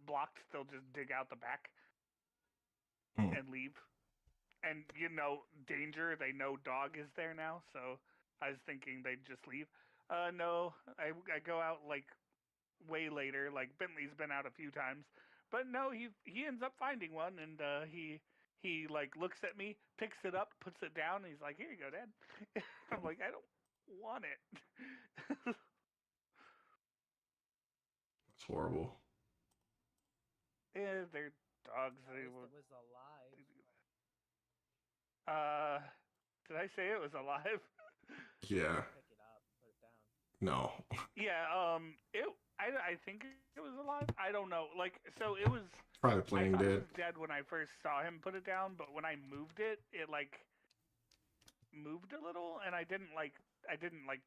blocked, they'll just dig out the back Hmm. and leave. And danger. They know dog is there now, so I was thinking they'd just leave. No, I go out like way later. Like Bentley's been out a few times, but no, he ends up finding one, and he like looks at me, picks it up, puts it down, and he's like, "Here you go, Dad." I'm like, "I don't want it." It's horrible. Yeah, they're dogs. At They least will. it was alive. Uh, did I say it was alive? Yeah. Pick it up, put it down. No. Yeah. I think it was alive. I don't know. Like, so it was. Probably I playing thought it dead. was dead when I first saw him put it down, but when I moved it, it like moved a little, and I didn't like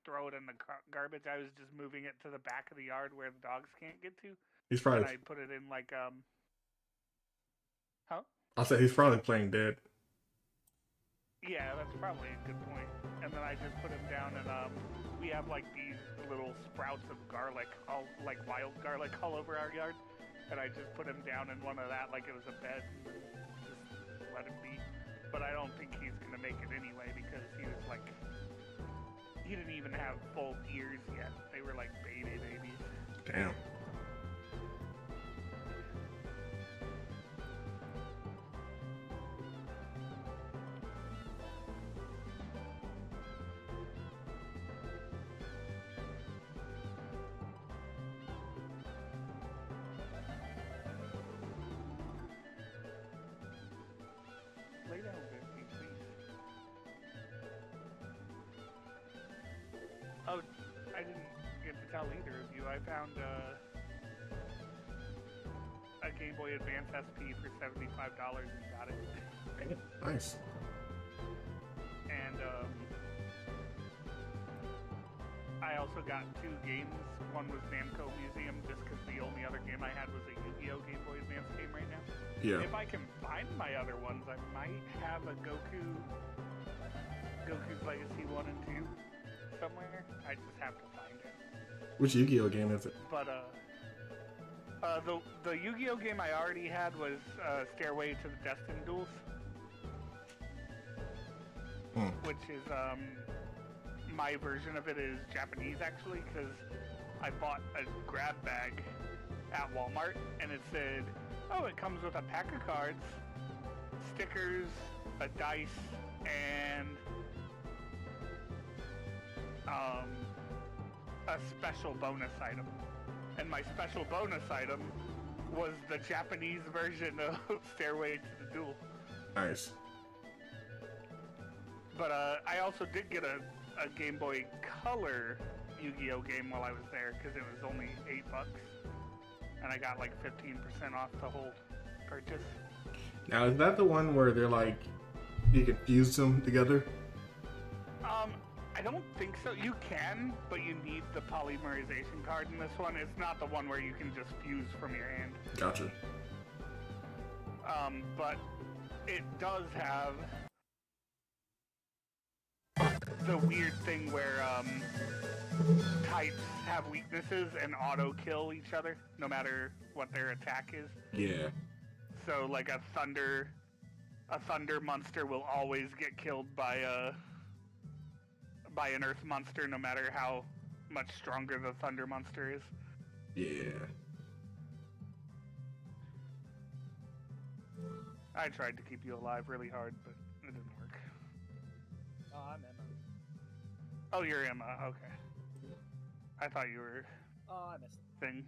throw it in the garbage. I was just moving it to the back of the yard where the dogs can't get to, He's and probably. I put it in like huh? I said he's probably playing dead. Yeah, that's probably a good point. And then I just put him down, and we have like these little sprouts of garlic, all like wild garlic, all over our yard. And I just put him down in one of that like it was a bed, and just let him be. But I don't think he's gonna make it anyway because he didn't even have full ears yet. They were like babies. Damn. Lay down, Biffy, please. Oh, I didn't get to tell either of you. I found a Game Boy Advance SP for $75 and got it. Nice. And I also got 2 games. One was Namco Museum, just because the only other game I had was a Yu-Gi-Oh! Game Boy Advance game right now. Yeah. If I can find my other ones, I might have a Goku's Legacy 1 and 2 somewhere. I just have to find it. Which Yu-Gi-Oh game is it? But the Yu-Gi-Oh game I already had was Stairway to the Destined Duels, which is my version of it is Japanese actually, because I bought a grab bag at Walmart and it said, "Oh, it comes with a pack of cards, stickers, a dice, and a special bonus item." And my special bonus item was the Japanese version of Stairway to the Duel. Nice. But I also did get a Game Boy Color Yu-Gi-Oh game while I was there because it was only $8, and I got like 15% off the whole purchase. Now, is that the one where they're like, you can fuse them together? I don't think so. You can, but you need the polymerization card in this one. It's not the one where you can just fuse from your hand. Gotcha. But it does have the weird thing where types have weaknesses and auto kill each other no matter what their attack is. Yeah. So like a thunder monster will always get killed by an earth monster no matter how much stronger the thunder monster is. Yeah. I tried to keep you alive really hard, but it didn't work. Oh, I'm Emma. Oh, you're Emma. Okay. I thought you were Oh, I missed it. thing.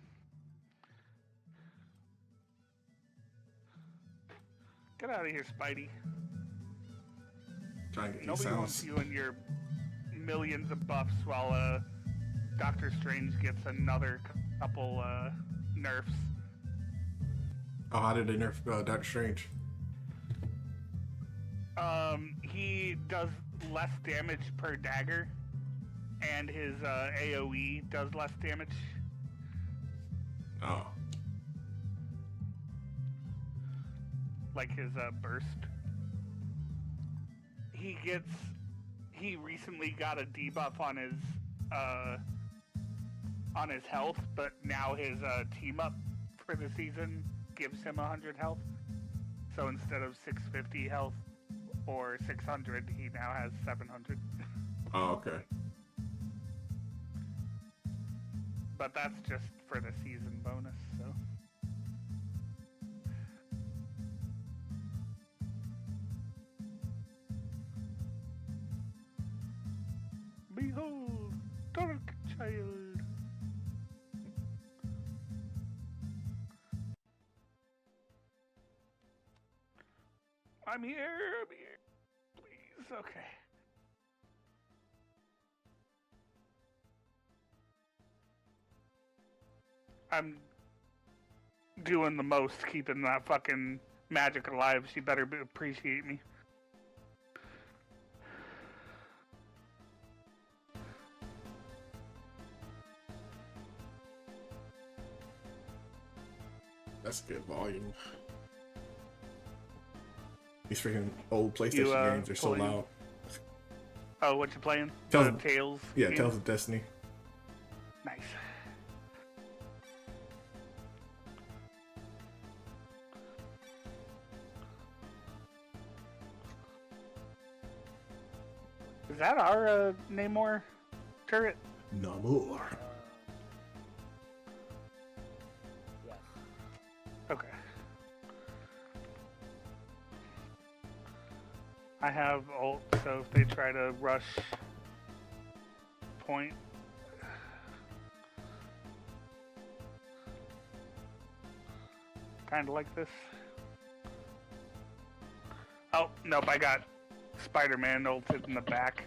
Get out of here, Spidey. Trying to get these Nobody wants sounds. you and your millions of buffs while Doctor Strange gets another couple nerfs. Oh, how did they nerf Doctor Strange? He does less damage per dagger, and his AoE does less damage. Oh. Like his burst. He recently got a debuff on his health, but now his team up for the season gives him 100 health. So instead of 650 health or 600, he now has 700. Oh, okay. But that's just for the season bonus, so. Behold, dark child. I'm here, please, okay. I'm doing the most, keeping that fucking magic alive. She better appreciate me. That's good volume. These freaking old PlayStation games are so pulling- loud. Oh, what you playing? Tales- Tales? Yeah, game? Tales of Destiny. Nice. Is that our Namor turret? No more. Yes. Okay. I have ult, so if they try to rush point. Kinda like this. Oh, nope, I got Spider-Man ulted in the back.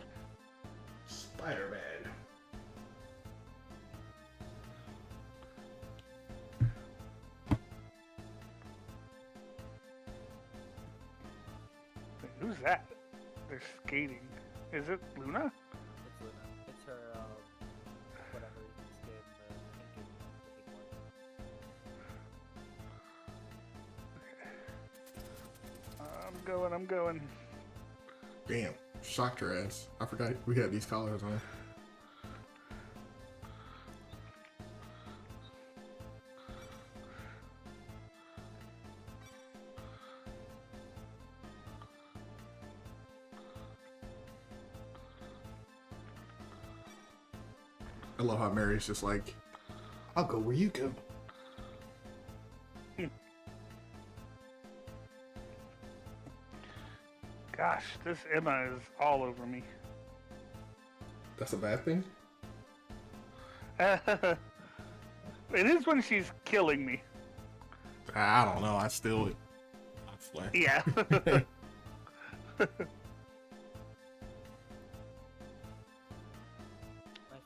Spider-Man. Wait, who's that? They're skating. Is it Luna? It's Luna. It's her, whatever skin, the pink one. I'm going. Damn. Shocked her ass. I forgot we had these collars on. I love how Mary's just like, I'll go where you go. Gosh, this Emma is all over me. That's a bad thing? It is when she's killing me. I don't know. I still. Yeah. My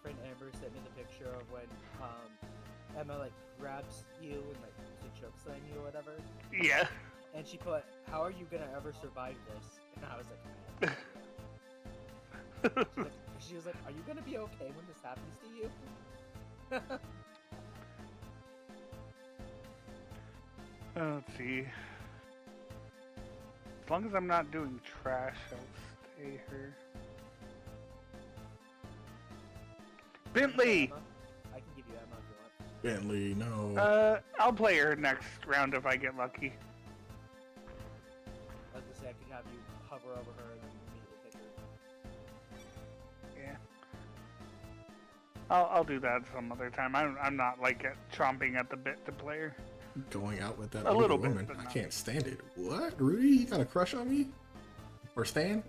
friend Amber sent me the picture of when Emma like grabs you and like to choke slam you or whatever, Yeah. and she put, "How are you gonna ever survive this?" And I was like, man. She was like, "Are you gonna be okay when this happens to you?" Let's see. As long as I'm not doing trash, I'll stay here. Bentley! Emma? I can give you Emma if you want. Bentley, no. I'll play her next round if I get lucky. I was gonna say I could have you hover over her and then immediately pick her. Yeah. I'll do that some other time. I'm not like chomping at the bit to play her. Going out with that A older little bit, woman. but I not. can't stand it. What? Rudy, you got a crush on me? Or Stan?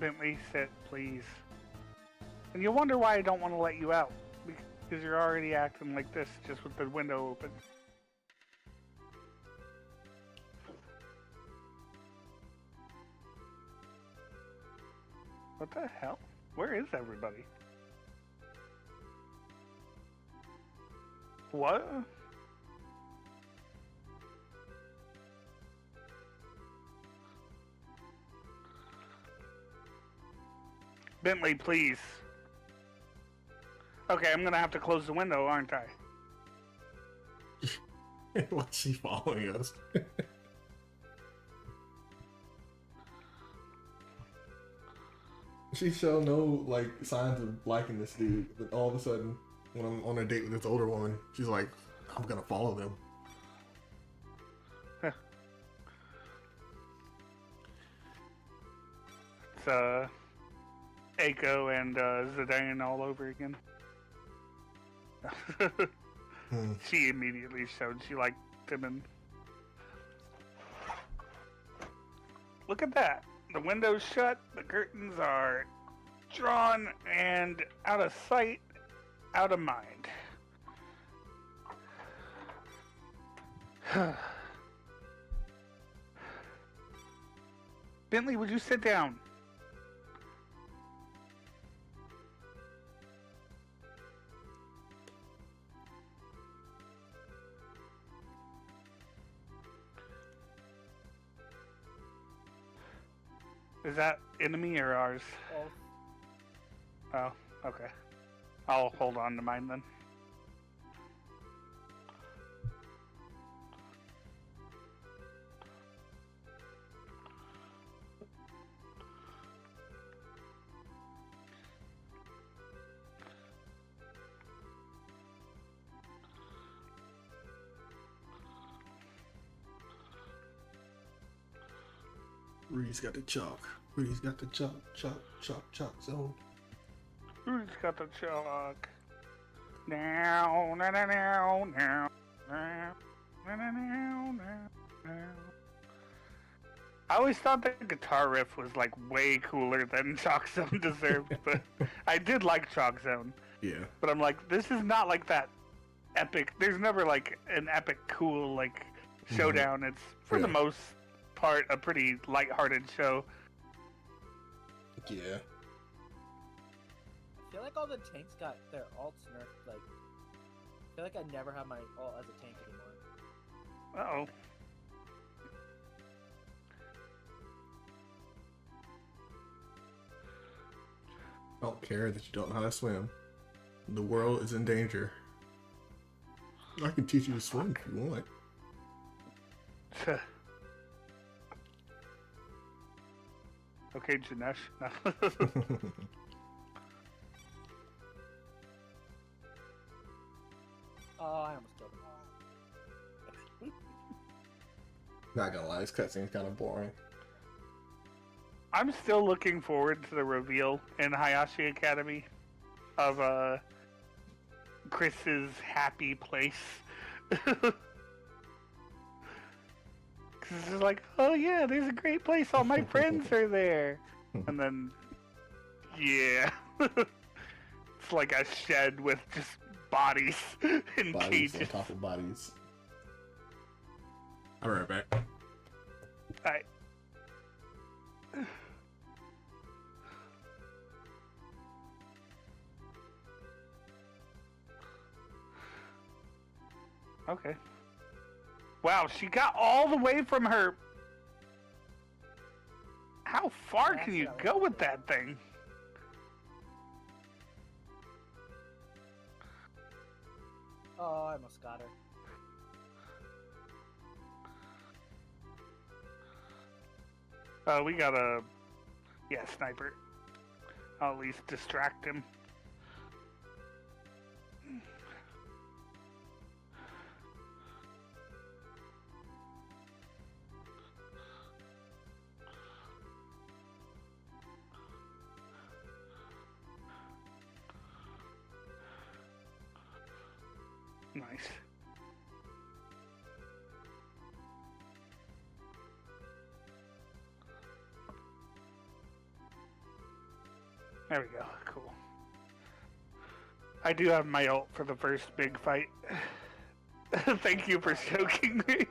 Bentley, sit, please. And you'll wonder why I don't want to let you out. Because you're already acting like this, just with the window open. What the hell? Where is everybody? What? Bentley, please. Okay, I'm gonna have to close the window, aren't I? Why's she following us? she showed no like signs of liking this dude, but all of a sudden, when I'm on a date with this older woman, she's like, "I'm gonna follow them." It's Aiko and Zidane all over again. She immediately showed she liked him, and look at that. The window's shut, the curtains are drawn, and out of sight, out of mind. Bentley, would you sit down? Is that enemy or ours? Oh, okay. I'll hold on to mine then. Rudy's got the chalk. Rudy's got the chalk zone. Who's got the chalk? Now, now, now, now, now, now, now, now, now. I always thought the guitar riff was like way cooler than Chalk Zone deserved, but I did like Chalk Zone. Yeah. But I'm like, this is not like that epic. There's never like an epic, cool like showdown. It's for the most part a pretty lighthearted show. Yeah. I feel like all the tanks got their alts nerfed. Like, I feel like I never have my alt as a tank anymore. Uh-oh. I don't care that you don't know how to swim. The world is in danger. I can teach you to swim if you want. Okay, Janesh. Oh, I almost killed him. Not gonna lie, this cutscene's kind of boring. I'm still looking forward to the reveal in Hayashi Academy of Chris's happy place. Because it's like, oh yeah, there's a great place. All my friends are there. And then, yeah. It's like a shed with just bodies in Bodies cages. on top of bodies. I'll be right back. Alright. Okay. Wow, she got all the way from her. How far can you go with that thing? Oh, I almost got her. We got a sniper. I'll at least distract him. Nice. There we go. Cool. I do have my ult for the first big fight. Thank you for choking me.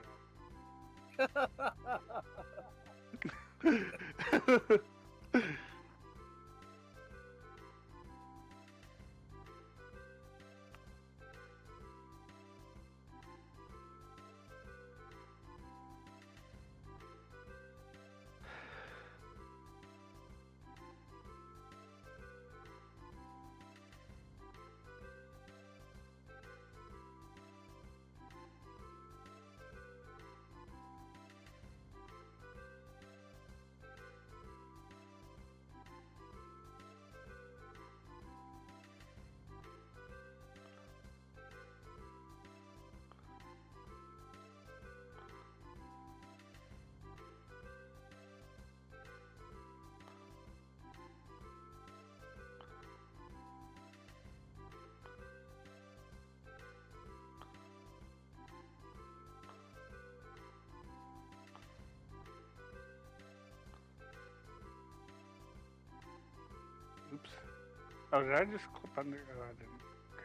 Oh, did I just clip under? Oh, I didn't. Okay.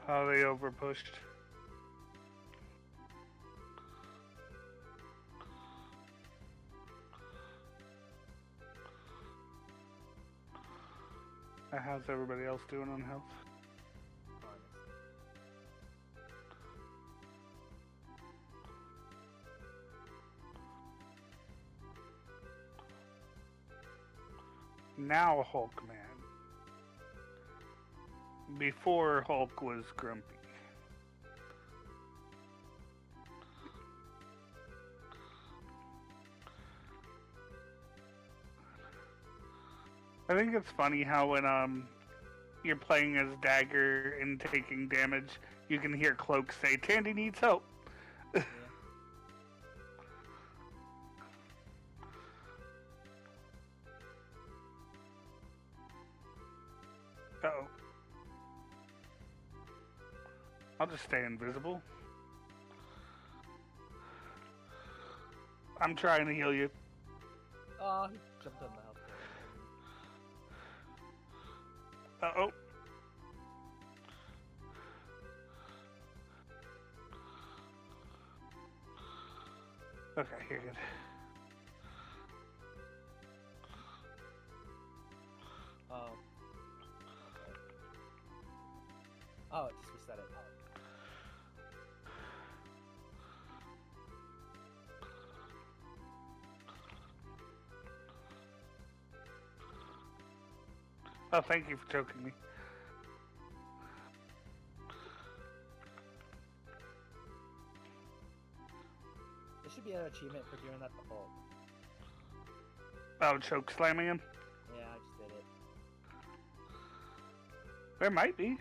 Oh, they overpushed. How's everybody else doing on health? Now Hulk Man. Before Hulk was grumpy. I think it's funny how when you're playing as Dagger and taking damage, you can hear Cloak say, "Tandy needs help." Yeah. Uh-oh. I'll just stay invisible. I'm trying to heal you. Oh, he jumped on the health. Uh-oh. Okay, you're good. Oh. Okay. Oh, it just reset it. Oh, thank you for choking me. There should be an achievement for doing that to Hulk. Oh, choke slamming him? Yeah, I just did it. There might be.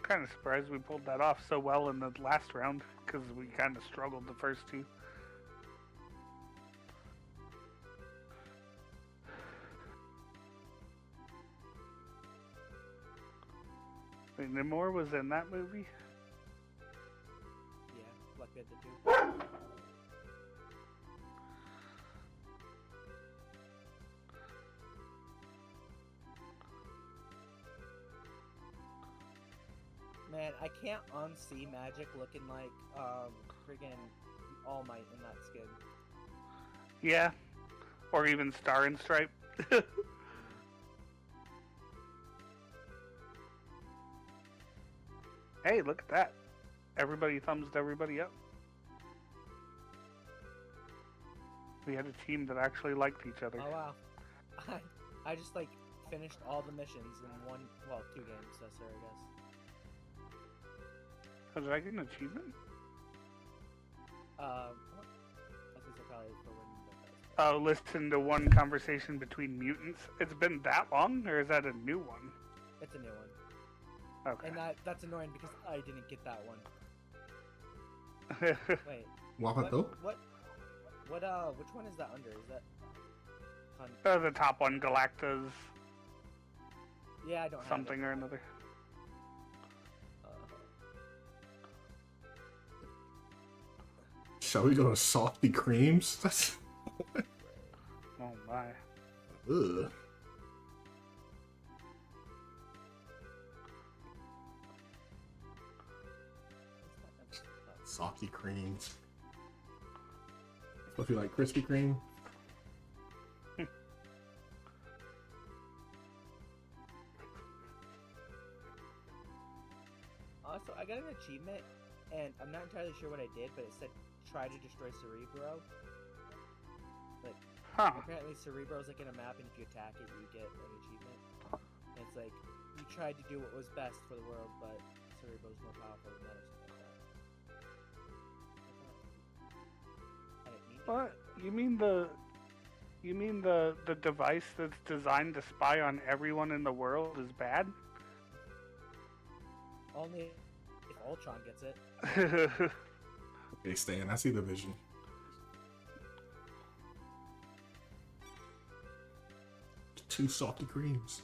Kind of surprised we pulled that off so well in the last round, because we kind of struggled the first two. Wait, Namor was in that movie? Yeah, Black Panther 2. Man, I can't unsee Magic looking like friggin' All Might in that skin. Yeah. Or even Star and Stripe. Hey, look at that. Everybody thumbs everybody up. We had a team that actually liked each other. Oh wow. I just like finished all the missions in one, well, 2 games, so sorry, I guess. Oh, did I get an achievement? I think so probably for winning the best. Oh, listen to one conversation between mutants. It's been that long, or is that a new one? It's a new one. Okay. And that's annoying because I didn't get that one. Wait. Wapato? Which one is that under? Is that... The top one, Galacta's Yeah, I don't have something it. or another. Shall we go to Salty Creams? That's... Oh my. Ugh. Salty Creams. So if you like Krispy Kreme, Also, I got an achievement, and I'm not entirely sure what I did, but it said try to destroy Cerebro. Like, Huh. apparently Cerebro's like in a map, and if you attack it, you get an achievement. And it's like, you tried to do what was best for the world, but Cerebro's more powerful than that or something like that. I didn't mean to do What? it. You mean the device that's designed to spy on everyone in the world is bad? Only if Ultron gets it. okay, Stan, I see the vision. Two salty creams.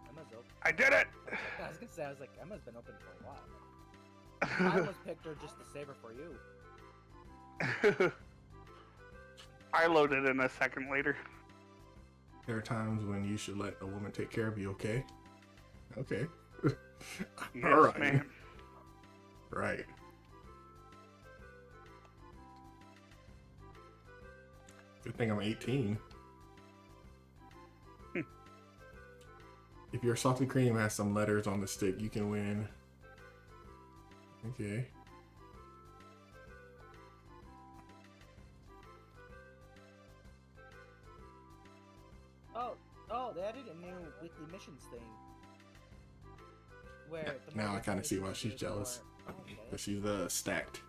Emma's open. I did it! I was gonna say, I was like, Emma's been open for a while. I almost picked her just to save her for you. I loaded in a second later. There are times when you should let a woman take care of you, okay? Okay. Yes, All right. man. Right. Good thing I'm 18. If your salty cream has some letters on the stick, you can win. Okay. Oh, they added a new weekly missions thing. Where Yeah, the more now I kind of missions see you why do, she's the jealous. more- oh, okay. But she's stacked.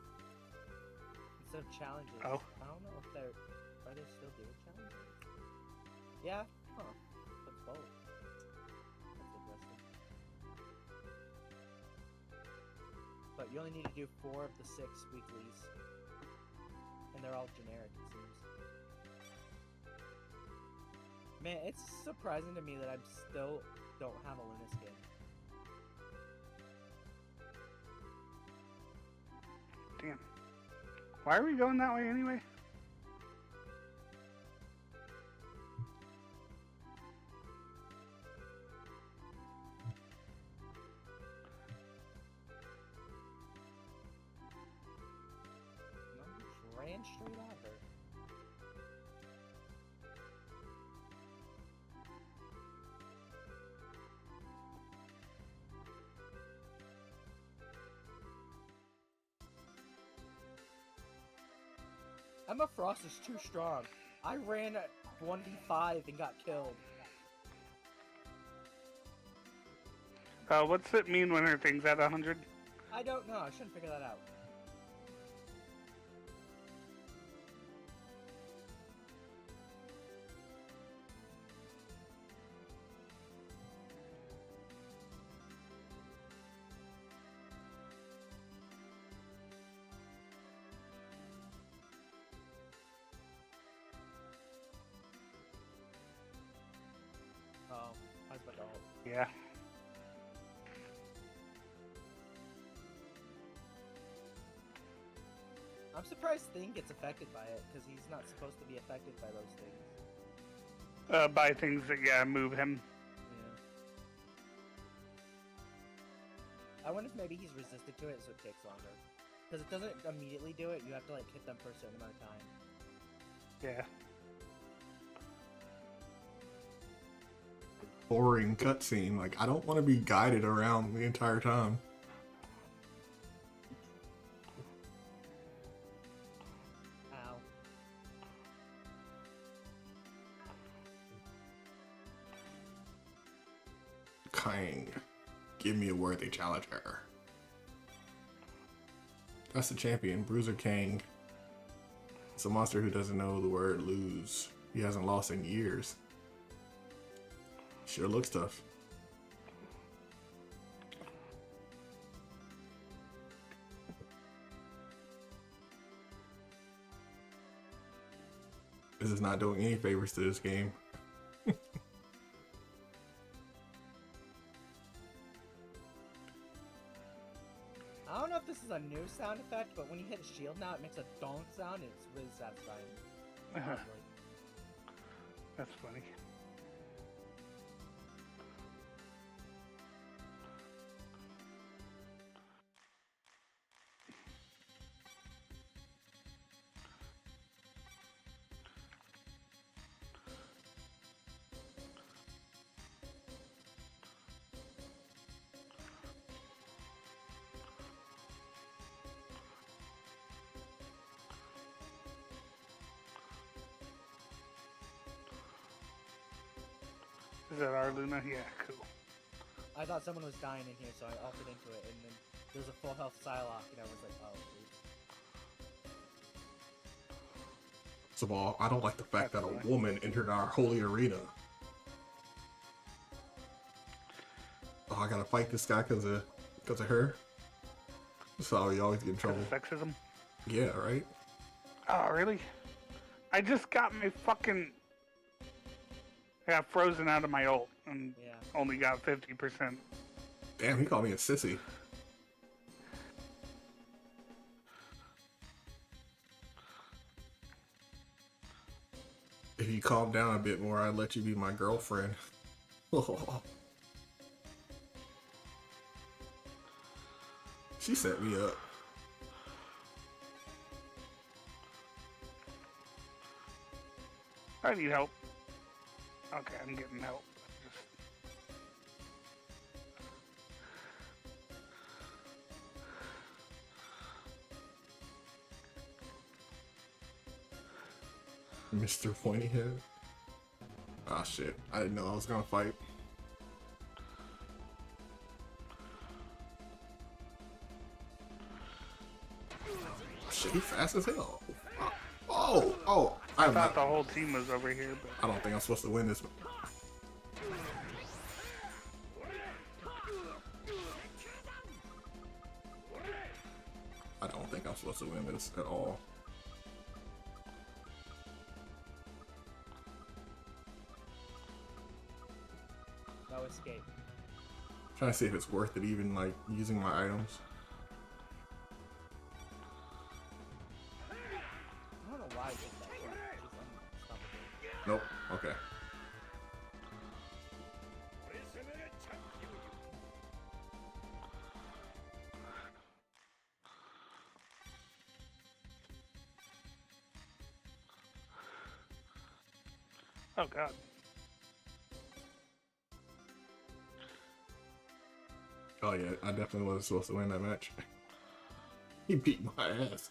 Instead of challenges. Oh. I don't know if they're. Are they still doing challenges? Yeah? Huh. That's both. That's interesting. But you only need to do 4 of the 6 weeklies. And they're all generic, it seems. Man, it's surprising to me that I still don't have a Luna skin. Damn. Why are we going that way anyway? No, I just ran straight at her. Emma Frost is too strong. I ran at 1v5 and got killed. What's it mean when her thing's at 100? I don't know. I shouldn't figure that out. Oh, I was about to ult. Yeah. I'm surprised Thing gets affected by it, because he's not supposed to be affected by those things. By things that, yeah, move him. Yeah. I wonder if maybe he's resistant to it, so it takes longer. Because it doesn't immediately do it, you have to like hit them for a certain amount of time. Yeah. Boring cutscene. Like, I don't want to be guided around the entire time. Ow. Kang, give me a worthy challenger. That's the champion, Bruiser Kang. It's a monster who doesn't know the word lose. He hasn't lost in years. Sure looks tough. This is not doing any favors to this game. I don't know if this is a new sound effect, but when you hit a shield now, it makes a donk sound, and it's really satisfying. Honestly. That's funny. Is that our Luna? Yeah, cool. I thought someone was dying in here, so I altered into it, and then there was a full health Psylocke, and I was like, oh, oops. First of all, I don't like the fact that a woman entered our holy arena. Oh, I gotta fight this guy because of her. That's how you always get in trouble. Sexism? Yeah, right? Oh, really? I just got my fucking... I got frozen out of my ult and only got 50%. Damn, he called me a sissy. If you calm down a bit more, I'd let you be my girlfriend. She set me up. I need help. Okay, I'm getting help. Mr. Pointyhead. Ah, shit. I didn't know I was gonna fight. Shit, he fast as hell. Oh! I thought the whole team was over here, but... I don't think I'm supposed to win this. I don't think I'm supposed to win this at all. No escape. I'm trying to see if it's worth it even, like, using my items. I don't know why I did that. Just stop it. Nope. Okay. Oh, God. Oh, yeah. I definitely wasn't supposed to win that match. He beat my ass.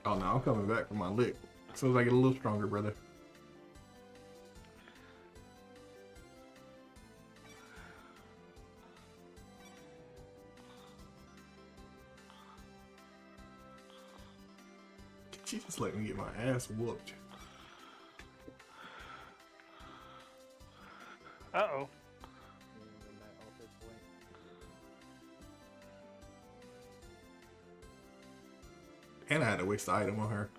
Oh, no. I'm coming back for my lick. As soon as I get a little stronger, brother. She just let me get my ass whooped. Uh-oh. And I had to waste the item on her.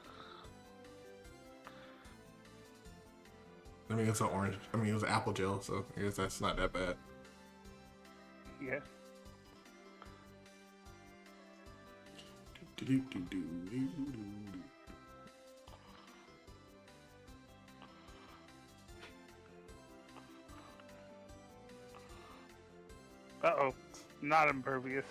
I mean, it's an orange. I mean, it was apple gel, so I guess that's not that bad. Yeah. Uh-oh. Not impervious.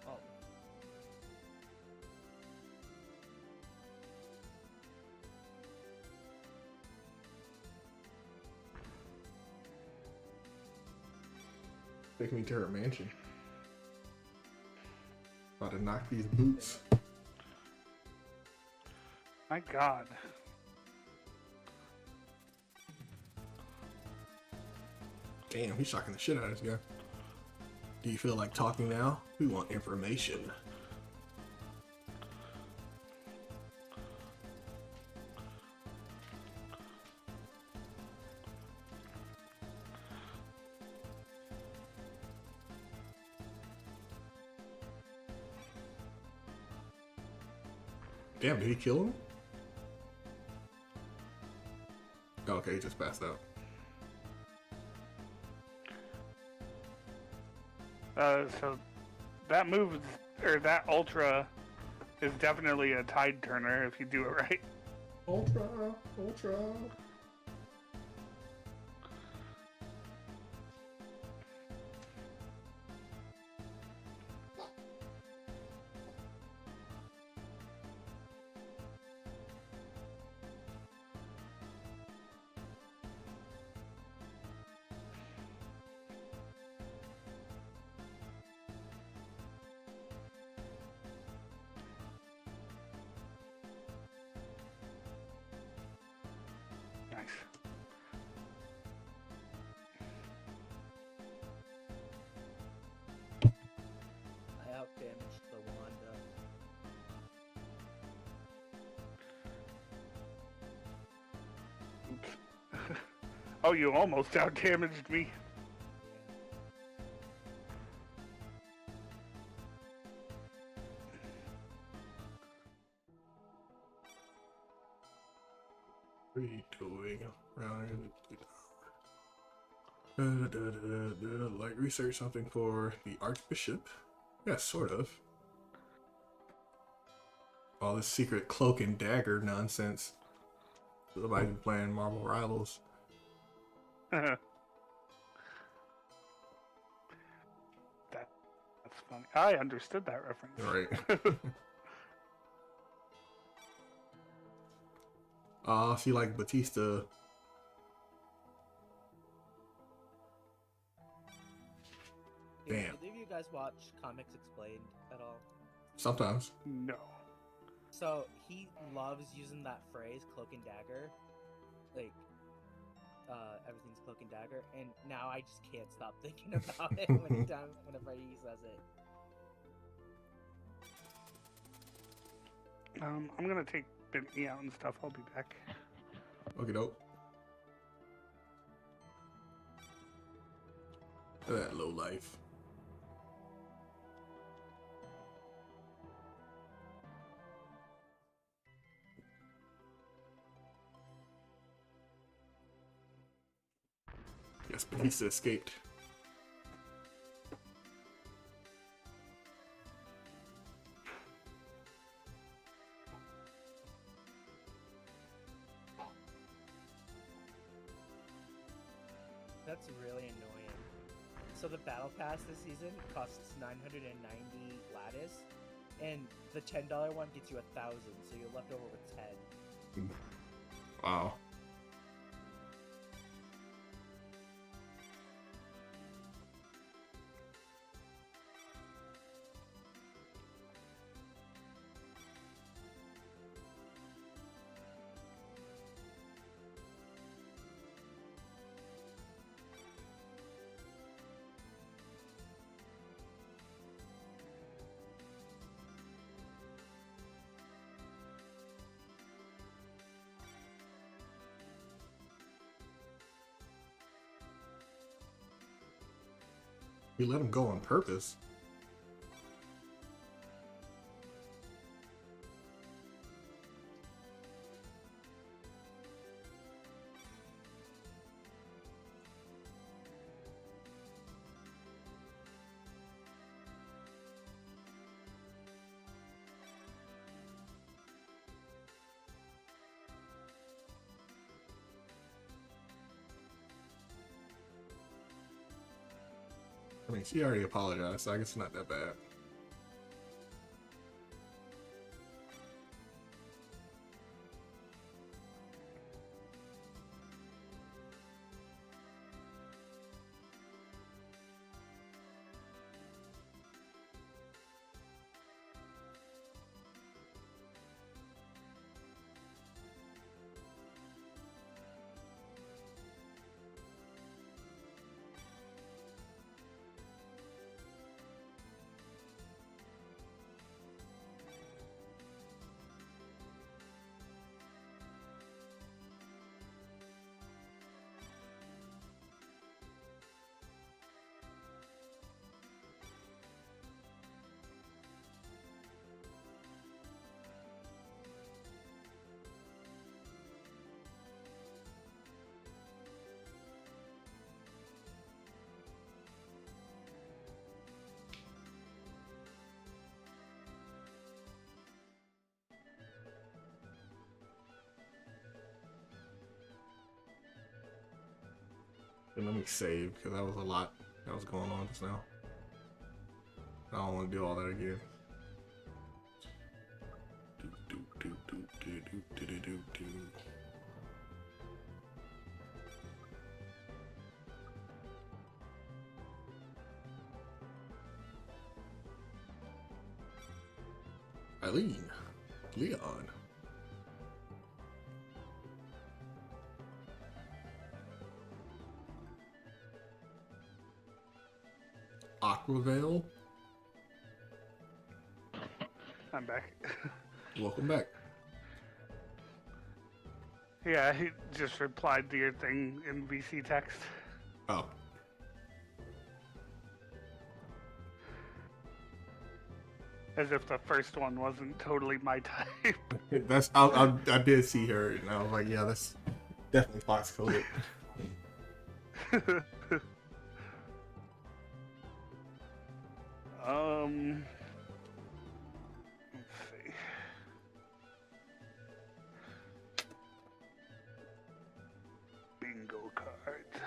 Oh. Take me to her mansion. About to knock these boots. My God. Damn, he's shocking the shit out of this guy. Do you feel like talking now? We want information. Damn, did he kill him? Okay, he just passed out. So that move, or that ultra, is definitely a tide turner if you do it right. Ultra. Oh, you almost out-damaged me. What are you doing around? Like research something for the Archbishop? Yeah, sort of. All this secret cloak and dagger nonsense. Somebody's been playing Marvel Rivals. That's funny. I understood that reference. Right. See, like Batista. Do Damn. either of you guys watch Comics Explained at all? Sometimes. No. So he loves using that phrase, cloak and dagger. Like, everything's cloak and dagger, and now I just can't stop thinking about it whenever he says it. I'm gonna take Bentley out and stuff. I'll be back. Okay, dope. That low life. Yes, Batista escaped. That's really annoying. So the battle pass this season costs 990 lattice, and the $10 one gets you 1,000, so you're left over with 10. Wow. You let him go on purpose. I mean, she already apologized, so I guess it's not that bad. And let me save, because that was a lot that was going on just now. I don't want to do all that again. Eileen, Leon. Aquavale. I'm back. Welcome back. Yeah, he just replied to your thing in VC text. Oh. As if the first one wasn't totally my type. I did see her, and I was like, yeah, that's definitely Fox coded. Let's see. Bingo cards.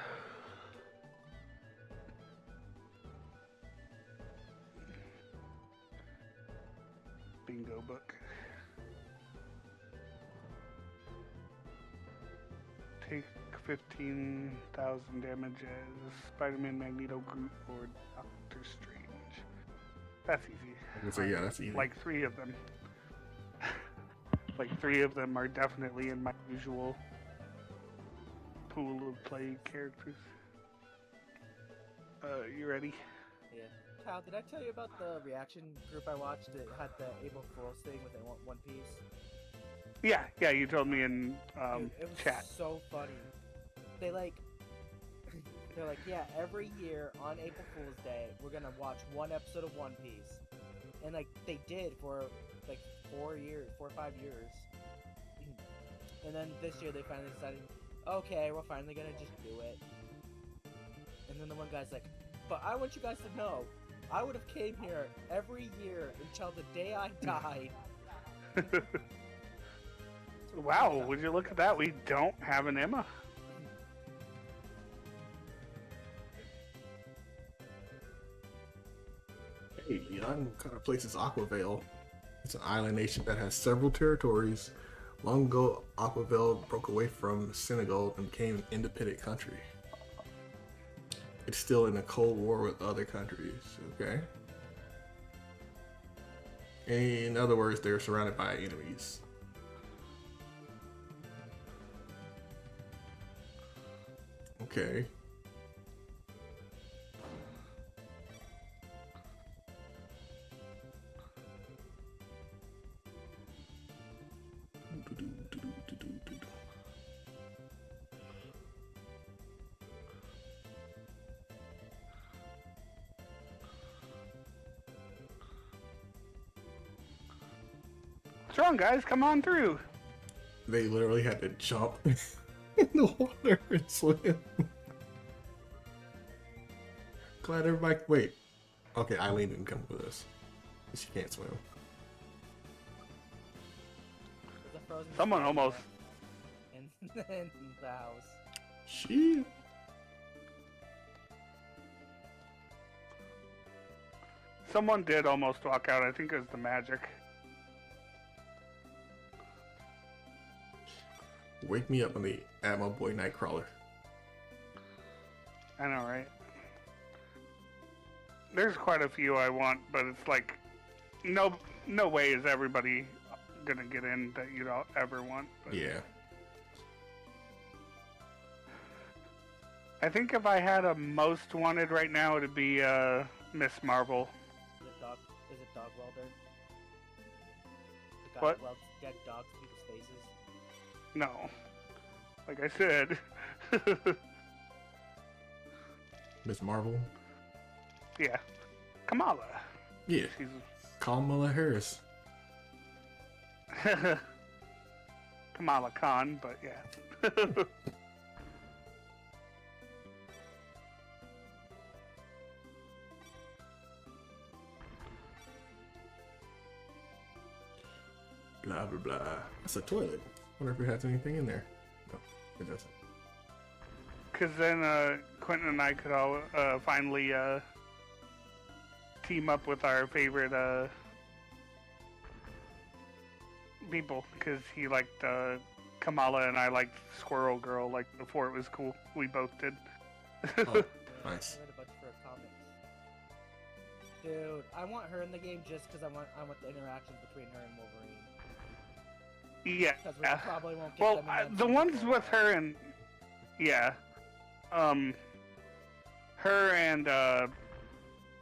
Bingo book. Take 15,000 damage as Spider-Man, Magneto, Groot, or Doctor Strange. That's easy. So yeah, that's easy. Like 3 of them. Like 3 of them are definitely in my usual pool of play characters. You ready? Yeah. Kyle, did I tell you about the reaction group I watched that had the April Fool's thing with the One Piece? Yeah, you told me in Dude, it was chat. so funny. They're like, yeah, every year on April Fool's Day, we're gonna watch one episode of One Piece, and like they did for like 4 or 5 years, and then this year they finally decided, okay, we're finally gonna just do it. And then the one guy's like, but I want you guys to know, I would have came here every year until the day I died. Wow, would you look at that? We don't have an Emma. Hey, Leon, what kind of place is Aquavale? It's an island nation that has several territories. Long ago, Aquavale broke away from Senegal and became an independent country. It's still in a cold war with other countries, okay? In other words, they're surrounded by enemies. Okay. What's wrong, guys? Come on through. They literally had to jump in the water and swim. Glad everybody. Wait. Okay, Eileen didn't come with us. She can't swim. There's a frozen Someone spot almost. in the house. She. Someone did almost walk out. I think it was the magic. Wake me up on the At My Boy Nightcrawler. I know, right? There's quite a few I want, but it's like, no way is everybody gonna get in that you don't ever want. But Yeah. I think if I had a most wanted right now, it'd be Miss Marvel. Is it Dog Welder? The guy What? who welds dead dogs to people's faces? No, like I said. Miss Marvel. Yeah, Kamala. Yeah. She's Kamala Harris. Kamala Khan, but yeah. Blah blah blah. That's a toilet. Wonder if it has anything in there. No, it doesn't. Because then Quentin and I could all finally team up with our favorite people. Because he liked Kamala and I liked Squirrel Girl. Like before it was cool, we both did. Oh, nice. I read a bunch of her comics. Dude, I want her in the game just because I want the interactions between her and Wolverine. Yeah. Because we probably won't get Well, them in the MCU ones before with that. her and her and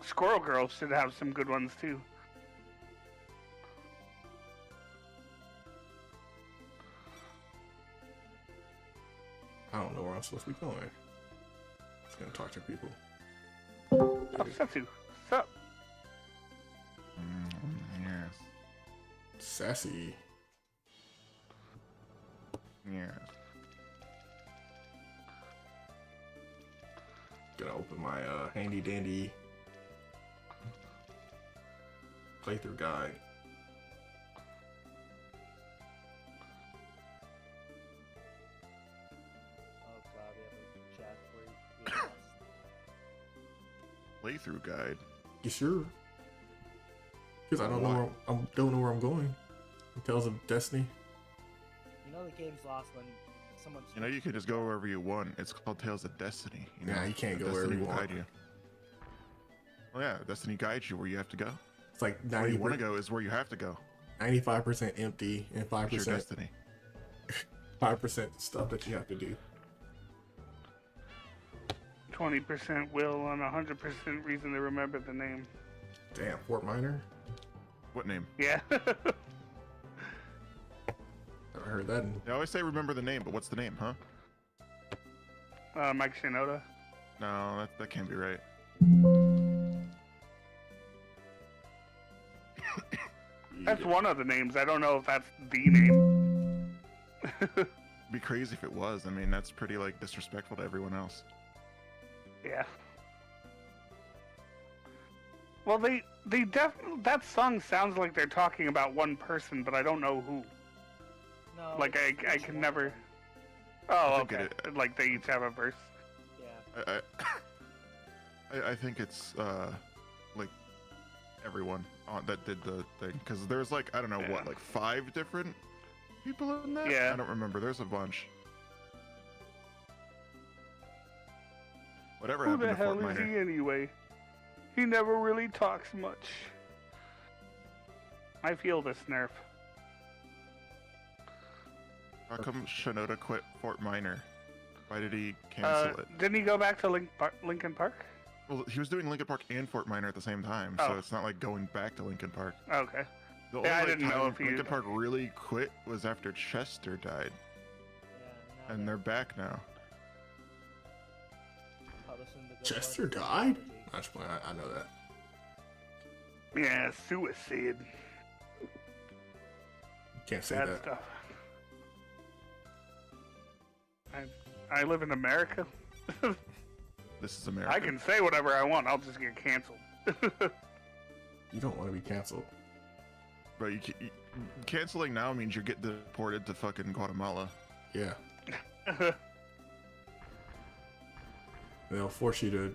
Squirrel Girl should have some good ones too. I don't know where I'm supposed to be going. Just gonna talk to people. Oh, Setsu. What's up? Yes. Sassy. Yes. Gonna open my handy dandy playthrough guide. Oh god, we have a chat where we lost. Playthrough guide. You sure? Because I don't know where don't know where I'm going. Tales of Destiny. You know the game's lost when someone. You know, you can just go wherever you want. It's called Tales of Destiny. You know? Nah, you can't go Destiny wherever you will want. guide you. Well, yeah, Destiny guides you where you have to go. It's like Where you want to go is where you have to go. 95% empty and It's your 5% destiny. 5% stuff that you have to do. 20% will and 100% reason to remember the name. Damn, Fort Minor. What name? Yeah. Never heard that. They always say remember the name, but what's the name, huh? Mike Shinoda. No, that can't be right. That's one of the names. I don't know if that's the name. It'd be crazy if it was. I mean, that's pretty like disrespectful to everyone else. Yeah. Well, they definitely, that song sounds like they're talking about one person, but I don't know who. No. Like it's I each can one never. of them. Oh, I think okay. Like they each have a verse. Yeah. I think it's like everyone that did the thing, because there's like, I don't know, Yeah. what, like 5 different people in that? Yeah. I don't remember. There's a bunch. Whatever Who happened the to Fort hell is Minor? he anyway? He never really talks much. I feel this nerf. How come Shinoda quit Fort Minor? Why did he cancel it? Didn't he go back to Lincoln Park? Well, he was doing Lincoln Park and Fort Minor at the same time, so Oh. it's not like going back to Lincoln Park. Okay. The Yeah, I only didn't know time if he- Lincoln Park really quit was after Chester died, Yeah. and they're back now. Chester died? I just playing. I know that. Yeah, suicide. Can't say Bad that. stuff. I live in America. This is America. I can say whatever I want. I'll just get canceled. You don't want to be canceled. But canceling now means you get deported to fucking Guatemala. Yeah. They'll force you to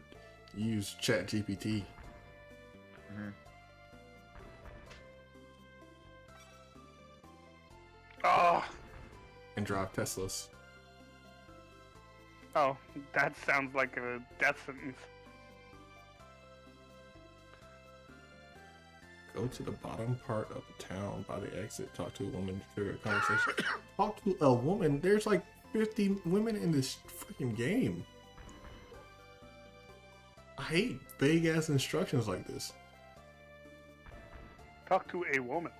use ChatGPT. Oh, And drive Teslas. oh, that sounds like a death sentence. Go to the bottom part of the town by the exit. Talk to a woman through a conversation. Talk to a woman. There's like 50 women in this freaking game. I hate vague ass instructions like this. Talk to a woman.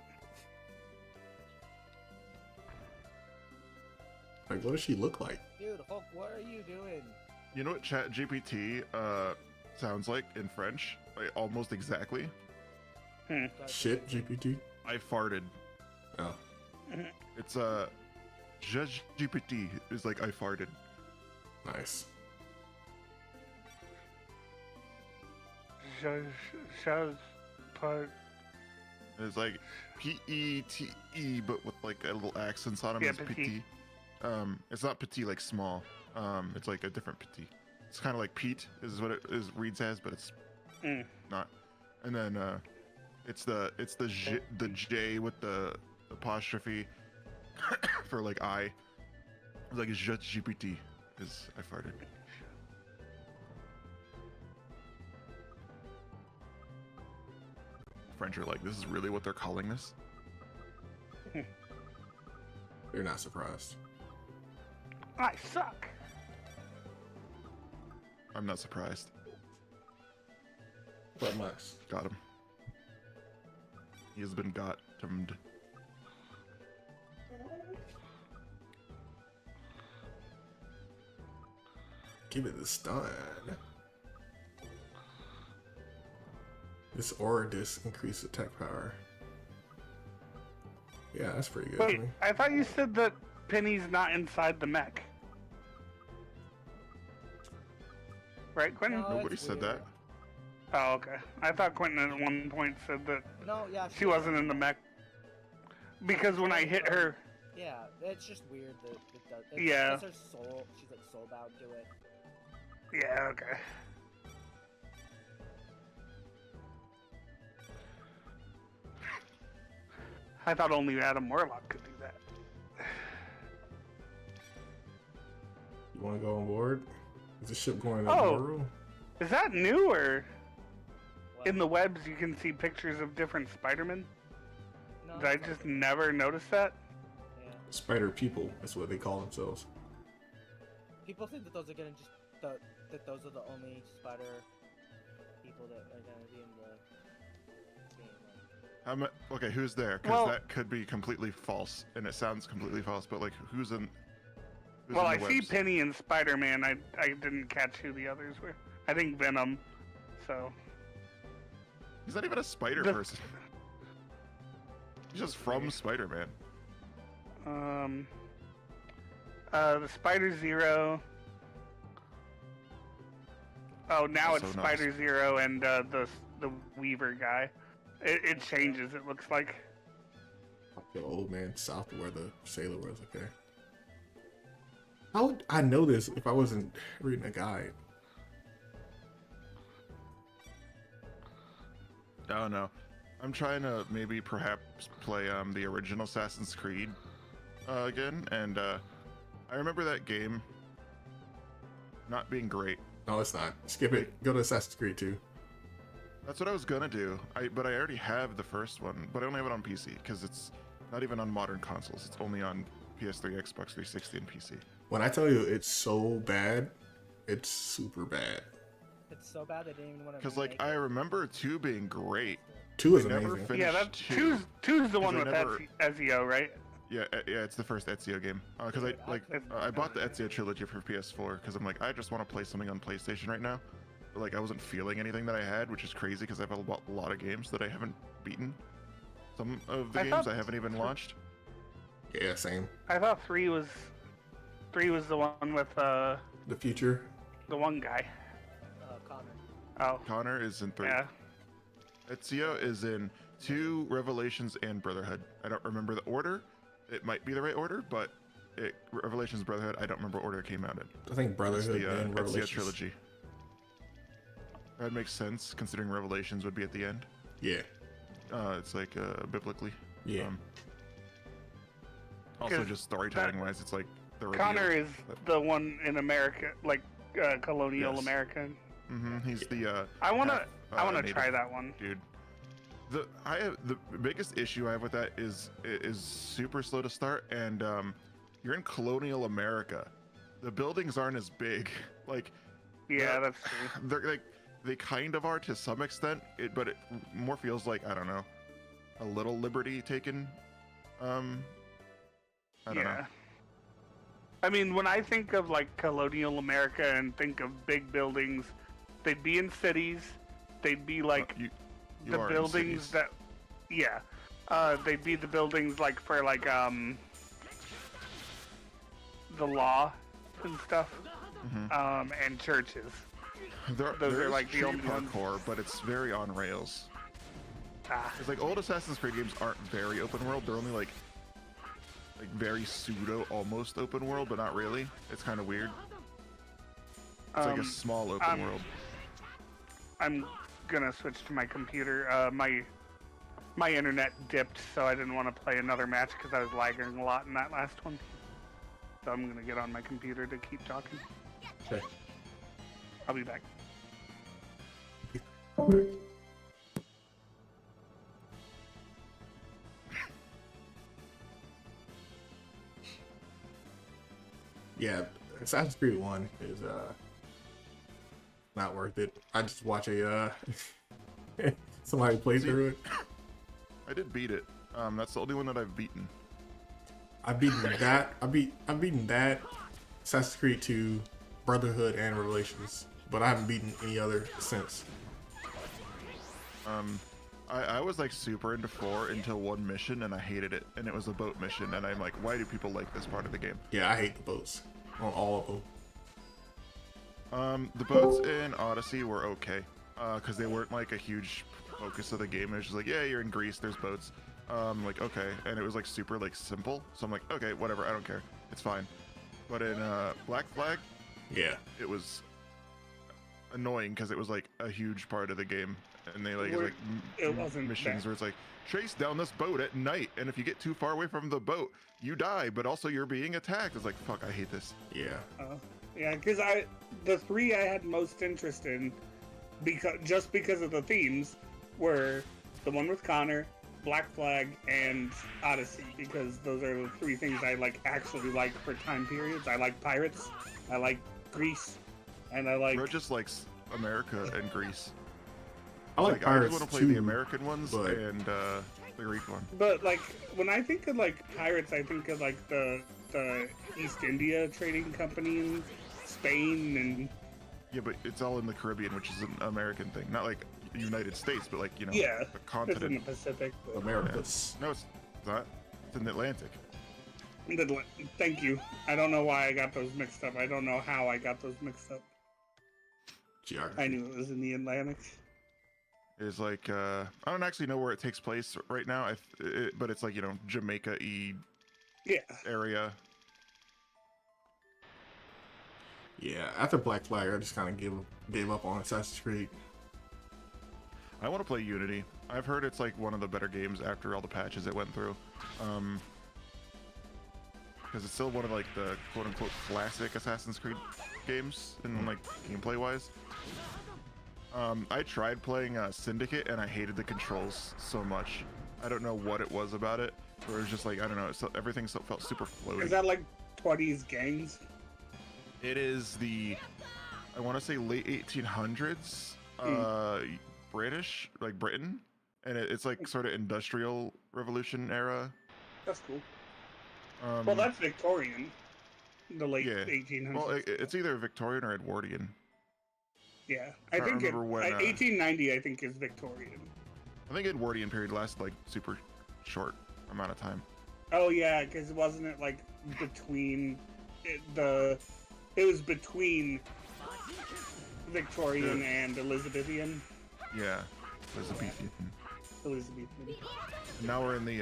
Like, what does she look like? Beautiful. What are you doing? You know what ChatGPT sounds like in French? Like, almost exactly. Shit, GPT? I farted. Oh. It's GPT is like I farted. Nice. Shaz part. It's like P-E-T-E, but with like a little accents on them. Yeah, It's petit. petit. It's not petit like small. It's like a different petit. It's kind of like Pete is what it reads as, but it's not. And then it's the J with the apostrophe for like I. It's like GPT is I farted. French are like, this is really what they're calling this? They're not surprised. I suck. I'm not surprised. But Max. Got him. He has been got-temed. Give it the stun. This aura disc increases attack power. Yeah, that's pretty good. Wait, I thought you said that Penny's not inside the mech. Right, Quentin? No, Nobody that's said weird. that. Oh, okay. I thought Quentin at one point said that No, yeah. she wasn't in the mech. Because when I hit her, Yeah, it's just weird that it does. It's Yeah. because her soul, she's like soul bound to it. yeah, okay. I thought only Adam Warlock could do that. You want to go on board? Is the ship going in Oh. the room? Is that new, or What? in the webs you can see pictures of different Spider-Men? No, Did I it's just okay. never notice that? Yeah. Spider people. That's what they call themselves. People think that those are gonna just that those are the only spider people that are gonna be in the game. Like, Okay, who's there? Because Well- that could be completely false, and it sounds completely false. But like, who's in? Who's Well, in I the see webs? Penny and Spider-Man. I didn't catch who the others were. I think Venom. So He's not even a spider The- person. He's just from Spider-Man. the Spider-Zero. Oh, now Also it's nice. Spider-Zero and the Weaver guy. It changes. It looks like. The old man south of where the sailor was. Okay. How would I know this if I wasn't reading a guide? Oh no, I'm trying to maybe perhaps play the original Assassin's Creed again, and I remember that game not being great. No, it's not. Skip it. Go to Assassin's Creed 2. That's what I was gonna do. But I already have the first one, but I only have it on PC because it's not even on modern consoles. It's only on PS3, Xbox 360, and PC. When I tell you it's so bad, it's super bad. it's so bad they didn't even want to. Because like I remember 2 being great. 2 is I never amazing. finished Yeah, that's 2. two's the one I with never- Ezio, right? Yeah, it's the first Ezio game. Because Dude, I bought the Ezio trilogy for PS4 because I'm like, I just want to play something on PlayStation right now. But like I wasn't feeling anything that I had, which is crazy because I've bought a lot of games that I haven't beaten. Some of the I games thought- I haven't even launched. Yeah, same. I thought three was the one with The future. the one guy. Connor. Oh, Connor is in 3. yeah. Ezio is in 2, Revelations, and Brotherhood. I don't remember the order. It might be the right order, but Revelations, Brotherhood, I don't remember what order it came out in. I think It's Brotherhood the and Ezio Revelations. trilogy. That makes sense considering Revelations would be at the end. Yeah. It's like biblically. Yeah. Also, 'Cause just storytelling wise, it's like the reveal. Connor is the one in America, like colonial Yes. America. He's the. I wanna native try that one. dude. The biggest issue I have with that is it is super slow to start, and you're in colonial America. The buildings aren't as big. Like Yeah, Yeah. that's true. they're like they kind of are to some extent, but it more feels like, I don't know, a little liberty taken. I don't know. I mean, when I think of like colonial America and think of big buildings, they'd be in cities. They'd be like You the are in buildings cities. that, yeah, they'd be the buildings like for like the law and stuff, and churches. Those those are like the street only ones. parkour, but it's very on rails. It's like old Assassin's Creed games aren't very open world. They're only like very pseudo, almost open world, but not really. It's kind of weird. It's like a small open world. I'm gonna switch to my computer. My internet dipped, so I didn't want to play another match because I was lagging a lot in that last one. So I'm gonna get on my computer to keep talking. Okay. I'll be back. Yeah, Assassin's Creed 1 is not worth it. I just watch a somebody play through it. I did beat it. That's the only one that I've beaten. I've beaten that. I've beaten that. Assassin's Creed 2, Brotherhood and Revelations, but I haven't beaten any other since. I was like super into 4 until one mission and I hated it, and it was a boat mission, and I'm like, why do people like this part of the game? Yeah, I hate the boats on all of them. The boats in Odyssey were okay, because they weren't like a huge focus of the game. It was just like, yeah, you're in Greece, there's boats. Like, okay, and it was like super like simple, so I'm like, okay, whatever, I don't care, it's fine. But in Black Flag, Yeah. it was annoying because it was like a huge part of the game, and they like It wasn't missions that. where it's like, chase down this boat at night, and if you get too far away from the boat, you die, but also you're being attacked. It's like, fuck, I hate this. Yeah. Yeah, because the 3 I had most interest in, because of the themes, were the one with Connor, Black Flag, and Odyssey, because those are the 3 things I like actually like for time periods. I like pirates, I like Greece, and I like. Bro just likes America and Greece. I like I just Pirates want to play too. the American ones but- and the Greek one. But like when I think of like pirates, I think of like the East India Trading Company in Spain and Yeah, but it's all in the Caribbean, which is an American thing, not like United States, but like, you know, yeah, the it's in continent. the Pacific. But Americas. No, it's not. It's in the Atlantic. Thank you. I don't know why I got those mixed up. I don't know how I got those mixed up. Geography. I knew it was in the Atlantic. Is like I don't actually know where it takes place right now, but it's like, you know, Jamaica-y Yeah. area. Yeah, after Black Flag, I just kind of gave up on Assassin's Creed. I want to play Unity. I've heard it's like one of the better games after all the patches it went through. Because it's still one of like the quote-unquote classic Assassin's Creed games in like gameplay wise. I tried playing Syndicate and I hated the controls so much. I don't know what it was about it, where it was just like, I don't know, everything felt super floaty. Is that like 20s gangs? It is the, I want to say late 1800s, British, like Britain, and it's like sort of industrial revolution era. That's cool. Well, that's Victorian. The late Yeah. 1800s. Well, it's either Victorian or Edwardian. yeah, I can't think remember when, 1890. I think is Victorian. I think Edwardian period lasted like super short amount of time. Oh yeah, because wasn't it like between it was between Victorian and Elizabethan. Yeah, Elizabethan. Elizabethan. Now we're in the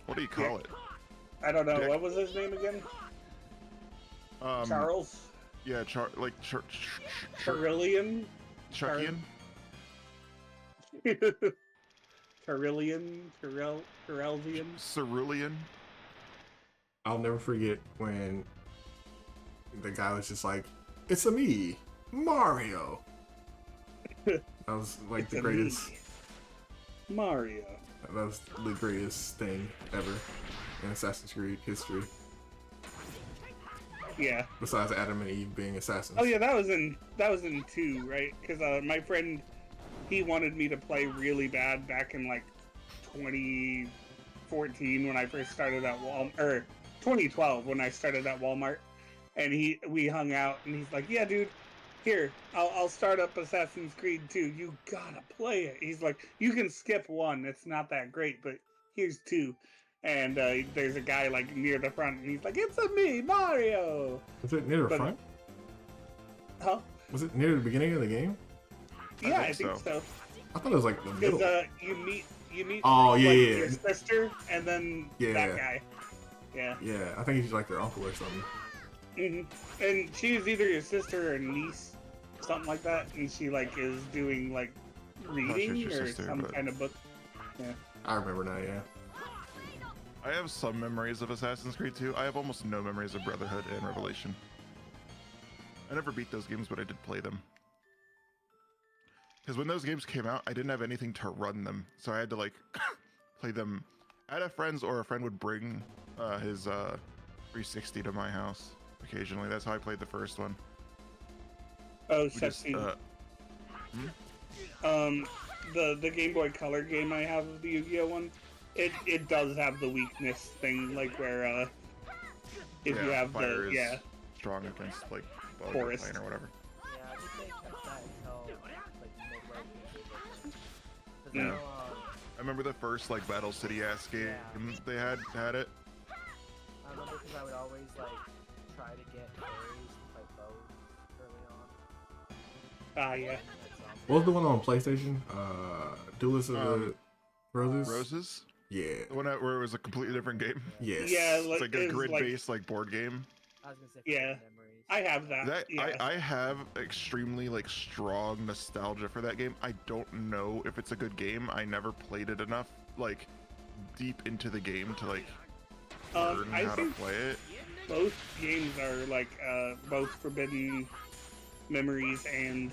what do you call it? I don't know. Dick. What was his name again? Charles? Yeah, Carillion? Chuckian. Carillion? Carelsian? Cerulean. I'll never forget when the guy was just like, "It's a me, Mario." That was like the greatest. Mario. That was the greatest thing ever in Assassin's Creed history. Yeah. Besides Adam and Eve being assassins. Oh yeah, that was in 2, right? Because my friend, he wanted me to play really bad back in like 2014 when I first started at Walmart, or 2012 when I started at Walmart, and we hung out, and he's like, "Yeah, dude, here, I'll start up Assassin's Creed 2. You gotta play it." He's like, "You can skip 1; it's not that great, but here's 2." And there's a guy like near the front, and he's like, "It's a me, Mario." Was it near the But- front? Huh? Was it near the beginning of the game? Yeah, I think think so. I thought it was like the middle. Because you meet Oh, yeah, like, yeah. your sister and then Yeah. that guy. Yeah. Yeah, I think he's like their uncle or something. And she is either your sister or niece, something like that, and she like is doing like reading your or sister, some but- kind of book. I remember now, yeah. I have some memories of Assassin's Creed 2. I have almost no memories of Brotherhood and Revelation. I never beat those games, but I did play them. Because when those games came out, I didn't have anything to run them, so I had to like play them at a friend's, or a friend would bring his 360 to my house occasionally. That's how I played the first one. Oh, We just, 17. The Game Boy Color game I have of the Yu-Gi-Oh one, it does have the weakness thing, like where if Yeah, you have fire the is strong against like bug or Forest. plane or whatever. Yeah, I think they kept that until like midway through the game. 'Cause I Yeah. know, I remember the first like Battle City ass game Yeah. they had it. I remember because I would always like try to get fairies to fight bows early on. Ah, yeah. And that's, What was the one on PlayStation? Duelist of the Um, Roses? Roses, Yeah. the one where it was a completely different game. Yes. Yeah, It's like a it was grid-based like board game. I was gonna say Yeah. memories. I have that. That yeah. I have extremely like strong nostalgia for that game. I don't know if it's a good game. I never played it enough like deep into the game to like learn I how to think play it. both games are like both Forbidden Memories and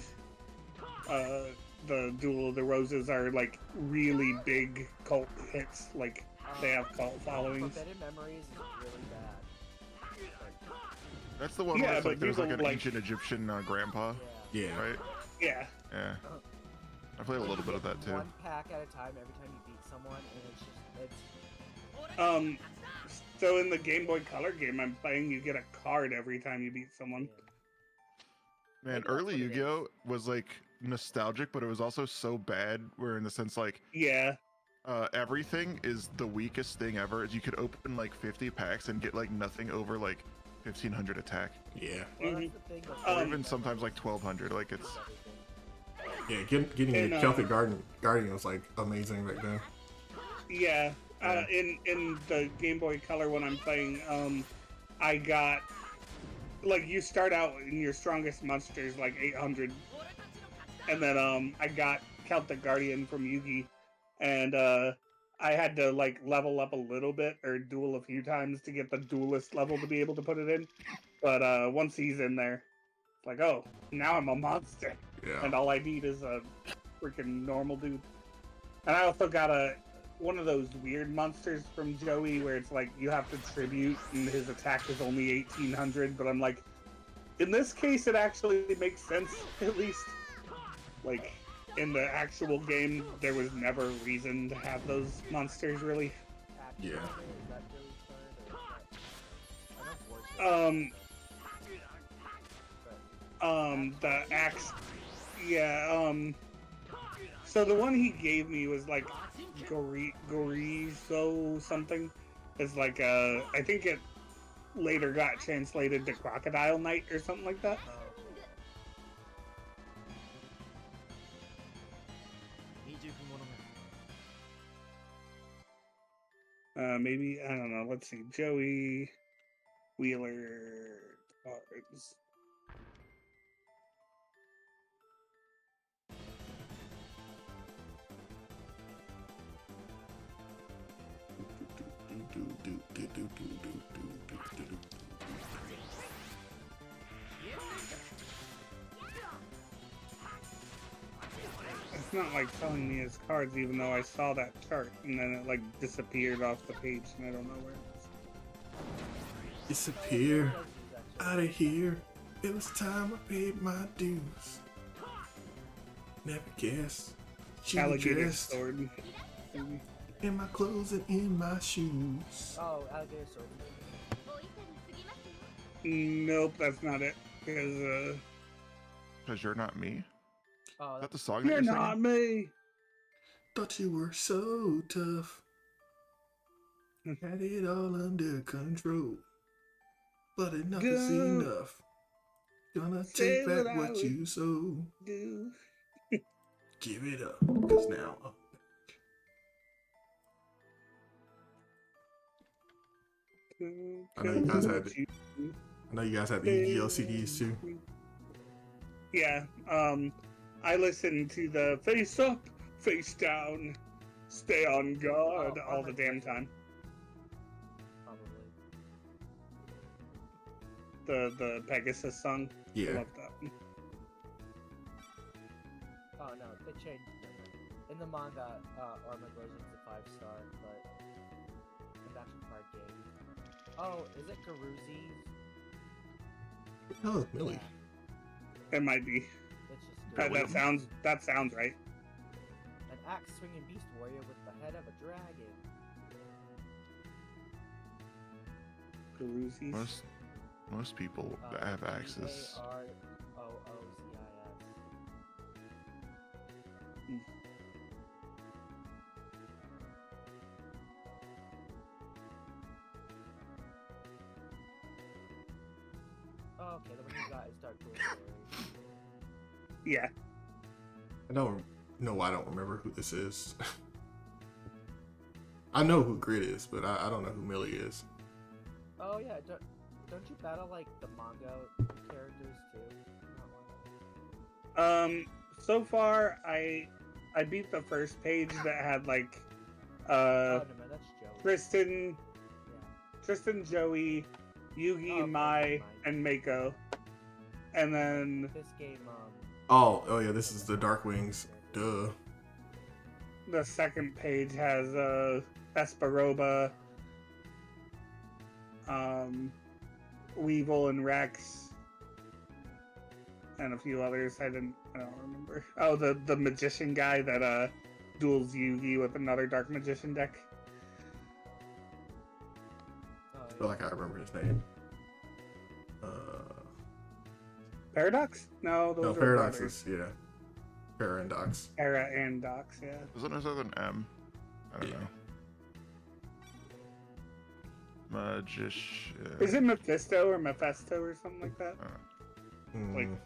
the Duel of the Roses are like really big cult hits. Like they have cult followings. Forbidden Memories is really bad. That's the one Yeah, where it's but like there's like people, an like- ancient Egyptian grandpa, Yeah. Yeah. right? Yeah. Yeah. I played a little bit of that too. One pack at a time every time you beat someone, and it's So in the Game Boy Color game I'm playing, you get a card every time you beat someone. Man, Maybe that's early what it Yu-Gi-Oh was like nostalgic, but it was also so bad where in the sense like Yeah. everything is the weakest thing ever. You could open like 50 packs and get like nothing over like 1500 attack, Yeah. Well, Mhm. that's the thing with or Um, even sometimes like 1200. Like it's Yeah. Getting And, a Celtic Guardian was like amazing back then. Yeah. Yeah. In the Game Boy Color when I'm playing, I got like you start out in your strongest monsters like 800, and then I got Celtic Guardian from Yugi, and I had to like level up a little bit or duel a few times to get the duelist level to be able to put it in. But once he's in there, it's like, oh, now I'm a monster, Yeah. and all I need is a freaking normal dude. And I also got one of those weird monsters from Joey where it's like you have to tribute and his attack is only 1800, but I'm like, in this case it actually makes sense, at least. Like, in the actual game, there was never a reason to have those monsters, really. Yeah. Is that Billy's card, or is that... I know Boris does, but The axe, yeah, so the one he gave me was like Gorizo something. It's like I think it later got translated to Crocodile Knight or something like that. Maybe, I don't know, let's see, Joey Wheeler cards. It's not like telling me his cards, even though I saw that chart and then it like disappeared off the page and I don't know where it is. Disappear out of here. It was time I paid my dues. Never guessed. You Alligator dressed sword. Maybe. in my clothes and in my shoes. Oh, alligator sword. Nope, that's not it. Because because you're not me. Oh, Is that that's the song that you're you're not singing? me. Thought you were so tough. Had it all under control. But enough is Girl, enough. Gonna say take what back I what would you sold. do. Give it up, cause now I'm I know you guys had it. I know you guys had the Yu-Gi-Oh CDs too. Yeah, I listened to the face up, face down, stay on guard Oh, all the damn 100%. time. probably. The Pegasus song. I Yeah. love that. Oh no, they changed it. In the manga, Armor goes into 5-star, but in the actual card game. Oh, is it Garuzi's? What the hell is Millie? It might be. It's just That, Garuzi. that sounds right. An axe swinging beast warrior with the head of a dragon. Garuzi's. Most people that have access. Garoocis. Oh, okay, the one you got is Dark Blue. Yeah. I don't know why I don't remember who this is. I know who Grid is, but I don't know who Millie is. Oh yeah, don't you battle like the manga characters too? So far I beat the first page that had like Oh no, that's Joey. Tristan, Joey, Yugi, Oh, okay, Mai, never mind. and Mako. And then This game, Oh yeah, this is the Dark Wings. Duh. the second page has Vesperoba, Weevil and Rex, and a few others. I don't remember. Oh, the magician guy that duels Yugi with another Dark Magician deck. I feel like I remember his name. Paradox? No, those No, are Paradox brothers. is, yeah. Paradox. Para and Dox, yeah. Isn't there an M? I don't Yeah. know. Magician. Is it Mephisto or Mephisto or something like that? Mm, Like-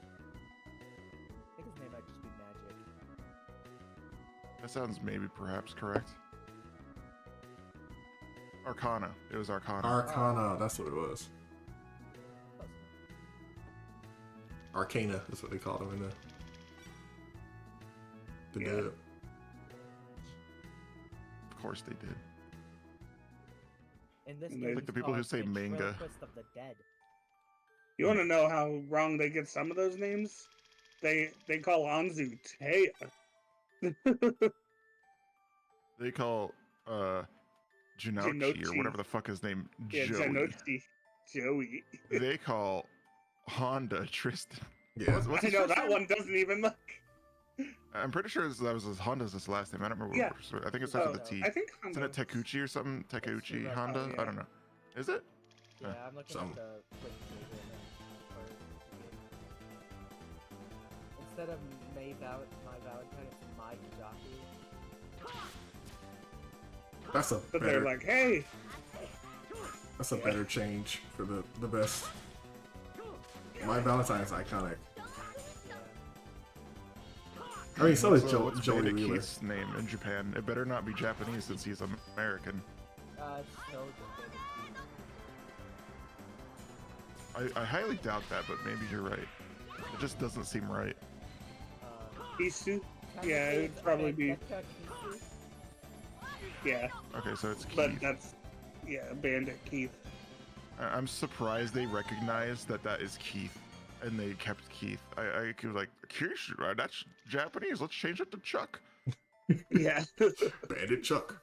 I think his name might just be Magic. That sounds maybe perhaps correct. Arcana. It was Arcana. Arcana, that's what it was. Close Arcana, that's what they called him in the Yeah. dub. Of course they did. In this Like game, the it's people who called say manga. Ventriloquist of the Dead. You want to know how wrong they get some of those names? They call Anzu Taya. They call Janouchi Janochi. or whatever the fuck his name Yeah, Joey. Janochi. Joey. They call Honda Tristan. Yeah. What's I his know first that name? one doesn't even look. I'm pretty sure that was his Honda's his last name. I don't remember. Yeah. I think it starts Oh, with a T. I think Isn't it Takuchi or something? Takeuchi right. Honda? Oh, yeah. I don't know. Is it? Yeah, Huh. I'm looking Some. at the Wikipedia right now. Instead of My Valentine, it's My Kajaku. That's a But they're better, like, hey, that's a better change for the best. My Valentine is iconic. I mean, so is What's Joey Bandit Wheeler. Keith's name in Japan? It better not be Japanese since he's American. It's no good. I highly doubt that, but maybe you're right. It just doesn't seem right. Isu. Yeah, it would probably be. Yeah, Okay, so it's but Keith. that's Bandit Keith. I'm surprised they recognized that is Keith, and they kept Keith. I was like, Keith, that's Japanese. Let's change it to Chuck. Yeah, Bandit Chuck.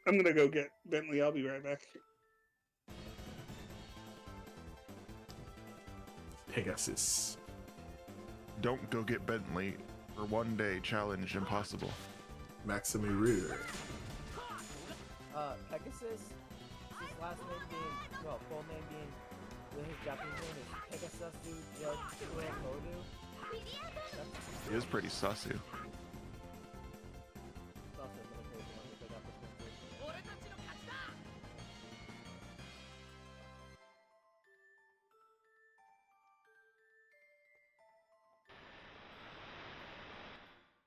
I'm gonna go get Bentley. I'll be right back. Pegasus. Don't go get Bentley for one day. Challenge impossible. Maximi Reader. Pegasus, his last name being, well, full name being, his Japanese name is Pegasasu Judge He is pretty sussy. It's also a military one that they got this one too.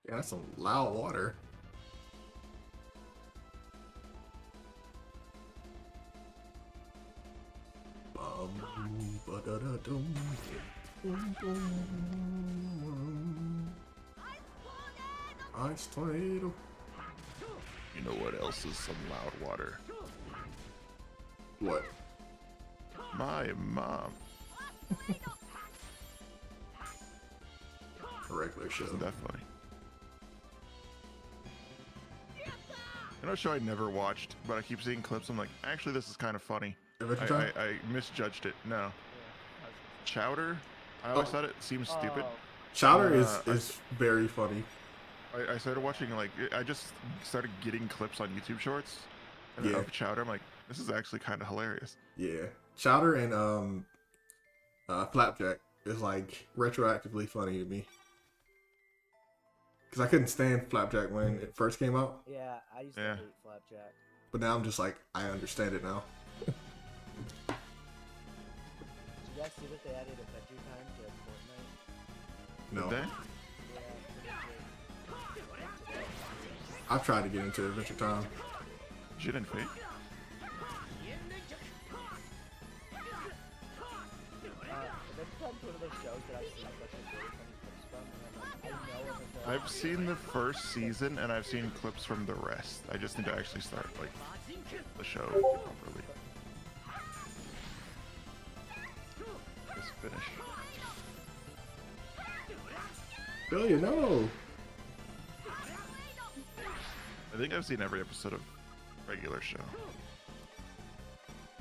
Yeah, that's some loud water. Ba-da-da-dum. Ice tornado. You know what else is some loud water? What? My mom. A regular show. Isn't that funny? You know a show I never watched, but I keep seeing clips. I'm like, actually, this is kind of funny. Adventure Time? I misjudged it. No. Yeah. Chowder? I always Oh. thought it seemed stupid. Chowder I- is very funny. I started watching, like, I just started getting clips on YouTube Shorts, and Yeah. of Chowder. I'm like, this is actually kind of hilarious. Yeah, Chowder and Flapjack is like retroactively funny to me because I couldn't stand Flapjack when it first came out, Yeah, I used to Yeah. hate Flapjack. but now I'm just like I understand it now. Did you guys see that they added Adventure Time to Fortnite? No, Did they? Yeah, today. I've tried to get into Adventure Time. Jin and Fate. Adventure Time's one of those shows that I've seen such a really funny clips from, and I'm like, I know if it's I've seen the first season and I've seen clips from the rest. I just need to actually start like the show properly. Just finish. Billy, no. I think I've seen every episode of regular show.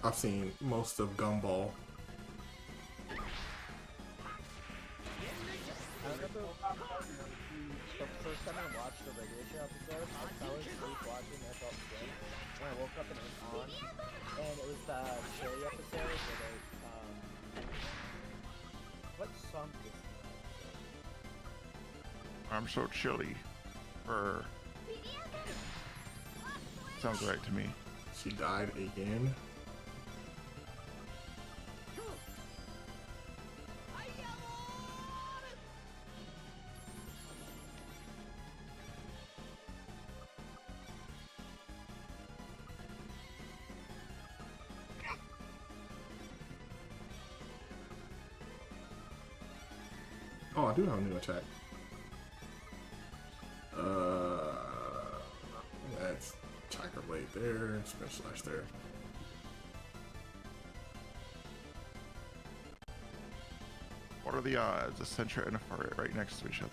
I've seen most of Gumball. I remember the first time I watched the regular show episode, I fell asleep watching and I felt sick. And I woke up and it was on. And it was the Chili episode where they, what song is this? I'm so chilly. Sounds right to me. She died again. Oh, I do have a new attack. That's Tiger Blade there, Spin Slash there. What are the odds? A Sentra and a Furret right next to each other.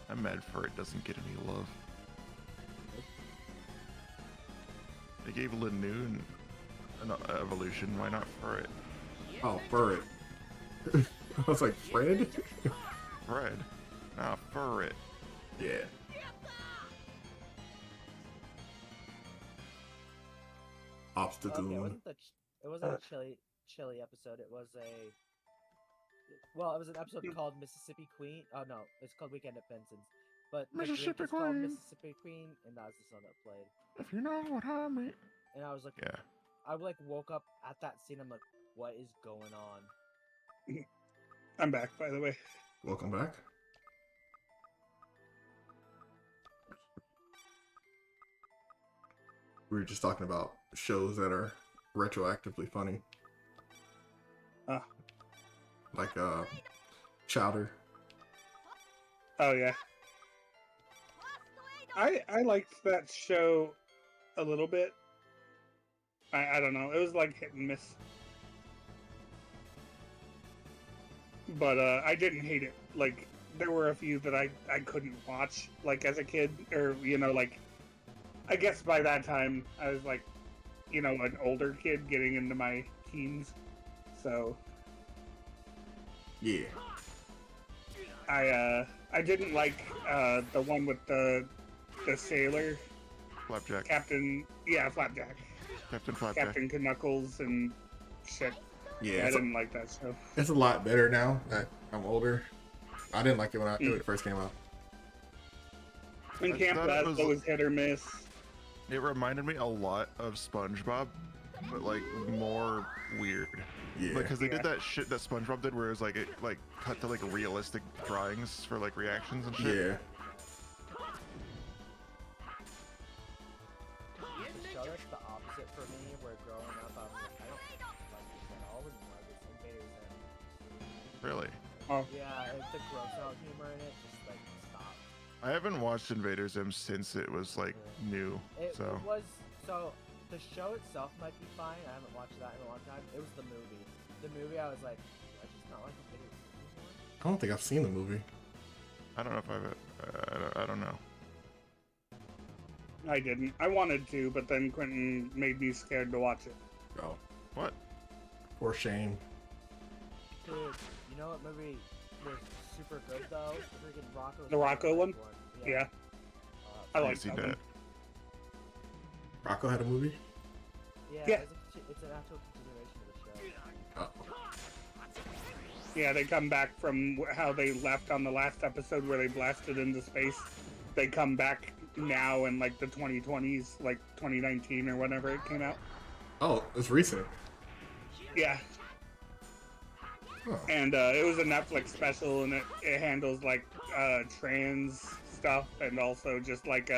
I'm mad Furret doesn't get any love. They gave Linoon an evolution. Why not Furret? Oh, Furret. I was like, Fred? Fred. Nah, Furret. Yeah. Obstagoon. Okay, it wasn't a chili episode. It was a. Well, it was an episode called Mississippi Queen. Oh no, it's called Weekend at Benson's. But the drink Mississippi is called Queen. Mississippi Queen, and that was the song that played. If you know what I mean. And I was like, Yeah. I like woke up at that scene. I'm like, what is going on? I'm back, by the way. Welcome back. We were just talking about shows that are retroactively funny. Ah. Like Chowder. Oh yeah. I liked that show a little bit. I don't know. It was like hit and miss. But I didn't hate it. Like there were a few that I couldn't watch like as a kid, or like I guess by that time I was like an older kid getting into my teens. So Yeah. I didn't like the one with the sailor Flapjack. Captain Flapjack. Captain Flapjack. Captain Knuckles and shit. Yeah. I It's, didn't like that show. it's a lot better now that I'm older. I didn't like it when it first came out. And I Camp thought it was- Lazlo was hit or miss. It reminded me a lot of SpongeBob, but like more weird. Yeah. Because they did Yeah. that shit that SpongeBob did, where it was like it like cut to like realistic drawings for like reactions and shit. Yeah. The show that's the opposite for me, where growing up I was like, I don't like this at all anymore. This Invader Zim. Really. Yeah, the gross out humor in it just like stopped. I haven't watched Invader Zim since it was like new. It So was so the show itself might be fine. I haven't watched that in a long time. It was the movie. The movie I was like, I just not like Invader Zim anymore. I don't think I've seen the movie. I don't know if I don't know. I didn't. I wanted to, but then Quentin made me scared to watch it. Oh, What? poor Shane. Dude, you know what movie was super good though? Freaking Rocco. The Rocco one? Yeah. I I like haven't seen that one. that. Rocco had a movie? Yeah. It's an actual continuation of the show. Oh. Yeah, they come back from how they left on the last episode where they blasted into space. They come back now in like the 2020s, like 2019 or whenever it came out. Oh, it's recent. Yeah, Oh. and it was a Netflix special, and it handles like trans stuff and also just like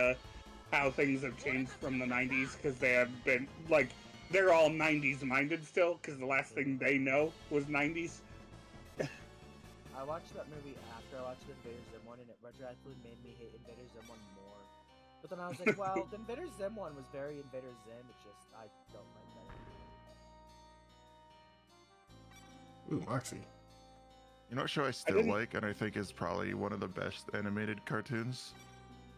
how things have changed from the 90s because they have been like they're all 90s minded still because the last thing they know was 90s. I watched that movie after I watched the Invader Zim one, and it retroactively made me hate Invader Zim one more. But then I was like, well, the Invader Zim one was very Invader Zim. It's just I don't like that anymore. Ooh, Moxie. You know what show I still didn't- like, and I think is probably one of the best animated cartoons?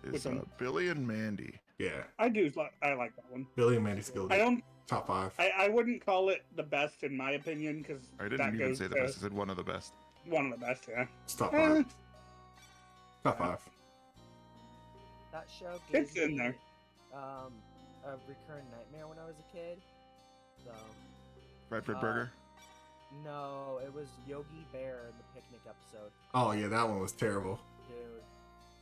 Which Is one? Billy and Mandy. Yeah. I like that one. Billy and Mandy Skill. I don't. Top 5. I wouldn't call it the best in my opinion because I that didn't even goes say the to best. I said one of the best. one of the best. Yeah. It's top Eh, 5. Top 5. That show gave It's in me, there. a recurrent nightmare when I was a kid. So Bradford Burger. no, it was Yogi Bear in the picnic episode. Oh, yeah, that one was terrible. Dude,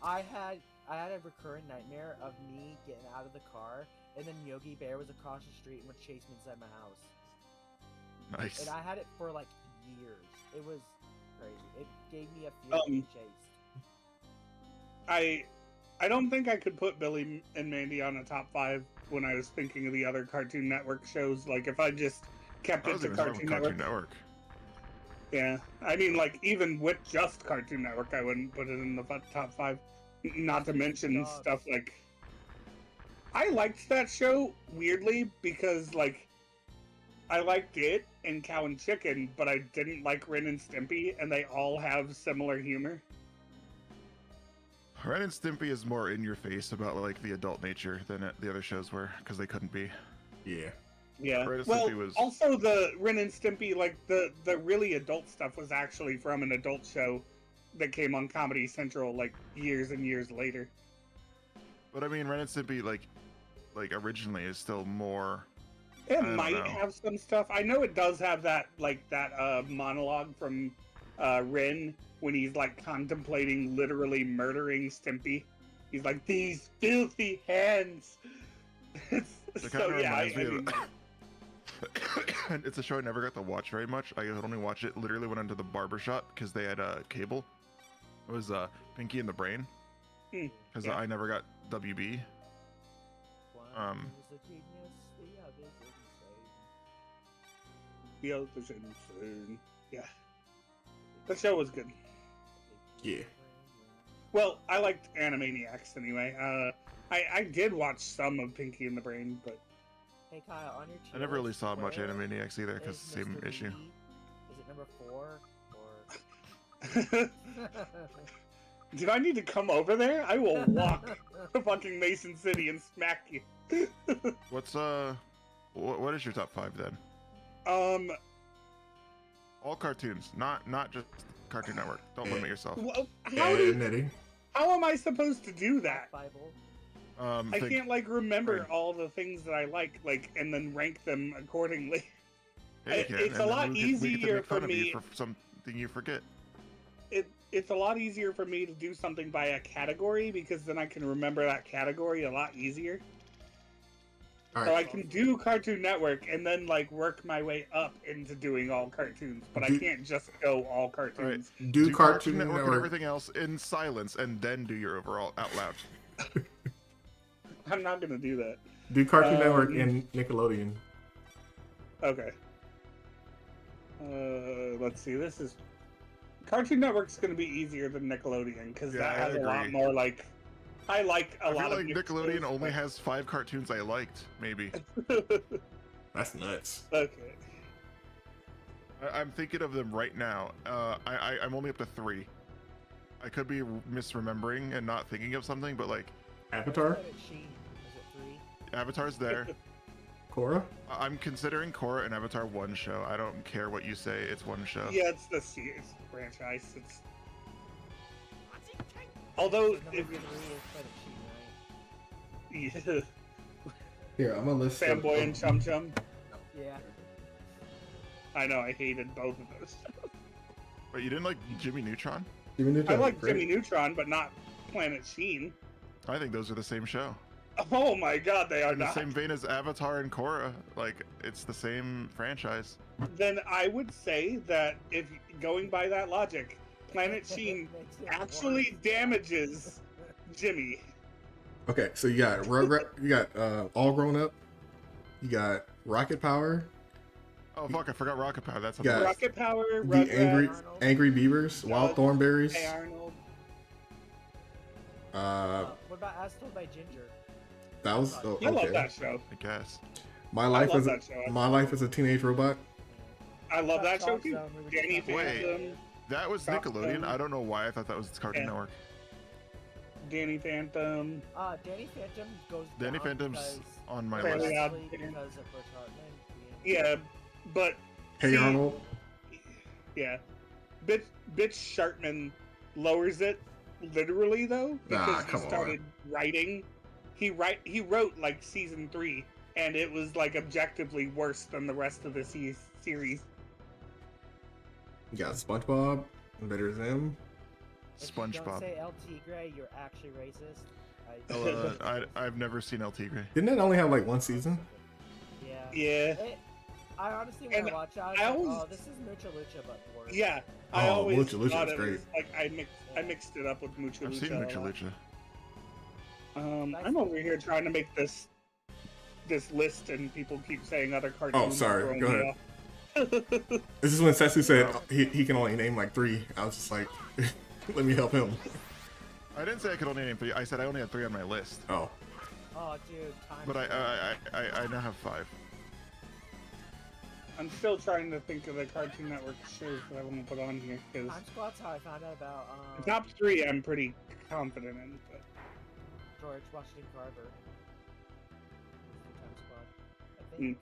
I had a recurrent nightmare of me getting out of the car, and then Yogi Bear was across the street and would chase me inside my house. Nice. And I had it for like years. It was crazy. It gave me a fear of being chased. I don't think I could put Billy and Mandy on a top 5 when I was thinking of the other Cartoon Network shows. Like if I just kept I it was to even talking Cartoon about Network. Cartoon Network. Yeah, I mean like even with just Cartoon Network, I wouldn't put it in the top 5. Not to mention Dogs. stuff like I liked that show weirdly because like I liked it and Cow and Chicken, but I didn't like Ren and Stimpy, and they all have similar humor. Ren and Stimpy is more in your face about like the adult nature than the other shows were because they couldn't be. Yeah. Yeah. Ren and Well, Stimpy was- also the Ren and Stimpy, like the really adult stuff was actually from an adult show that came on Comedy Central like years and years later. But I mean, Ren and Stimpy like originally is still more. It don't might know. have some stuff. I know it does have that monologue from Ren when he's like contemplating literally murdering Stimpy. He's like, these filthy hands. It So kind of yeah, reminds me mean, of. It's a show I never got to watch very much. I could only watch it literally went into the barber shop because they had cable. It was Pinky and the Brain because yeah. I never got WB. One is a genius, the other's insane. the other's insane. Yeah. The show was good. Yeah. Well, I liked Animaniacs anyway. I did watch some of Pinky and the Brain, but Hey Kyle, on your I never really saw much where Animaniacs either because is same Mr. issue. Lee? Is it number 4 or? did I need to come over there? I will walk to fucking Mason City and smack you. What's what is your top 5 then? All cartoons, not just Cartoon Network. Don't limit yourself. Well, And knitting. how am I supposed to do that? Bible. I Think- can't like remember Right. all the things that I like, and then rank them accordingly. Yeah, you can, it's a and then lot we get to easier make for fun of you me- for something you forget. It's a lot easier for me to do something by a category because then I can remember that category a lot easier. All So I right. can do Cartoon Network and then like work my way up into doing all cartoons, but I Do- can't just go all cartoons. Do Cartoon and Network. everything else in silence, and then do your overall out loud. I'm not gonna do that. Do Cartoon Network Um, and Nickelodeon. Okay. Let's see. This is Cartoon Network's gonna be easier than Nickelodeon because Yeah, that I has a lot agree. more like. I like a I lot feel of like mixed Nickelodeon shows, only but- has 5 cartoons I liked, maybe. That's nuts. Okay. I'm thinking of them right now. I'm only up to 3. I could be misremembering and not thinking of something, but like Avatar? Is it 3? Avatar's there. Korra? I'm considering Korra and Avatar one show. I don't care what you say. It's one show. Yeah, it's the series franchise. It's although Number if 3 is Planet Sheen, right? yeah, Here, I'm gonna list Fanboy and Chum Chum. Yeah. I know I hated both of those. But you didn't like Jimmy Neutron? Jimmy I Neutron like was great. Jimmy Neutron, but not Planet Sheen. I think those are the same show. Oh my god, they are In the not. same vein as Avatar and Korra. Like, it's the same franchise. Then I would say that if going by that logic, Planet Sheen Makes it actually worse. damages Jimmy. Okay, so you got you got All Grown Up, you got Rocket Power, Oh, fuck, I forgot Rocket Power. That's on Yeah. the list. Rocket Power, the Rugrats, Angry Beavers, Wild Thornberries. Hey Arnold. What about As Told by Ginger? That was oh, I love okay. that show. I guess. My life love as a that show. My Life as a Teenage Robot. I love that show Talk too. Zone, we were Danny just talking Wait. about Phantom, That was Talk Nickelodeon. Zone. I don't know why I thought that was Cartoon Yeah. Network. Danny Phantom. Danny Phantom goes Danny down Phantom's because, on my Fairly list. Odd mostly Parents. because of Butch Hartman being- Yeah, but Hey see, Arnold. Yeah, Bitch Shartman lowers it literally though because Nah, he come on. started writing. He wrote like season 3, and it was like objectively worse than the rest of the series. You got SpongeBob, Invader Zim. If you don't SpongeBob. say El Tigre, you're actually racist. I've never seen El Tigre. Didn't that only have like one season? Yeah. Yeah, I honestly, when And I watched it, I was I like, always- oh, this is Mucha Lucha, but worse. yeah. I Oh, always Lucha Lucha thought was it great. was like I mixed it up with Mucha I've Lucha. seen a Lucha lot. Lucha. I'm over here trying to make this list, and people keep saying other cartoons. sorry, throwing go me ahead. off. This is when Setsu said he can only name like 3. I was just like, let me help him. I didn't say I could only name 3. I said I only had 3 on my list. Oh, Oh, dude, time. But I now have 5. I'm still trying to think of the Cartoon Network shows that I want to put on here because Time Squad's how I found out about the top 3 I'm pretty confident in. But George Washington Carver. Time Squad. I think.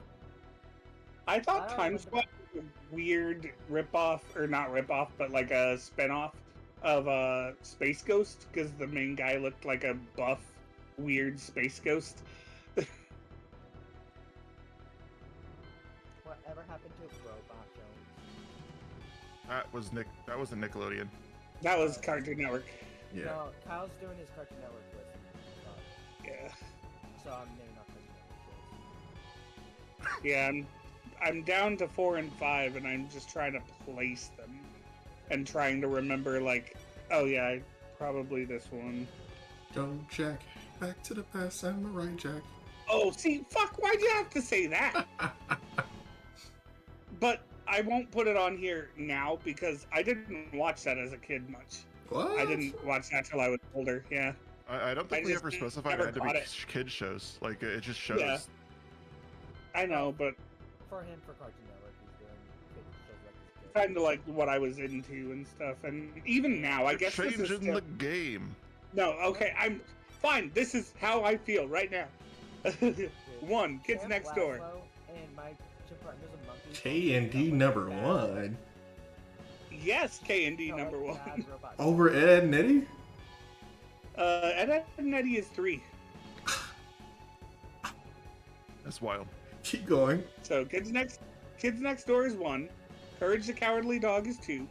I thought I don't Time remember Squad was a weird ripoff, or not ripoff, but like a spinoff of Space Ghost because the main guy looked like a buff, weird space ghost. Whatever happened to Robot Jones? That was a Nickelodeon. That was Cartoon Network. yeah. No, Kyle's doing his Cartoon Network list. Yeah, So I'm naming off Cartoon Network shows. yeah. I'm down to 4 and 5, and I'm just trying to place them and trying to remember like, oh yeah, probably this one. Go Jack, back to the past, Samurai Jack. Oh, see, fuck, why'd you have to say that? But I won't put it on here now because I didn't watch that as a kid much. What? I didn't watch that till I was older, yeah. I don't think I we just ever specified never it had to be caught it. kids shows. Like, it just shows. Yeah. I know, but For him, for Cartoon Network, he's doing kids shows like this kid. kind of like what I was into and stuff. And even now, I You're guess this is changing still... the game. No, okay, I'm fine. This is how I feel right now. Dude, One, Kids Camp Next Door. Lazlo and my gym partner's a monkey. K&D number 1 Yes, K&D No, number like 1. Bad Robot over Ed and Eddie. Ed, and Eddie is 3. That's wild. Keep going. So Kids Next Door is 1. Courage the Cowardly Dog is 2.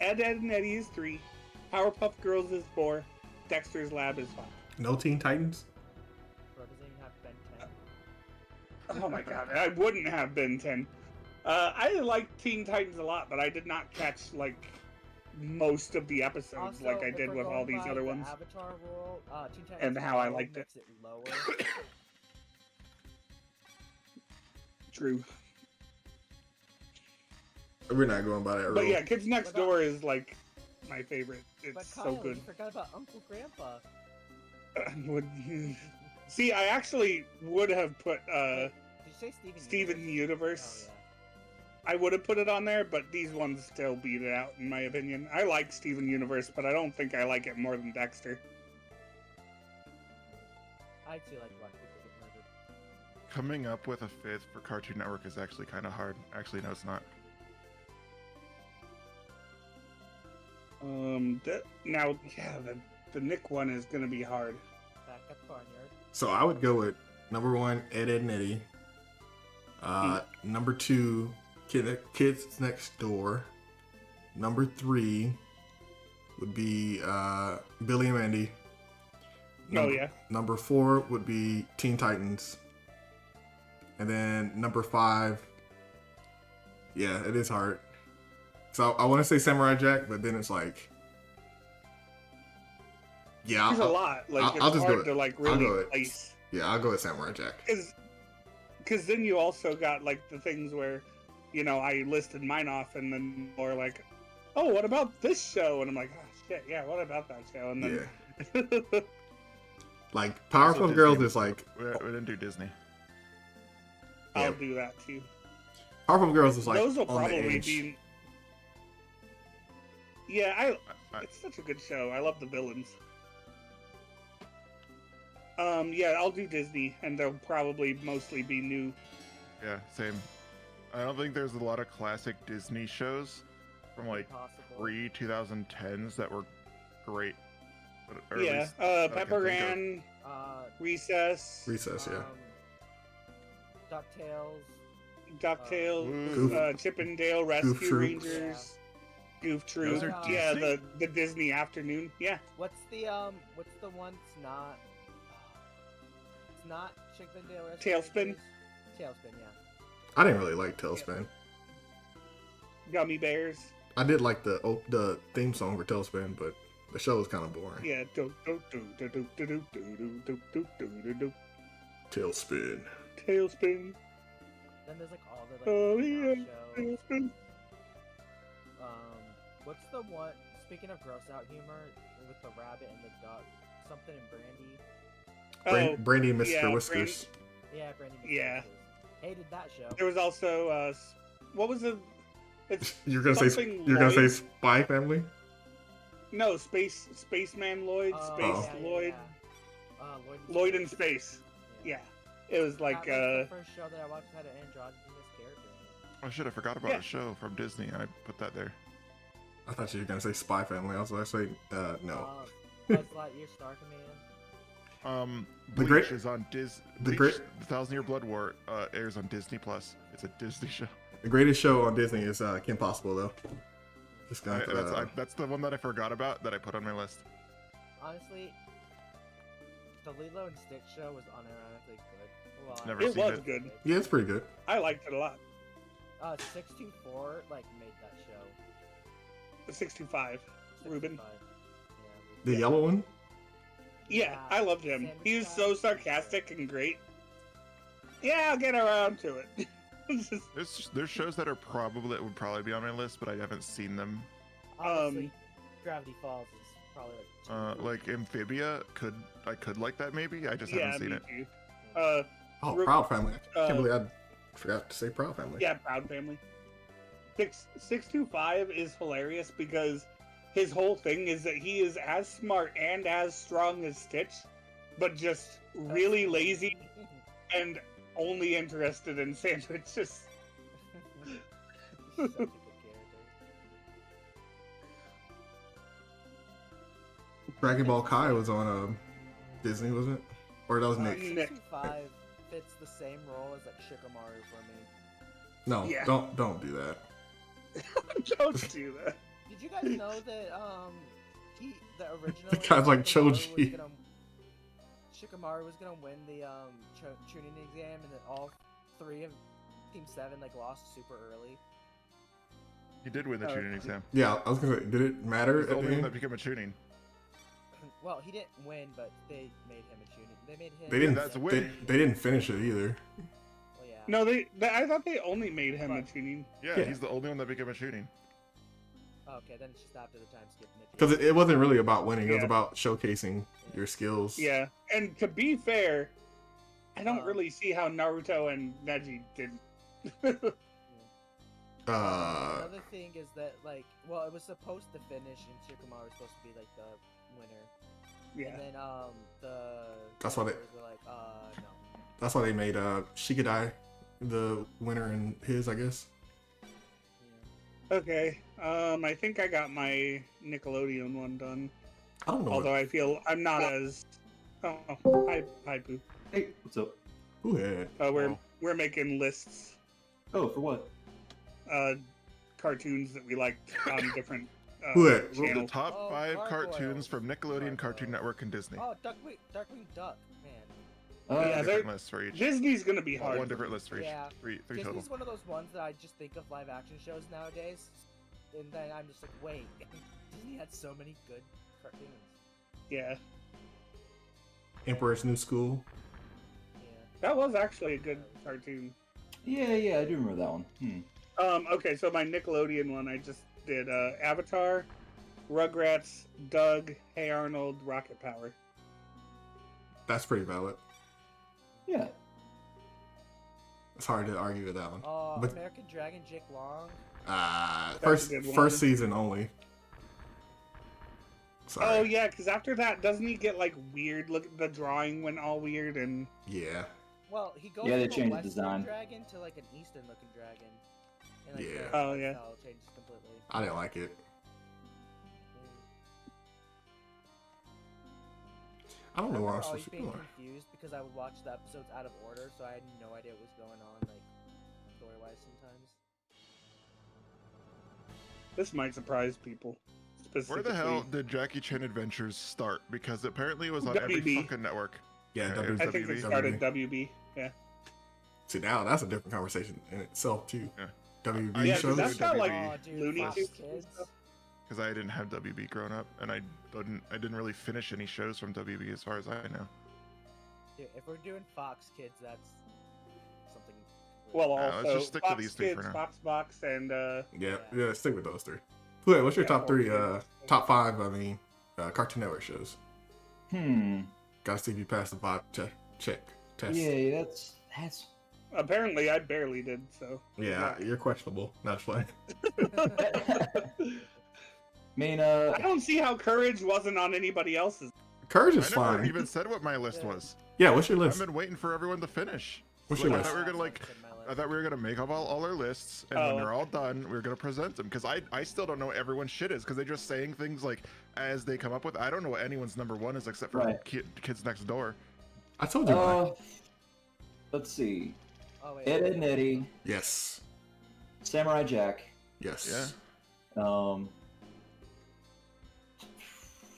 Ed, and Eddie is 3. Powerpuff Girls is 4. Dexter's Lab is 5. No Teen Titans. Bro doesn't even have Ben 10. Oh my god, I wouldn't have been 10. I like Teen Titans a lot, but I did not catch like most of the episodes Also, like I if did we're with all going these by other the ones. Avatar rule, Teen Titans And how I Go liked it. makes it lower. True. We're not going by that rule. But yeah, Kids Next What about- Door is like my favorite. But It's Kyle, so good. you forgot about Uncle Grandpa. See, I actually would have put Did you say Steven? Steven Universe. Oh, I would have put it on there, but these ones still beat it out in my opinion. I like Steven Universe, but I don't think I like it more than Dexter. yeah. I too like Black People Get Murdered. coming up with a fifth for Cartoon Network is actually kind of hard. Actually, no, it's not. Now, yeah, the Nick one is gonna be hard. Back at the barnyard. So I would go with number 1, Ed, Edd n Eddy. Number 2, Kids Next Door. Number 3 would be Billy and Mandy. Yeah. Number 4 would be Teen Titans. And then number 5, yeah, it is hard. So I want to say Samurai Jack, but then it's like, yeah, There's a lot. Like I'll it's just go hard with- to like I'll go really with- place. yeah, I'll go with Samurai Jack. Because then you also got like the things where, I listed mine off, and then more like, oh, what about this show? And I'm like, oh shit, yeah, what about that show? And then Yeah. Like Powerpuff Also Girls Disney. is like We didn't do Disney. I'll Yeah. do that too. Powerpuff Girls is like Those will on the probably edge. be. Yeah, I- it's such a good show. I love the villains. Yeah, I'll do Disney, and they'll probably mostly be new. Yeah, same. I don't think there's a lot of classic Disney shows from like Possible. pre-2010s that were great. Or at Yeah, least that I can Pepper think of. Ann, Uh, Recess, Recess, yeah. DuckTales. DuckTales, Goof- Chip and Dale Rescue Goof Troop. Rangers, Goof Troop. Those are Yeah, Disney? the Disney afternoon. Yeah, What's the one that's not? It's not Chip and Dale Rescue Tailspin? Rangers? Tailspin, yeah. I didn't really like Tailspin. Gummy Bears. I did like the theme song for Tailspin, but the show was kind of boring. Yeah. Tailspin. Tailspin. Then there's like all the like Oh, gross yeah. shows. Tailspin. What's the one? Speaking of gross out humor with the rabbit and the dog, something in Brandy. Brandy and Mr. yeah, Whiskers. Yeah, Brandy. Yeah. McWhiskers. Hated that show. There was also what was it? It's You're gonna say something Spy Lloyd. Family? No, Spaceman Lloyd, Space yeah, Lloyd, Lloyd Lloyd in Space. Yeah, it was like that was the first show that I watched that had an androgynous character in it. Oh shit, I forgot about Yeah. a show from Disney. I put that there. I thought you were gonna say Spy Family. I was gonna say no. Buzz Lightyear, Star Command. The Bleach great- is on the Bleach, great- The Thousand Year Blood War airs on Disney Plus. It's a Disney show. The greatest show on Disney is Kim Possible, though. Just gonna throw that out. That's the one that I forgot about that I put on my list. Honestly, the Lilo and Stitch show was unironically good. Well, Never it seen was it. good. Yeah, it's pretty good. I liked it a lot. 624 like made that show. The 625. Ruben. 65. Yeah, The Yeah. yellow one. Yeah, Yeah, I loved him. Sandwich He was Guy. so sarcastic and great. Yeah, I'll get around to it. There's shows that would probably be on my list, but I haven't seen them. Honestly, Gravity Falls is probably like. Like Amphibia, I could like that maybe. I just yeah, haven't seen me it. too. Oh, Ru- Proud Family. I uh, can't believe I forgot to say Proud Family. Yeah, Proud Family. 625 is hilarious because his whole thing is that he is as smart and as strong as Stitch, but just really lazy and only interested in sandwiches. He's such a good character. Dragon Ball Kai was on Disney, wasn't it? Or that was Nick. Nick. 625 fits the same role as like Shikamaru for me. No, Yeah. don't do that. Don't do that. Did you guys know that the original The guy's like Choji. Shikamaru was gonna win the tuning exam, and then all three of Team 7 like lost super early. He did win the Oh. tuning exam. Yeah, I was gonna say, did it matter He's the at only the one that end? became a tuning. Well, he didn't win, but they made him a tuning. They made him. They didn't. That's a They, win. they didn't finish it either. Well, yeah. No, I thought they only made him a tuning. Yeah, Yeah. he's the only one that became a tuning. Oh, okay, then it's just after the time skip. Because it wasn't really about winning. It was Yeah. about showcasing your skills. Yeah, and to be fair, I don't Uh, really see how Naruto and Neji did. Another thing is that like, well, it was supposed to finish, and Shikamaru was supposed to be like the winner. Yeah. And then the That's why they- were like, no. That's why they made Shikadai the winner in his, I guess. Okay. I think I got my Nickelodeon one done. I don't know. Although I feel I'm not as. Oh, hi, Boo. Hey, what's up? Who had? We're making lists. Oh, for what? Cartoons that we liked on different Who had? The channels. top Oh, 5 Gargoyles. cartoons from Nickelodeon, Cartoon Network, and Disney. Oh, Darkwing Duck, man. Yeah, Different they're- lists for each. Disney's gonna be hard. One different list for each. Yeah. Three total. Disney's one of those ones that I just think of live action shows nowadays, and then I'm just like, wait, Disney had so many good cartoons. Yeah, Emperor's New School. Yeah. that was actually a good cartoon. Yeah, I do remember that one. Okay, so my Nickelodeon one, I just did Avatar, Rugrats, Doug, Hey Arnold, Rocket Power. That's pretty valid. Yeah. It's hard to argue with that one. But- American Dragon, Jake Long. First a good one. first season only. Sorry. Oh yeah, because after that, doesn't he get like weird? Look, the drawing went all weird, and Yeah. Well, he goes Yeah, they from a changed the Western design. dragon to like an Eastern looking dragon. And, like, Yeah. the Oh, yeah. style changes completely. I didn't like it. I don't know where I'm always supposed to being go. confused because I would watch the episodes out of order, so I had no idea what was going on, like story-wise sometimes. this might surprise people. Where Specifically. the hell did Jackie Chan Adventures start? Because apparently it was on every WB. fucking network. Yeah, Yeah, it was I think it WB. started WB. Yeah. See, now that's a different conversation in itself too. Yeah. WB Yeah, shows. 'cause that's not like Oh, dude, Looney Fox Tunes. Kids. Because I didn't have WB growing up, and I didn't really finish any shows from WB as far as I know. Dude, if we're doing Fox Kids, that's something. Well, let's also just stick to Fox these three for Kids, now. Fox Box, and Yeah, stick with those three. Wait, what's your Yeah, top three? well, Top five. I mean, Cartoon Network shows. Gotta see if you pass the vibe check test. Yeah, that's. apparently I barely did. So Yeah, you're questionable. Not playing. I mean, I don't see how Courage wasn't on anybody else's. Courage I is never fine. even said what my list was. Yeah, what's your I've list? been waiting for everyone to finish. What's Like, your I list? thought we were gonna I thought we were gonna make up all our lists, and when they're all done, we were gonna present them. Because I still don't know what everyone's shit is, because they're just saying things like as they come up with. I don't know what anyone's number one is except for Right. Kids Next Door. I told you. mine. Let's see. Oh wait. Ed, Edd and Eddie, Yes. Samurai Jack. Yes. Yeah.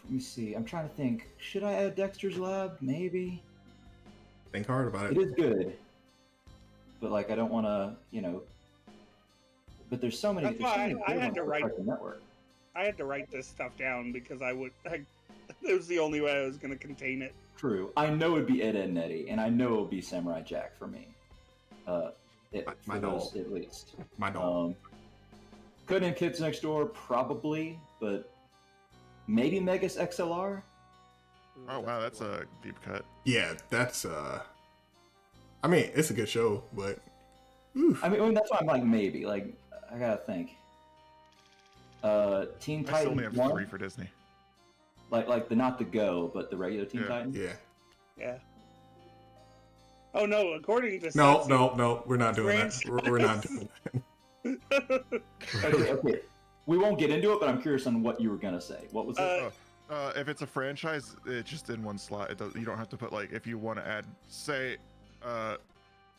Let me see. I'm trying to think. Should I add Dexter's Lab? Maybe. Think hard about It it. is good, but like I don't want to, But there's so many. That's There's so why many I good had ones to on write- Cartoon Network. I had to write this stuff down because it was the only way I was going to contain it. True. I know it'd be Ed, Edd and Eddie, and I know it would be Samurai Jack for me. For My those, dog. at least. My dog. Codename Kids Next Door, probably, but maybe Megas XLR. Oh wow, that's a deep cut. Yeah, that's I mean, it's a good show, but oof. I mean, that's why I'm like maybe. Like I gotta think. Teen I still only Titans have 1, three for Disney. like the not the Go, but the regular Teen Yeah. Titans. Yeah. Yeah. Oh no! According to No, Satsu- no, we're not doing that. We're not doing that. Okay. We won't get into it, but I'm curious on what you were gonna say. What was it? If it's a franchise, it's just in one slot. You don't have to put like if you want to add, say,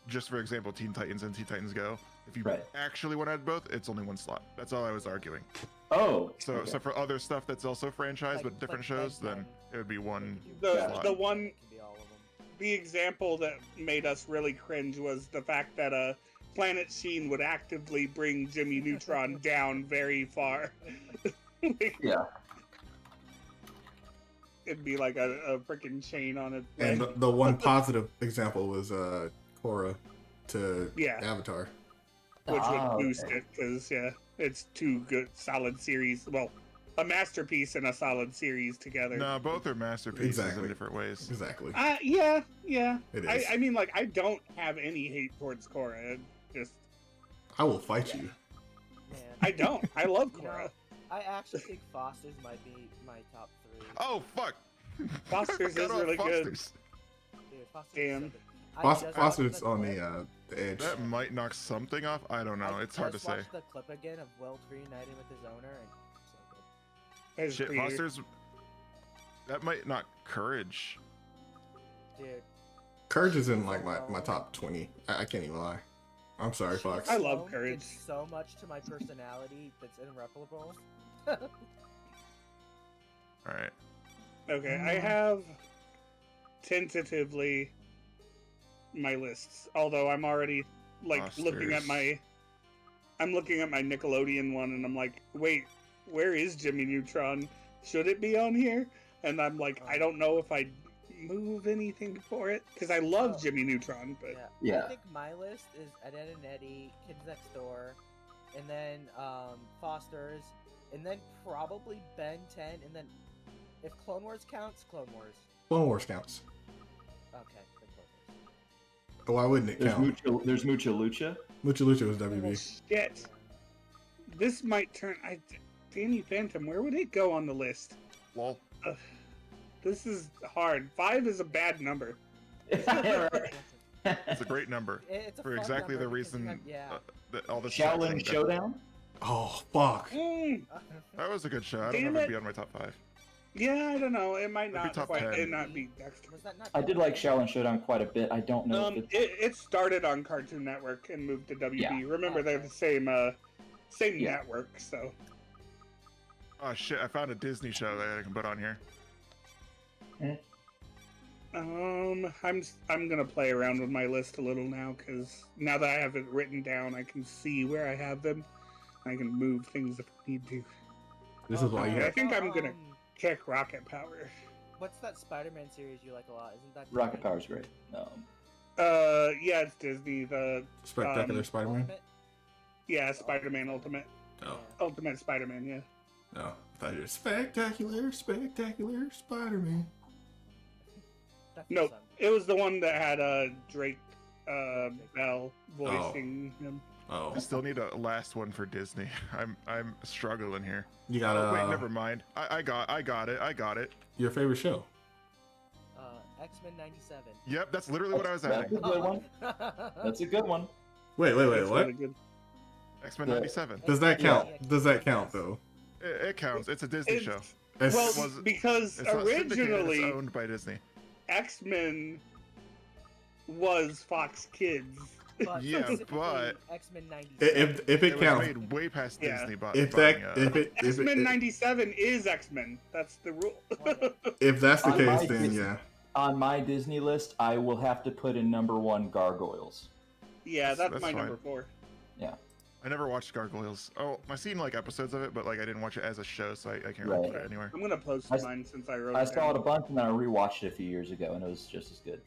just for example, Teen Titans and Teen Titans Go. If you Right. actually want to add both, it's only one slot. That's all I was arguing. Oh. So, okay. so for other stuff that's also franchise Like- but different like shows, Ben then 10. it would be one. the slot. the one It can be all of them. the example that made us really cringe was the fact that Planet Sheen would actively bring Jimmy Neutron down very far. Yeah. It'd be like a freaking chain on it. And the one positive example was Korra to Yeah. Avatar. which Ah, would boost okay. it because it's two good solid series. Well, a masterpiece and a solid series together. No, both are masterpieces Exactly. in different ways. Exactly. Yeah. It is. I mean, like, I don't have any hate towards Korra. Just I will fight you. Man. I don't. I love You know, Korra. I actually think Foster's might be my top 3. Oh fuck! Foster's I forgot is about really good. Foster's. Dude, Foster's Damn. so good. Foster's on the edge. That might knock something off. I don't know. It's hard to say. I just watched the clip again of Will reuniting with his owner, and it's so good. As Shit, creator. Foster's. That might knock Courage. Dude, Courage is in like my top 20. I can't even lie. I'm sorry, Fox. I love Did Courage. so much to my personality that's irreparable. All right. Okay, I have tentatively my lists. Although I'm already looking at Oscars. I'm looking at my Nickelodeon one, and I'm like, wait, where is Jimmy Neutron? Should it be on here? And I'm like, I don't know if I'd move anything for it because I love Oh. Jimmy Neutron, but Yeah. Yeah. I think my list is Ed, Edd and Eddie, Kids Next Door, and then Foster's, and then probably Ben 10, and then if Clone Wars counts, Clone Wars. Clone Wars counts. Okay, then Clone Wars. Why wouldn't it count? There's Mucha Lucha. Lucha Lucha was oh, WB. shit. This might turn. Danny Phantom, where would it go on the list? Lol. This is hard. 5 is a bad number. Right. It's a great number It's a for fun exactly the number because you reason. have- yeah. That all this. Shaolin Showdown. Oh fuck! Mm, That was a good show. I don't Damn know if it. it'd be on my top 5. yeah, I don't know. It might Maybe not top quite. 10. It not beat Dexter. Was that not? I did like Shaolin Showdown quite a bit. I don't know if it's... It started on Cartoon Network and moved to WB. Yeah. Remember, they're the same Yeah. network. So Oh shit! I found a Disney show that I can put on here. I'm gonna play around with my list a little now because now that I have it written down, I can see where I have them. I can move things if I need to. This is why you I have. think I'm gonna kick Rocket Power. What's that Spider-Man series you like a lot? Isn't that Rocket Disney? Power's great. Yeah, it's Disney. The Spectacular Spider-Man. Ultimate? Spider-Man Ultimate. No, Ultimate Spider-Man. Yeah. no. I thought you were spectacular Spider-Man. That's No, fun. it was the one that had Drake Bell voicing him. Oh, I still need a last one for Disney. I'm struggling here. you got Oh, wait, never mind. I got it. your favorite show. X-Men 97. Yep, that's literally what I was That's adding. a good one. That's a good one. Wait, That's what? really good. X-Men Yeah. 97. Does that count? Yeah. Does that count though? It counts. It's a Disney It's- show. It's, Well, was- because It's not syndicated, originally it's owned by Disney. X-Men was Fox Kids. But Yeah, specifically but- X-Men 97. if It it was counts, made way past Yeah. Disney. if buying, X-Men 97 is X-Men. That's the rule. if that's the On my case, then Disney- yeah. On my Disney list, I will have to put in number 1 Gargoyles. Yeah, that's That's my fine. number 4. I never watched Gargoyles. Oh, I've seen like episodes of it, but like I didn't watch it as a show, so I can't really Right. put it anywhere. I'm gonna post I- mine since I wrote I it saw it a down. bunch and then I rewatched it a few years ago and it was just as good.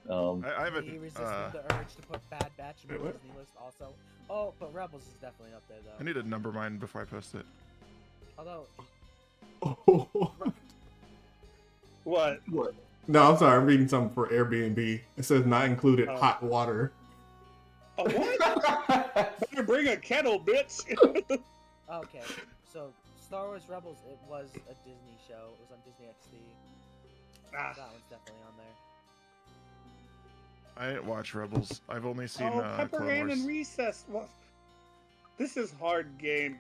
I have He a. resisted the urge to put Bad Batch in Wait, the what? Disney list also. Oh, but Rebels is definitely up there though. I need to number mine before I post it. Although, What? No, I'm sorry. I'm reading something for Airbnb. It says not included Oh. hot water. A what? Better bring a kettle, bitch. okay, so Star Wars Rebels, it was a Disney show. It was on Disney XD. Ah. That one's definitely on there. I didn't watch Rebels. I've only seen Oh, Pepper Clone Ann Wars. and Recess. Well, this is hard game.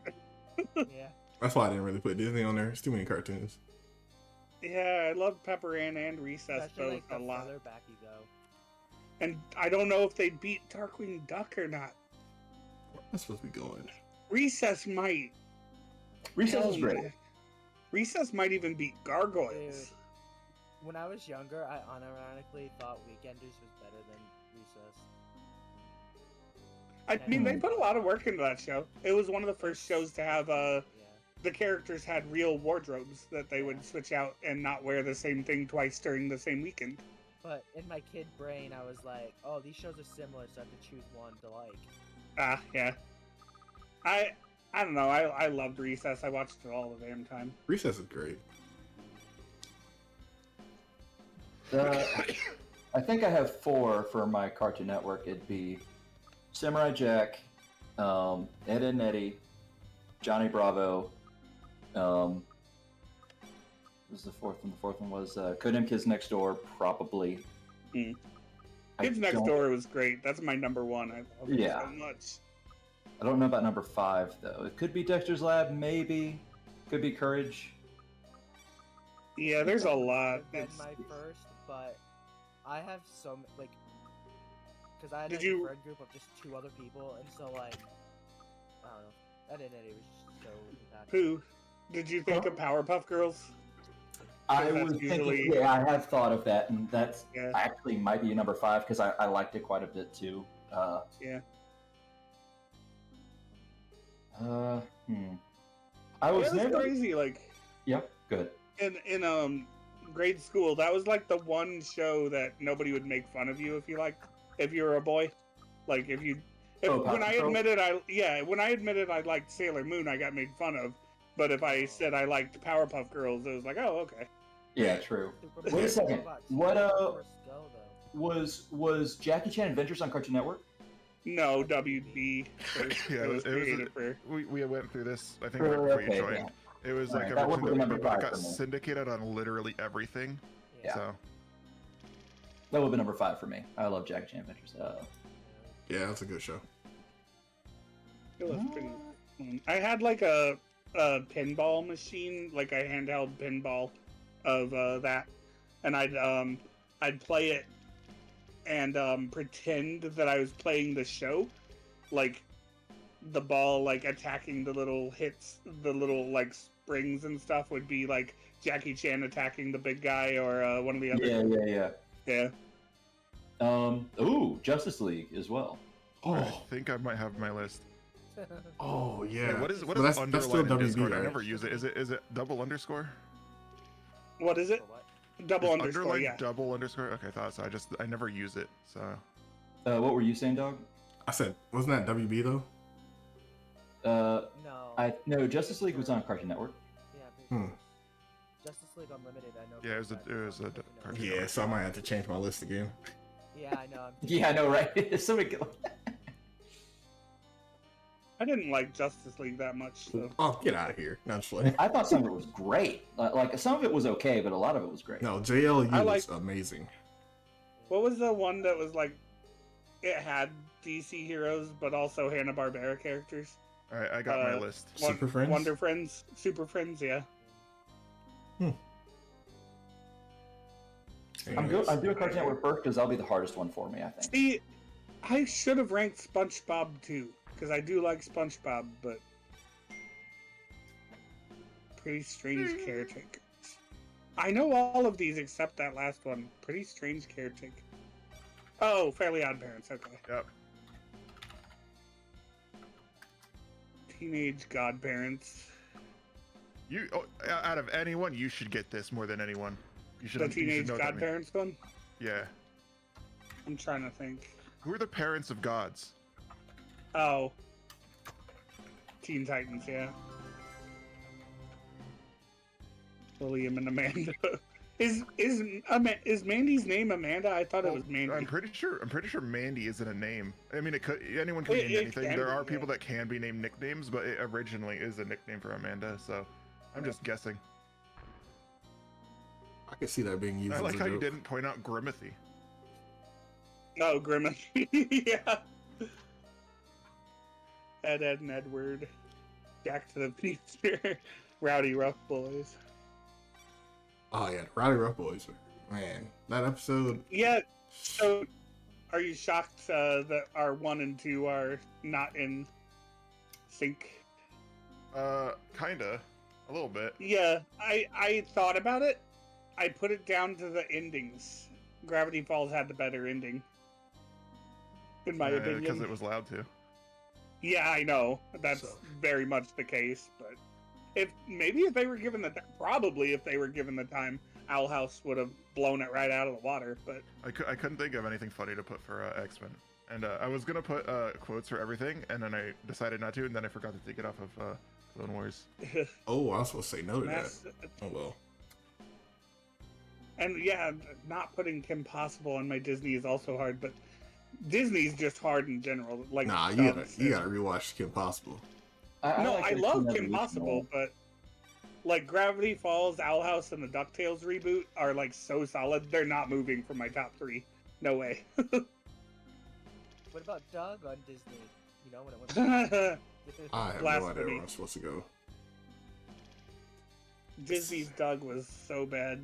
Yeah. That's why I didn't really put Disney on there. It's too many cartoons. Yeah, I love Pepper Ann and Recess Especially both like a the lot. further back you go. And I don't know if they beat Darkwing Duck or not. That's supposed to be going. Recess might. Recess is Hell, great. Recess might even beat Gargoyles. Dude. When I was younger, I unironically thought Weekenders was better than Recess. I mean, they put a lot of work into that show. It was one of the first shows to have Yeah. the characters had real wardrobes that they would switch out and not wear the same thing twice during the same weekend. But in my kid brain, I was like, oh, these shows are similar, so I have to choose one to like. Ah, yeah. I don't know. I loved Recess. I watched it all the damn time. Recess is great. I think I have 4 for my Cartoon Network. It'd be Samurai Jack, Ed, Edd and Eddie, Johnny Bravo. What was the fourth one? The fourth one was Codename Kids Next Door, probably. Mm. Kids Next don't- Door was great. That's my number one. I love it Yeah. so much. I don't know about number 5 though. It could be Dexter's Lab, maybe. Could be Courage. Yeah, there's a lot. Would've been It's- my first, but I have some like, because I had Did a you- friend group of just 2 other people, and so like, I don't know, Ed, and Eddie was just so impactful. Who? Did you think of Powerpuff Girls? I that's was usually- thinking, yeah, I have thought of that, and that's Yeah. actually might be number 5 because I liked it quite a bit too. Yeah. I was It was never. crazy. Like Yep, good. in grade school, that was like the one show that nobody would make fun of you if you were a boy. Like if Oh, when Paw I Patrol? admitted I liked Sailor Moon, I got made fun of. But if I said I liked Powerpuff Girls, it was like, oh, okay. Yeah, true. Super Wait a second. Robots. What, Forrest Go, though. Was Jackie Chan Adventures on Cartoon Network? No, WB. Yeah, it was it was created for. we went through this. I think right before you Okay, joined. yeah. It was Alright, like that a would be cartoon number that five got for me. syndicated on literally everything. Yeah. So That would be number 5 for me. I love Jackie Chan Adventures. Yeah, that's a good show. It was pretty fun. I had like a pinball machine, like a handheld pinball of that, and I'd play it and pretend that I was playing the show, like the ball like attacking the little hits, the little like springs and stuff would be like Jackie Chan attacking the big guy or one of the other. Yeah. Yeah. Ooh, Justice League as well. I Oh, think I might have my list. oh yeah. Wait, what is But underline that's still in WB, Discord? I right? never use it. Is it double underscore? What is it? For what? Double Is underscore. underline Yeah. double underscore? Okay, I thought so. I never use it. So What were you saying, dog? I said, wasn't that WB though? No. No, Justice League was on Cartoon Network. Yeah, I'm pretty Hmm. sure. Justice League Unlimited, I know. Yeah, for a fact it was a on Cartoon cartoon. Network. Yeah, so I might have to change my list again. Yeah, I know. Yeah, I know, right? Somebody. I didn't like Justice League that much. So. Oh, get out of here. Not just playing. I thought some of it was great. Like some of it was okay, but a lot of it was great. No, JLU I was like- amazing. What was the one that was like, it had DC heroes, but also Hanna-Barbera characters? all right, I got my Uh, list. Super Friends? Wonder Friends? Super Friends, yeah. I'm doing Cartoon Network first because that'll be the hardest one for me, I think. See, I should have ranked SpongeBob too, because I do like SpongeBob, but Pretty Strange Caretaker. I know all of these except that last one. Pretty Strange Caretaker. Oh, Fairly Odd Parents, okay. Yep. Teenage Godparents. Out of anyone, you should get this more than anyone. You should. The you should Teenage know what that means. Godparents one? Yeah. I'm trying to think. Who are the parents of gods? Oh. Teen Titans, yeah. William and Amanda. Is Mandy's name Amanda? I thought it was Mandy. I'm pretty sure Mandy isn't a name. I mean, anyone can It- name it anything. can There be, are yeah. people that can be named nicknames, but it originally is a nickname for Amanda. So I'm just guessing. I could see that being used I as like a how you joke. didn't point out Grimothy. Oh, Grimmett. Yeah. Ed and Edward. Back to the Future. Rowdy Rough Boys. Oh yeah, Rowdy Rough Boys. Man, that episode. Yeah. So, are you shocked that our 1 and 2 are not in sync? Kinda, a little bit. Yeah, I thought about it. I put it down to the endings. Gravity Falls had the better ending, in my opinion. Because it was loud to. Yeah, I know that's So- very much the case. But if they were given if they were given the time, Owl House would have blown it right out of the water. But I couldn't think of anything funny to put for X-Men. And I was gonna put quotes for everything, and then I decided not to, and then I forgot to take it off of Clone Wars. Oh, I was supposed to say no to that. that's, Oh well. and yeah, not putting Kim Possible on my Disney is also hard. But Disney's just hard in general. Like Nah, you Dub gotta says. rewatch Kim Possible. No, like I the love Teen Kim Evolution Possible, one. but like Gravity Falls, Owl House, and the DuckTales reboot are like so solid. They're not moving from my top 3. No way. What about Doug on Disney? You know, when it went. I have no idea Blasphemy. where I'm supposed to go. Disney's Doug was so bad.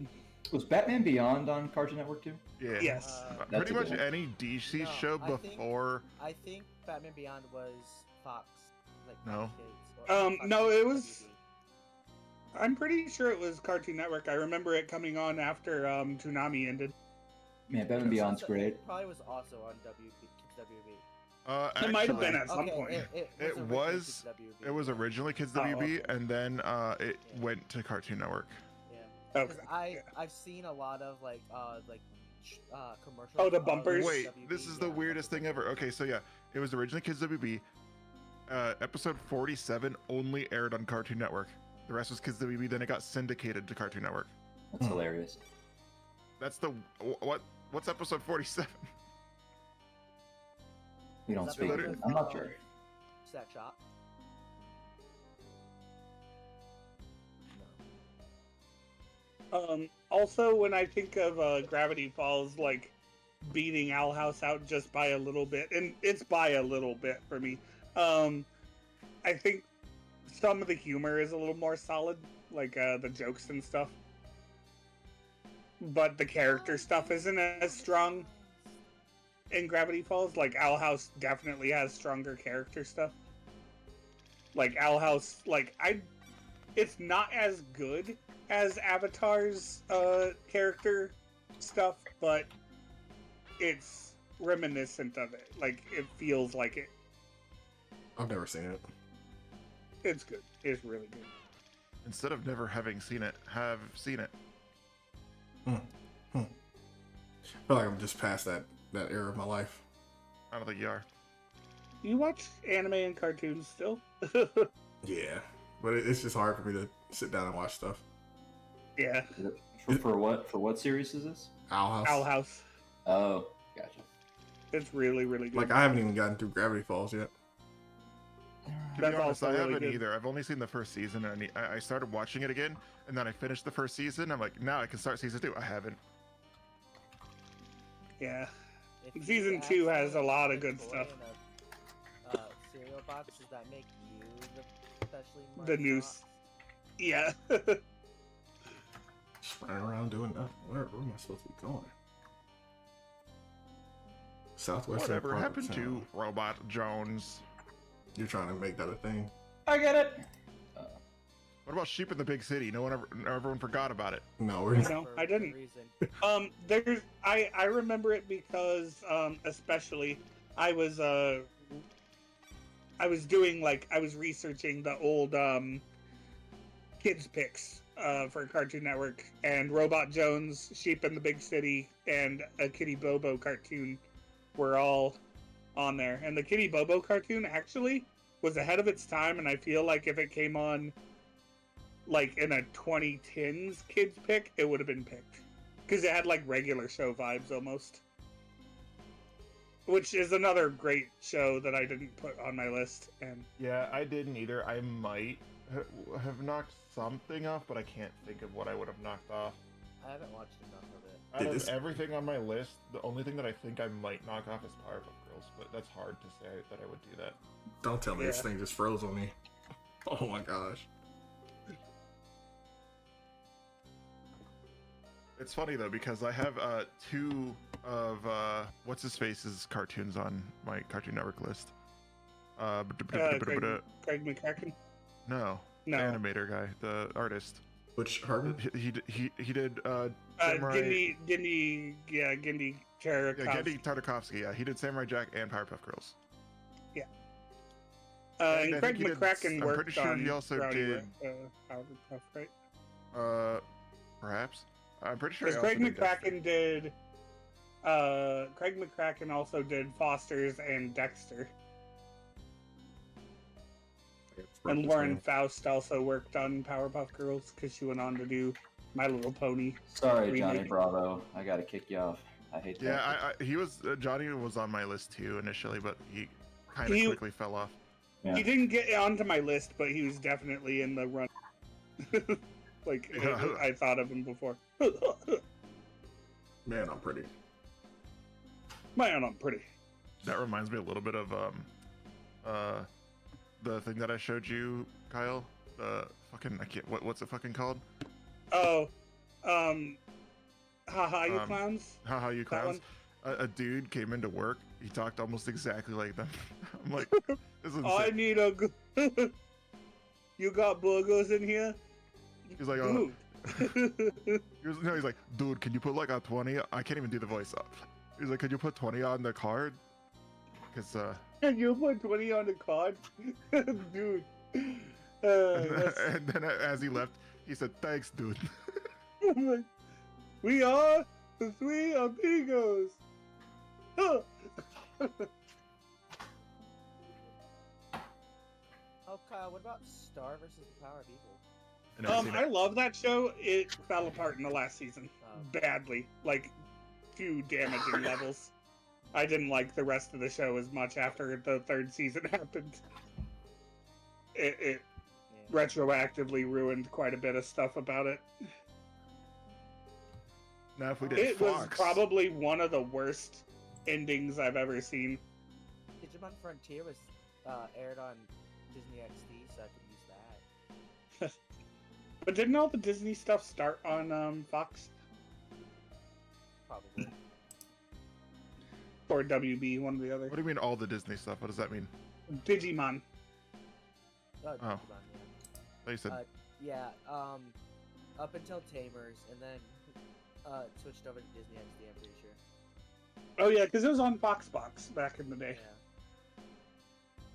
Was Batman Beyond on Cartoon Network too? Yeah. Yes. That's Pretty a much good one. any DC No, show I think- before. I think Batman Beyond was Fox. Like No. Fox Kids, or Fox No, Kids it was- WB. I'm pretty sure it was Cartoon Network. I remember it coming on after Toonami ended. Man, Batman Beyond's great. It probably was also on WB, Kids WB. It might have been actually, at some point. It It originally was- Kids WB. It was originally Kids Oh, WB, okay. and then it Yeah. went to Cartoon Network. Yeah. Okay. Because I've seen a lot of commercials. Oh, the of bumpers? Wait, WB, this is the yeah, weirdest thing ever. Okay, so yeah, it was originally Kids WB. Episode 47 only aired on Cartoon Network. The rest was Kids WB. Then it got syndicated to Cartoon Network. That's hilarious. That's the what's episode 47? We don't Is that speak. the of one it. with, I'm not sure. Sex shop. Also, when I think of Gravity Falls, like beating Owl House out just by a little bit, and it's by a little bit for me. I think some of the humor is a little more solid, like the jokes and stuff. But the character stuff isn't as strong in Gravity Falls. Like Owl House definitely has stronger character stuff. Like Owl House, it's not as good as Avatar's character stuff, but it's reminiscent of it. Like it feels like it. I've never seen it. It's good. It's really good. Instead of never having seen it, have seen it. I feel like I'm just past that era of my life. I don't think you are. You watch anime and cartoons still? Yeah, but it's just hard for me to sit down and watch stuff. Yeah. For what? For what series is this? Owl House. Owl House. Oh, gotcha. It's really, really good. Like I haven't even gotten through Gravity Falls yet. To That's be honest, also I really haven't good. either. I've only seen the first season, and I started watching it again, and then I finished the first season. I'm like, now I can start season 2. I haven't. Yeah. If you Season 2 has a accidentally lot of put good toy stuff. in a, cereal box, does that make you the specially The marked news. box? Yeah. Just running around doing nothing. Where am I supposed to be going? Southwestern. Whatever part of happened to town. Robot Jones? You're trying to make that a thing. I get it. What about Sheep in the Big City? Everyone forgot about it. No, we're No, For I didn't. good reason. I remember it because especially I was doing I was researching the old kids picks for Cartoon Network, and Robot Jones, Sheep in the Big City, and a Kitty Bobo cartoon were all on there. And the Kitty Bobo cartoon actually was ahead of its time, and I feel like if it came on in a 2010s kids pick, it would have been picked. Because it had regular show vibes almost. Which is another great show that I didn't put on my list. And Yeah, I didn't either. I might have knocked something off, but I can't think of what I would have knocked off. I haven't watched enough of it. Out Did of this- everything on my list, the only thing that I think I might knock off is Powerpuff Girls, but that's hard to say that I would do that. Don't tell me this Yeah. thing just froze on me. Oh my gosh. It's funny though because I have 2 of what's his face's cartoons on my Cartoon Network list. Craig McCracken? No, No. the animator guy, the artist. Which Harden? He did Genndy Yeah, Tartakovsky. Gendy Tartakovsky. Yeah, he did Samurai Jack and Powerpuff Girls. And I Craig think he did- McCracken I'm worked pretty sure on he also Rowdy did- Powerpuff, right? Perhaps. I'm pretty sure. Because he also Craig did Dexter. McCracken did. Craig McCracken also did Foster's and Dexter. And Lauren Faust also worked on Powerpuff Girls because she went on to do My Little Pony. Sorry, Johnny Remake. Bravo. I gotta kick you off. I hate that. Yeah, he was Johnny was on my list too initially, but he kind of He- quickly fell off. Yeah. He didn't get onto my list, but he was definitely in the run. Yeah. I thought of him before. Man, I'm pretty. Man, I'm pretty. That reminds me a little bit of the thing that I showed you, Kyle. The fucking I can't. What's it fucking called? Oh, haha, you clowns. Haha, you That clowns. A dude came into work. He talked almost exactly like them. I'm like, this is I insane. need a. You got burgers in here? He's like, Dude. he's like, dude, can you put like a 20? I can't even do the voice. He's like, could you put 20 on the card? Because Can you put 20 on the card? Dude. and then as he left, he said, thanks, dude. We are the three amigos. Huh. Oh, Kyle, what about Star versus the Power of Evil? I never seen I it. love that show. It fell apart in the last season. Oh. Badly. Like, few damaging levels. I didn't like the rest of the show as much after the third season happened. It Yeah. retroactively ruined quite a bit of stuff about it. Now if we did It was Fox, probably one of the worst endings I've ever seen. Digimon Frontier was aired on Disney XD, so I could use that. But didn't all the Disney stuff start on Fox? Probably. Or WB, one or the other. what do you mean all the Disney stuff? What does that mean? Digimon. Oh, Oh. Digimon, They said yeah. Up until Tamers, and then switched over to Disney XD, I'm pretty sure. Oh yeah, because it was on Foxbox back in the day.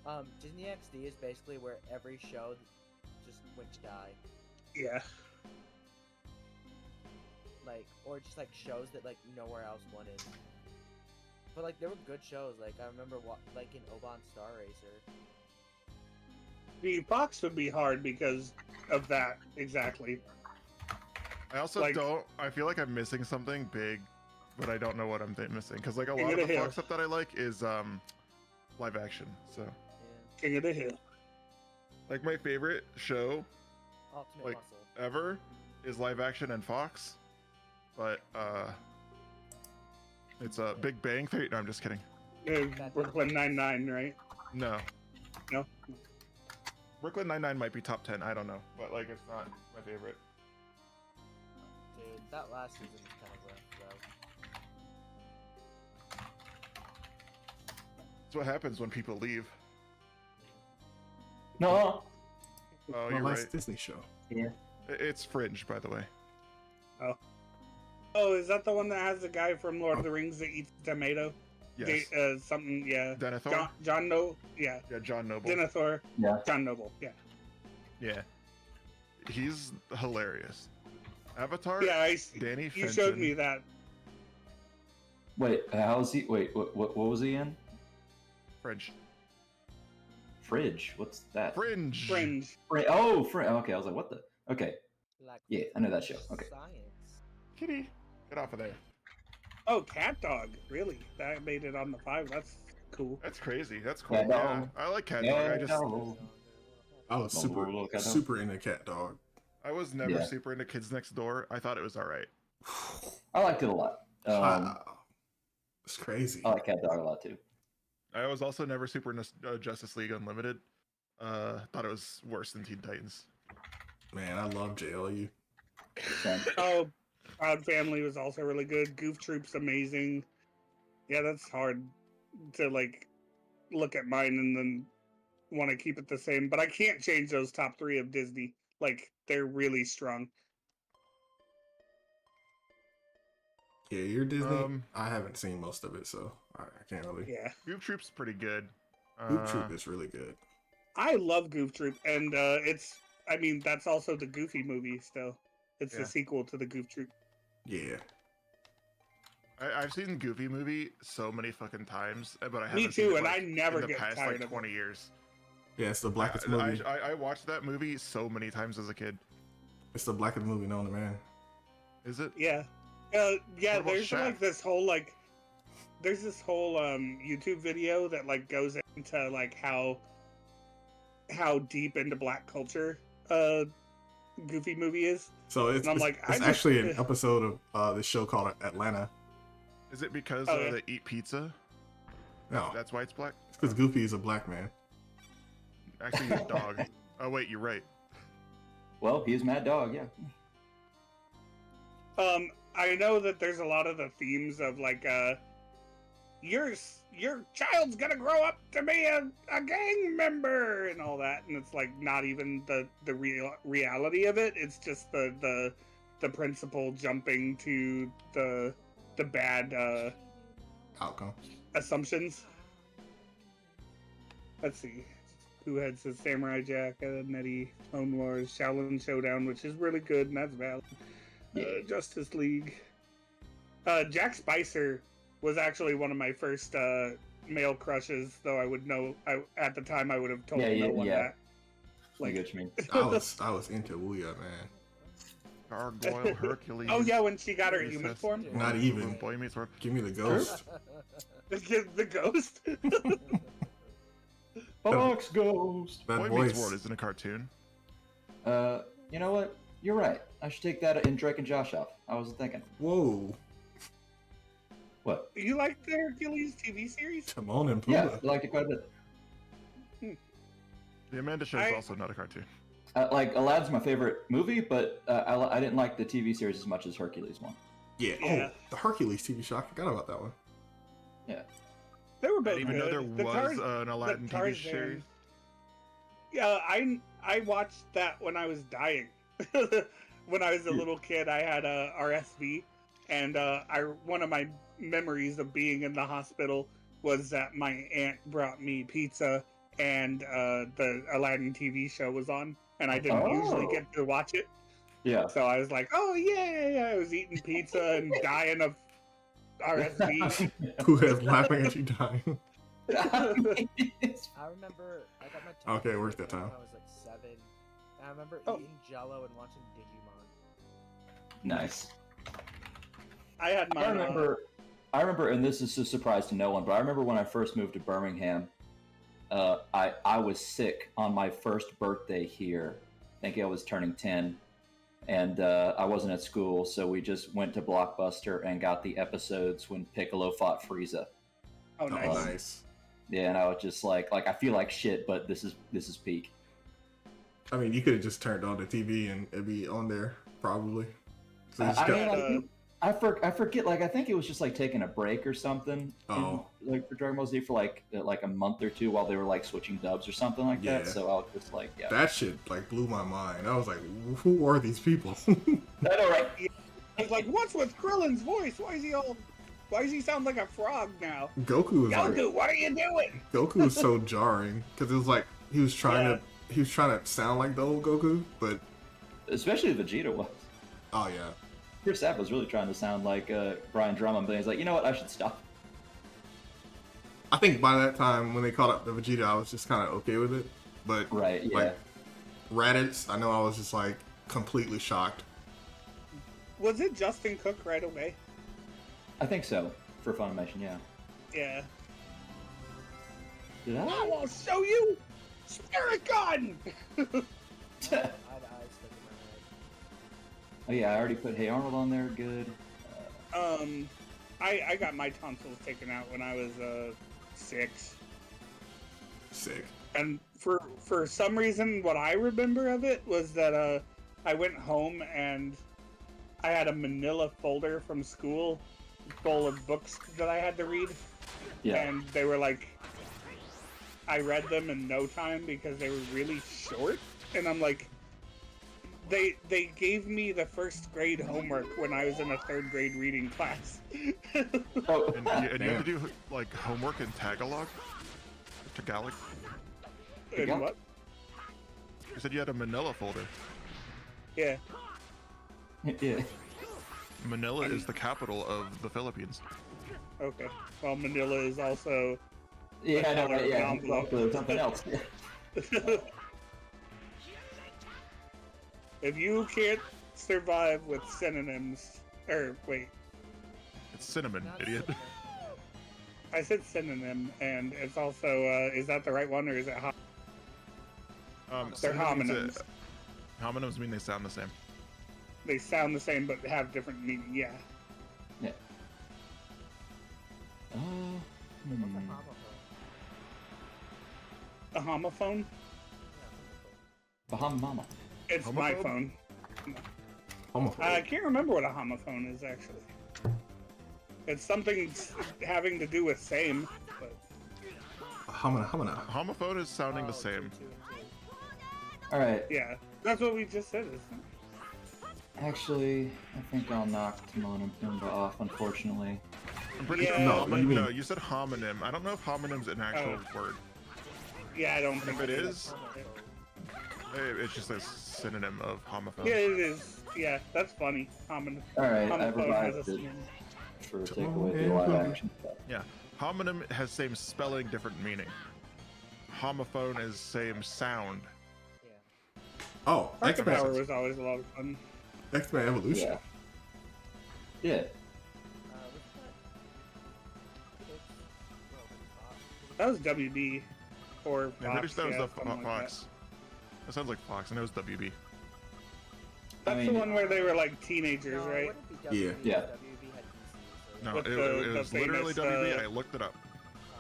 Yeah. Disney XD is basically where every show just went to die. Yeah. Like, or just like shows that like nowhere else wanted. But like there were good shows. Like I remember like in Oban Star Racer. The Fox would be hard because of that, exactly. I also like- don't. I feel like I'm missing something big, but I don't know what I'm missing. Because like a King lot of of the the Hill. Fox stuff that I like is live action. So Yeah. King of the Hill. like my favorite show Ultimate Like- Muscle. ever is live action and Fox, but it's a Big Bang Theory. No, I'm just kidding. Brooklyn Nine-Nine, right? No, No? Brooklyn Nine-Nine might be top 10. I don't know, but like it's not my favorite. Dude, that last season was kind of rough though. That's what happens when people leave. No. Oh, My you're last right. Disney show. It's Fringe, by the way. Oh, is that the one that has the guy from Lord of the Rings that eats tomato? Yes. Something, yeah. Denethor. John Noble, yeah. Yeah, John Noble. Denethor. Yeah. John Noble, yeah. Yeah. He's hilarious. Avatar. Yeah, Danny you Fenton. showed me that. Wait, how is he? Wait, what was he in? Fringe. Fridge. What's that? Fringe. Fringe. Oh, Fringe. Okay, I was like, what the? Okay. Like, Yeah, I know that show. Okay. Science. Kitty. Get off of there. Oh, Cat Dog. Really? That made it on the 5. That's cool. That's crazy. That's cool. Cat Yeah. Dog. I like Cat Dog. I just No. I was Little cat dog. super into Cat Dog. I was never Yeah. super into Kids Next Door. I thought it was alright. I liked it a lot. Wow. It's crazy. I like Cat Dog a lot too. I was also never super into Justice League Unlimited. Thought it was worse than Teen Titans. Man, I love JLU. Same. Oh, Proud Family was also really good. Goof Troop's amazing. Yeah, that's hard to like look at mine and then want to keep it the same. But I can't change those top 3 of Disney. Like they're really strong. Yeah, you're Disney. Um, I haven't seen most of it, so I can't really. Yeah, Goof Troop's pretty good. Goof Troop is really good. I love Goof Troop, and it's. I mean, that's also the Goofy movie. Still, it's Yeah. the sequel to the Goof Troop. Yeah. I've seen Goofy movie so many fucking times, but I haven't Me seen too, it, and like, I never in the get past tired like of 20 it. years. Yeah, it's the blackest movie. I watched that movie so many times as a kid. It's the blackest movie known to man. Is it? Yeah, yeah. What about There's Shaft? like this whole there's this whole YouTube video that like goes into like how deep into black culture Goofy movie is. So it's, And I'm it's, like, it's I just- actually an episode of this show called Atlanta. Is it because Oh, yeah. they eat pizza? No, That's why it's black? it's because Goofy is a black man. Actually, he's a dog. Oh, wait, you're right. Well, he's Mad Dog, yeah. I know that there's a lot of the themes of like, your child's gonna grow up to be a gang member and all that, and it's like not even the real reality of it. It's just the principal jumping to the bad Outcome. assumptions. Let's see. Who had said Samurai Jack, Nettie, Clone Wars, Shaolin Showdown, which is really good, and that's valid. Justice League. Jack Spicer was actually one of my first male crushes, though I would know. At the time, I would have told no one that. I get what you mean. I was into Wuya, man. Gargoyle, Hercules. Oh yeah, when she got her Princess- uniform, Not even. Boy Meets World. Give me the ghost. the ghost. Fox Ghost. That Boy voice. Meets World isn't a cartoon. You know what? You're right. I should take that in Drake and Josh off. I wasn't thinking. Whoa. What? You like the Hercules TV series? Timon and Yeah, Pumbaa. I liked it quite a bit. The Amanda Show is also not a cartoon. Like Aladdin's my favorite movie, but I didn't like the TV series as much as Hercules one. Yeah. Yeah. Oh, the Hercules TV show. I forgot about that one. They were I both didn't even know there good. The was Tar- an Aladdin the TV Tarzan- series. Yeah, I watched that when I was dying. When I was a little kid, I had a RSV, and one of my memories of being in the hospital was that my aunt brought me pizza, and the Aladdin TV show was on, and I didn't usually get to watch it. Yeah. So I was like, oh yeah, I was eating pizza and dying of RSV. Who has laughing at you dying? I remember I got my Okay, where's that time? when I was like 7. And I remember Oh. eating Jello and watching Digimon. Nice. I had my. I remember, and this is a surprise to no one, but I remember when I first moved to Birmingham, I was sick on my first birthday here. I think I was turning 10, and I wasn't at school, so we just went to Blockbuster and got the episodes when Piccolo fought Frieza. Oh, nice. Nice. Yeah, and I was just like I feel like shit, but this is peak. I mean, you could have just turned on the TV and it'd be on there, probably. So you just I got- mean, I forget. Like, I think it was just like taking a break or something. Oh. Like for Dragon Ball Z for like a month or two while they were like switching dubs or something like that. Yeah. So I was just like, yeah. that shit like blew my mind. I was like, who are these people? I know, right? I was like, what's with Krillin's voice? Why does he sound like a frog now? Goku was like, Goku, what are you doing? Goku was so jarring because it was like he was trying to sound like the old Goku, but Especially Vegeta was. oh yeah, Chris Sapp was really trying to sound like Brian Drummond, but he's like, you know what? I should stop. I think by that time when they called up the Vegeta, I was just kind of okay with it. But Right? Yeah. like Raditz, I know I was just like completely shocked. Was it Justin Cook right away? I think so for Funimation. Yeah. Yeah. Did I I? will show you Spirit Gun! I had eyes stuck in my head. Oh yeah, I already put Hey Arnold on there. Good. I got my tonsils taken out when I was 6. Sick. And for some reason, what I remember of it was that I went home and I had a manila folder from school full of books that I had to read. Yeah. And they were like, I read them in no time because they were really short. And I'm like, they gave me the first grade homework when I was in a 3rd grade reading class. Oh, And you had to do like homework in Tagalog? Tagalog? And what? You said you had a Manila folder. Yeah. yeah. Manila is the capital of the Philippines. Okay. Well, Manila is also. Yeah, I know, right? Yeah. Envelope. Something else. If you can't survive with synonyms, or wait, It's cinnamon, Not idiot. cinnamon. I said synonym, and it's also is that the right one or is it? They're Cinnamon means homonyms. Homonyms mean they sound the same. They sound the same but have different meaning. Yeah. What's a Hmm. homophone? A homophone? Yeah, Bahama Mama. It's my Homophobe? phone. Homophobe. I can't remember what a homophone is actually. It's something having to do with same, but Hamana, hamana. Homophone is sounding Oh, the two, same. two, and two. All right. yeah, that's what we just said. Isn't it? Actually, I think I'll knock Timon and Pumbaa off, unfortunately. I'm pretty Yeah. sure. No, you mean- No, you said homonym. I don't know if homonym's an actual word. Yeah, I don't think If it it is, it's just a synonym of homophone. Yeah, it is. Yeah, that's funny. Homophone All right, I has a revised it synonym. for take away the live action stuff. Yeah. Homonym has same spelling, different meaning. Homophone is same sound. Yeah. Oh, Parker X-Men. Power was always a lot of fun. X-Men Evolution. Yeah. Yeah. What's that? That was WB or Fox. Yeah, I'm pretty sure that was yeah, the something like Fox. That sounds like Fox, and it was WB. That's I the mean- one where they were like teenagers, No, right? it wouldn't be WB, Yeah. Yeah. WB had DC, so No, With it the was literally famous, WB. I looked it up.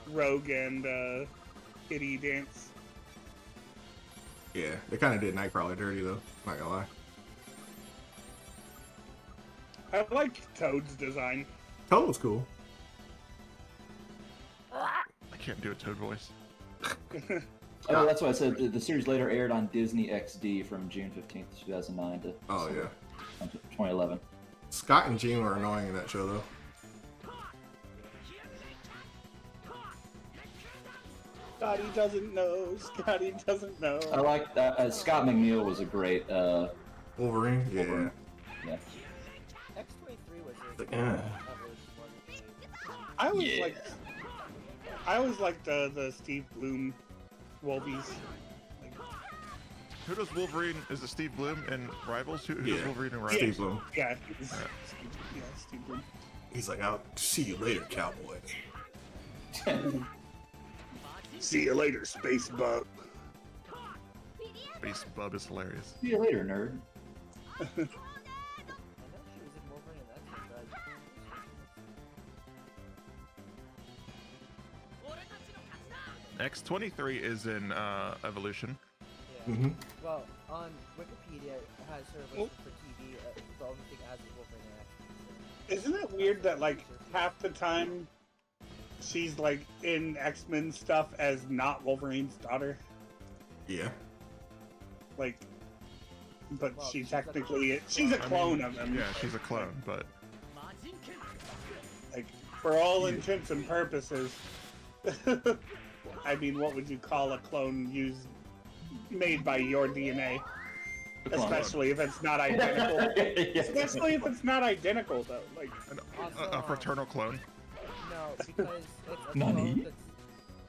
Rogue and Kitty Dance. Yeah, they kind of did Nightcrawler dirty though. Not gonna lie. I liked Toad's design. Toad was cool. I can't do a Toad voice. Oh, that's why I said the series later aired on Disney XD from June 15th, 2009 to Oh yeah. 2011. Scott and Jean were annoying in that show though. Scotty doesn't know. Scotty doesn't know. I like Scott McNeil was a great. Wolverine. Yeah. Wolverine. Yeah. X-23 was Like, a eh. evolution, wasn't it? I always Yeah. liked. I always liked the Steve Bloom Wolbies. Like, Who does Wolverine? Is it Steve Bloom in Rivals? Who does Yeah. Wolverine in Rivals? Steve Bloom. yeah, Steve Bloom. He's like, I'll see you later, cowboy. See you later, Space Bug. Base Bub is hilarious. See you later, nerd. I know she was in Wolverine and X-Men, but X-23 is in Evolution. yeah. Mm-hmm. Well, on Wikipedia, it has her listed for TV. The only thing it has is Wolverine and X-Men. Isn't it weird that like half the time she's like in X-Men stuff as not Wolverine's daughter? Yeah. Like, but Well, she she's a- technically she's a I clone mean, of him. Yeah, she's a clone, but Like for all intents and purposes. I mean, what would you call a clone used made by your DNA? Especially if it's not identical. Especially if it's not identical, though. Like, a fraternal clone. No, because it's a Nani? clone that's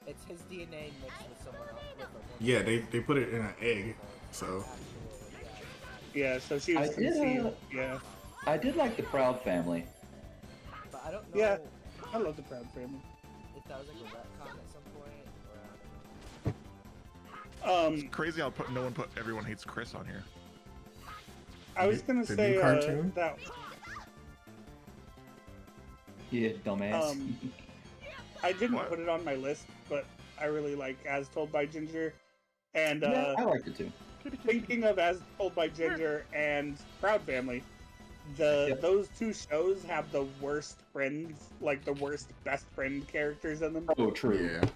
it's his DNA mixed with someone else. With a Yeah, they put it in an egg, so yeah. So she was I did, conceived. Yeah, I did like the Proud Family. But I don't know Yeah. I love the Proud Family. if that was like a retcon at some point, or I don't know. It's crazy how no one put Everyone Hates Chris on here. I was gonna The say new cartoon? that Yeah, dumbass. I didn't What? put it on my list, but I really like As Told by Ginger. And yeah, I liked it too. thinking of As Told by Ginger and Proud Family, Yep. those two shows have the worst friends, like the worst best friend characters in them. Oh, true. yeah.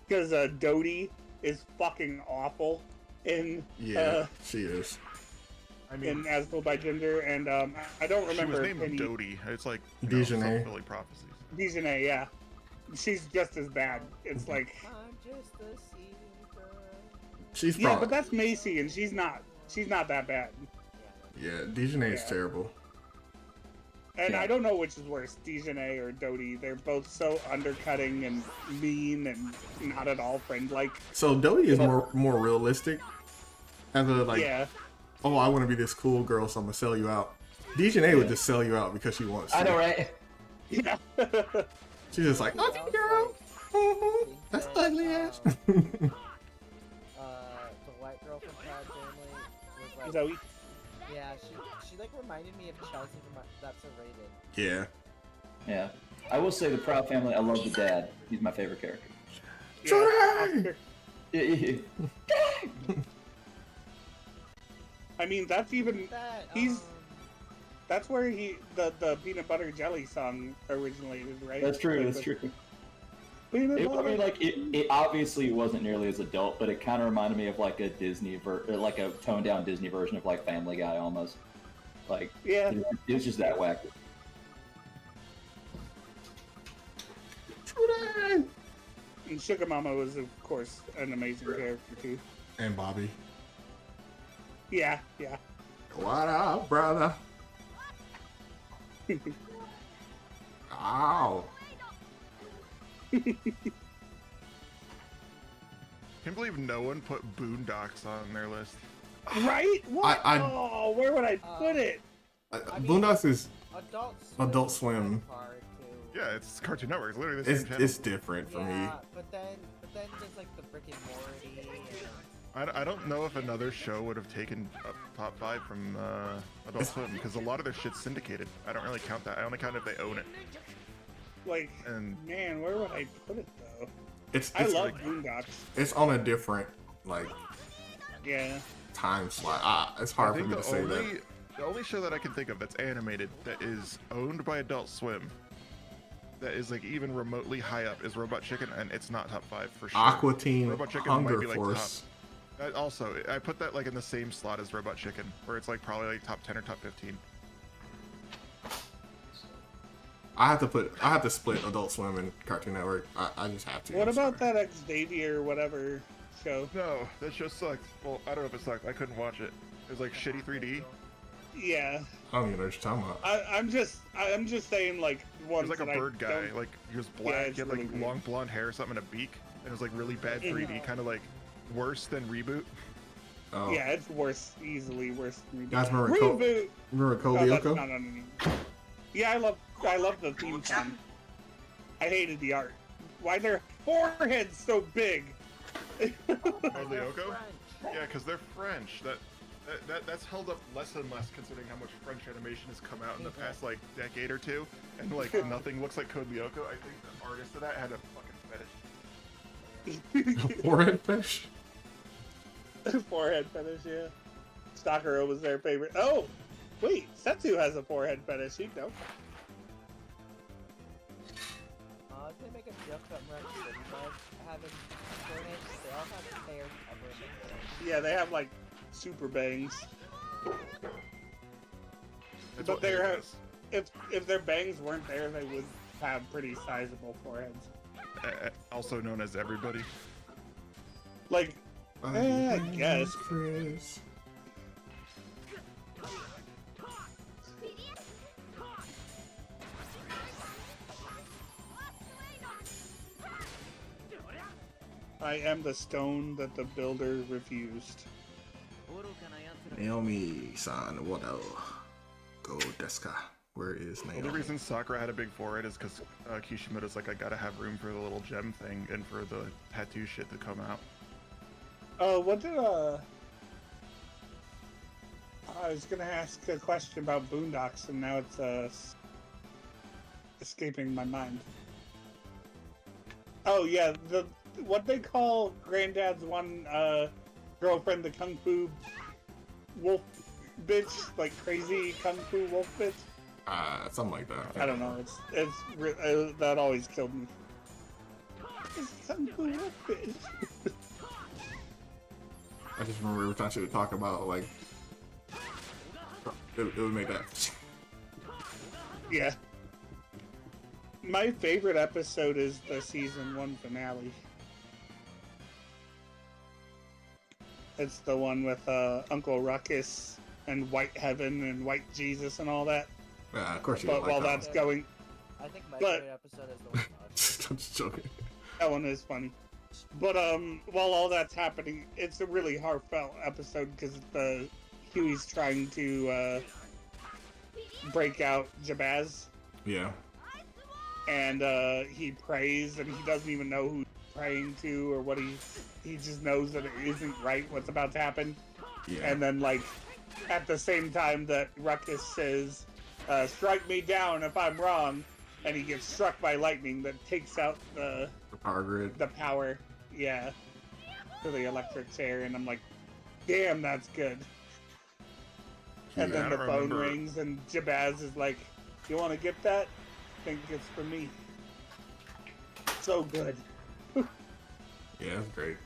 Because Dodie is fucking awful in Yeah, she is. I in As Told by Ginger, and I don't she was remember named any Dodie. It's like Dejanay. self-fulfilling prophecies. Dejanay, yeah. She's just as bad. It's like, I'm just a seeker. She's yeah, probably but that's Macy, and she's not that bad. yeah. Dejanay is Yeah. terrible. And Yeah. I don't know which is worse, Dejanay or Dodie. They're both so undercutting and mean and not at all friend-like. So Dodie is more realistic. As a like, Yeah, oh, I want to be this cool girl, so I'm gonna sell you out. Dejanay would just sell you out because she wants to. I know, right? yeah. She's just like, Yeah, okay, I was girl. like, Mhm. That's think that, ugly ass. the white girl from Proud Family was like, Zoe. yeah, she like reminded me of Chelsea from That's So Rated. yeah. Yeah. I will say the Proud Family. I love the dad. He's my favorite character. Jordan! I mean, that's even That, that's where the peanut butter jelly song originated, right? That's true. Like That's true. Peanut I butter. mean, like it obviously wasn't nearly as adult, but it kind of reminded me of like a like a toned down Disney version of like Family Guy almost. Like Yeah. it was just that wacky. Jordan! And Sugar Mama was, of course, an amazing character too. And Bobby. Yeah, yeah. What up, brother? Ow. Can't believe no one put Boondocks on their list. Right? What? I- Oh, where would I put it? I mean- Boondocks is Adult Swim. is hard too. Yeah, it's Cartoon Network. It's literally the same channel. it's different for me. Yeah, but then there's like the Rick and Morty. And... I don't know if another show would have taken up top 5 from Adult Swim because a lot of their shit's syndicated. I don't really count that. I only count if they own it. Like, And man, where would I put it though? It's I it's, love Boondocks. it's on a different like Yeah. time slot. It's I hard for think me to say that. the only show that I can think of that's animated that is owned by Adult Swim that is like even remotely high up is Robot Chicken, and it's not top 5 for sure. Aqua Teen Robot Chicken Hunger might be like Force. Also, I put that like in the same slot as Robot Chicken, where it's like probably like top 10 or top 15. I have to split Adult Swim and Cartoon Network. I just have to. What I'm about sorry. that Xavier or whatever show? No, that show sucked. Well, I don't know if it sucked. I couldn't watch it. It was like shitty 3D. Yeah. I don't even know what you're talking about. I'm just saying like It ones was like a that bird I guy. don't- Like he was black. it's He had really like weird. long blonde hair or something and a beak. And it was like really bad 3D, kind of like worse than Reboot. Oh. Yeah, it's worse, easily worse than Reboot. Guys, remember Cole- Reboot. Remember No, that's Lyoko? not on any. Yeah, I love the theme song. I hated the art. Why their foreheads so big? Oh, Lyoko? Yeah, because they're French. That's held up less and less considering how much French animation has come out in the past like decade or two, and like nothing looks like Code Lyoko. I think the artist of that had a fucking fetish. Forehead fish? Forehead fetish, yeah. Stalkero was their favorite. Oh, wait, Setsu has a forehead fetish. You know. They make a joke about Mirage City Bugs having foreheads. They all have hair covering them. Yeah, they have like super bangs. That's But what hair they're- does. If their bangs weren't there, they would have pretty sizable foreheads. Also known as everybody. Like, I guess. Chris. I am the stone that the builder refused. Naomi-san, what go deska? Where is The Naomi? only reason Sakura had a big forehead is because Kishimoto's like, I gotta have room for the little gem thing and for the tattoo shit to come out. What did I was gonna ask a question about Boondocks, and now it's escaping my mind. Oh yeah, what they call Granddad's one girlfriend, the Kung Fu wolf bitch, like crazy Kung Fu wolf bitch. Something like that. I don't know. That always killed me. It's Kung Fu wolf bitch. I just remember every time she would talk about like it would make that. Yeah. My favorite episode is the season 1 finale. It's the one with Uncle Ruckus and White Heaven and White Jesus and all that. Yeah, of course you But would while like that. that's going, I think my But- favorite episode is the one. I'm just joking. that one is funny. But while all that's happening, it's a really heartfelt episode because Huey's trying to break out Jabaz, Yeah. and he prays, and he doesn't even know who he's praying to or what he just knows that it isn't right what's about to happen. Yeah. And then, like, at the same time that Ruckus says, strike me down if I'm wrong, and he gets struck by lightning that takes out The power grid. the power, yeah, to the electric chair, and I'm like, damn, that's good. And Yeah, I then the don't phone remember. rings, and Jabaz is like, you want to get that? Think it's for me. So good. Yeah, that's great.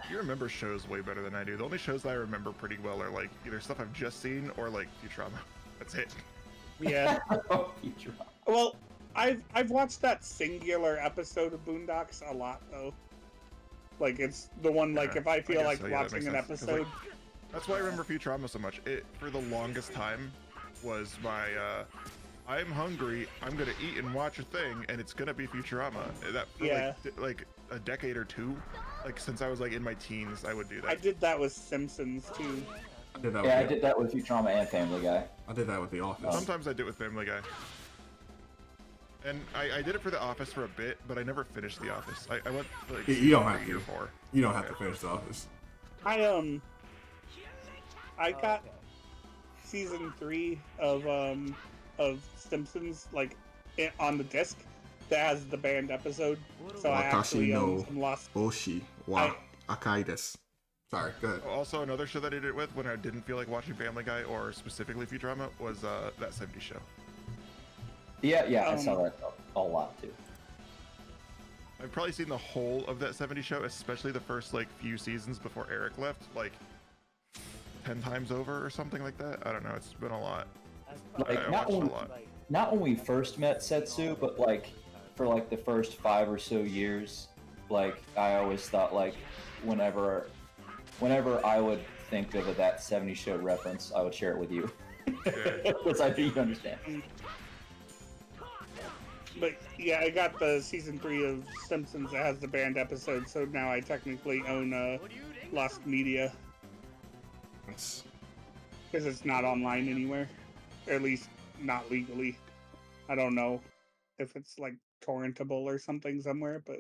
You remember shows way better than I do. The only shows that I remember pretty well are like either stuff I've just seen or like Futurama. That's it. Yeah. Oh, Futurama. Well, I've watched that singular episode of Boondocks a lot though. Like it's the one like Yeah, if I feel guess like so, yeah, that watching an makes sense. 'Cause, episode. That's why I remember Futurama so much. It for the longest time was my I'm hungry, I'm gonna eat and watch a thing, and it's gonna be Futurama. That for Yeah. like a decade or two, like since I was like in my teens, I would do that. I did that with Simpsons too. I did that. Yeah, I with did that with Futurama and Family Guy. I did that with The Office. Sometimes I did it with Family Guy. And I did it for The Office for a bit, but I never finished The Office. I went like You don't have year to. 4. You don't have to finish The Office. I got Okay. season 3 of Simpsons like on the disc that has the banned episode. So I actually Watashi no own some lost. Boshi wa akai desu. Sorry, go ahead. Also, another show that I did it with when I didn't feel like watching Family Guy or specifically Futurama was That 70s Show. Yeah, I saw that a lot too. I've probably seen the whole of That 70s Show, especially the first like few seasons before Eric left, like 10 times over or something like that. I don't know. It's been a lot. That's Like, I not watched a when- lot. Not when we first met Setsu, but like for like the first 5 or so years, like I always thought like whenever I would think of a That 70s Show reference, I would share it with you. Yeah. Because I think you understand. But yeah, I got the season 3 of Simpsons that has the banned episode, so now I technically own Lost Media It's- because it's not online anywhere, or at least not legally. I don't know if it's like torrentable or something somewhere, but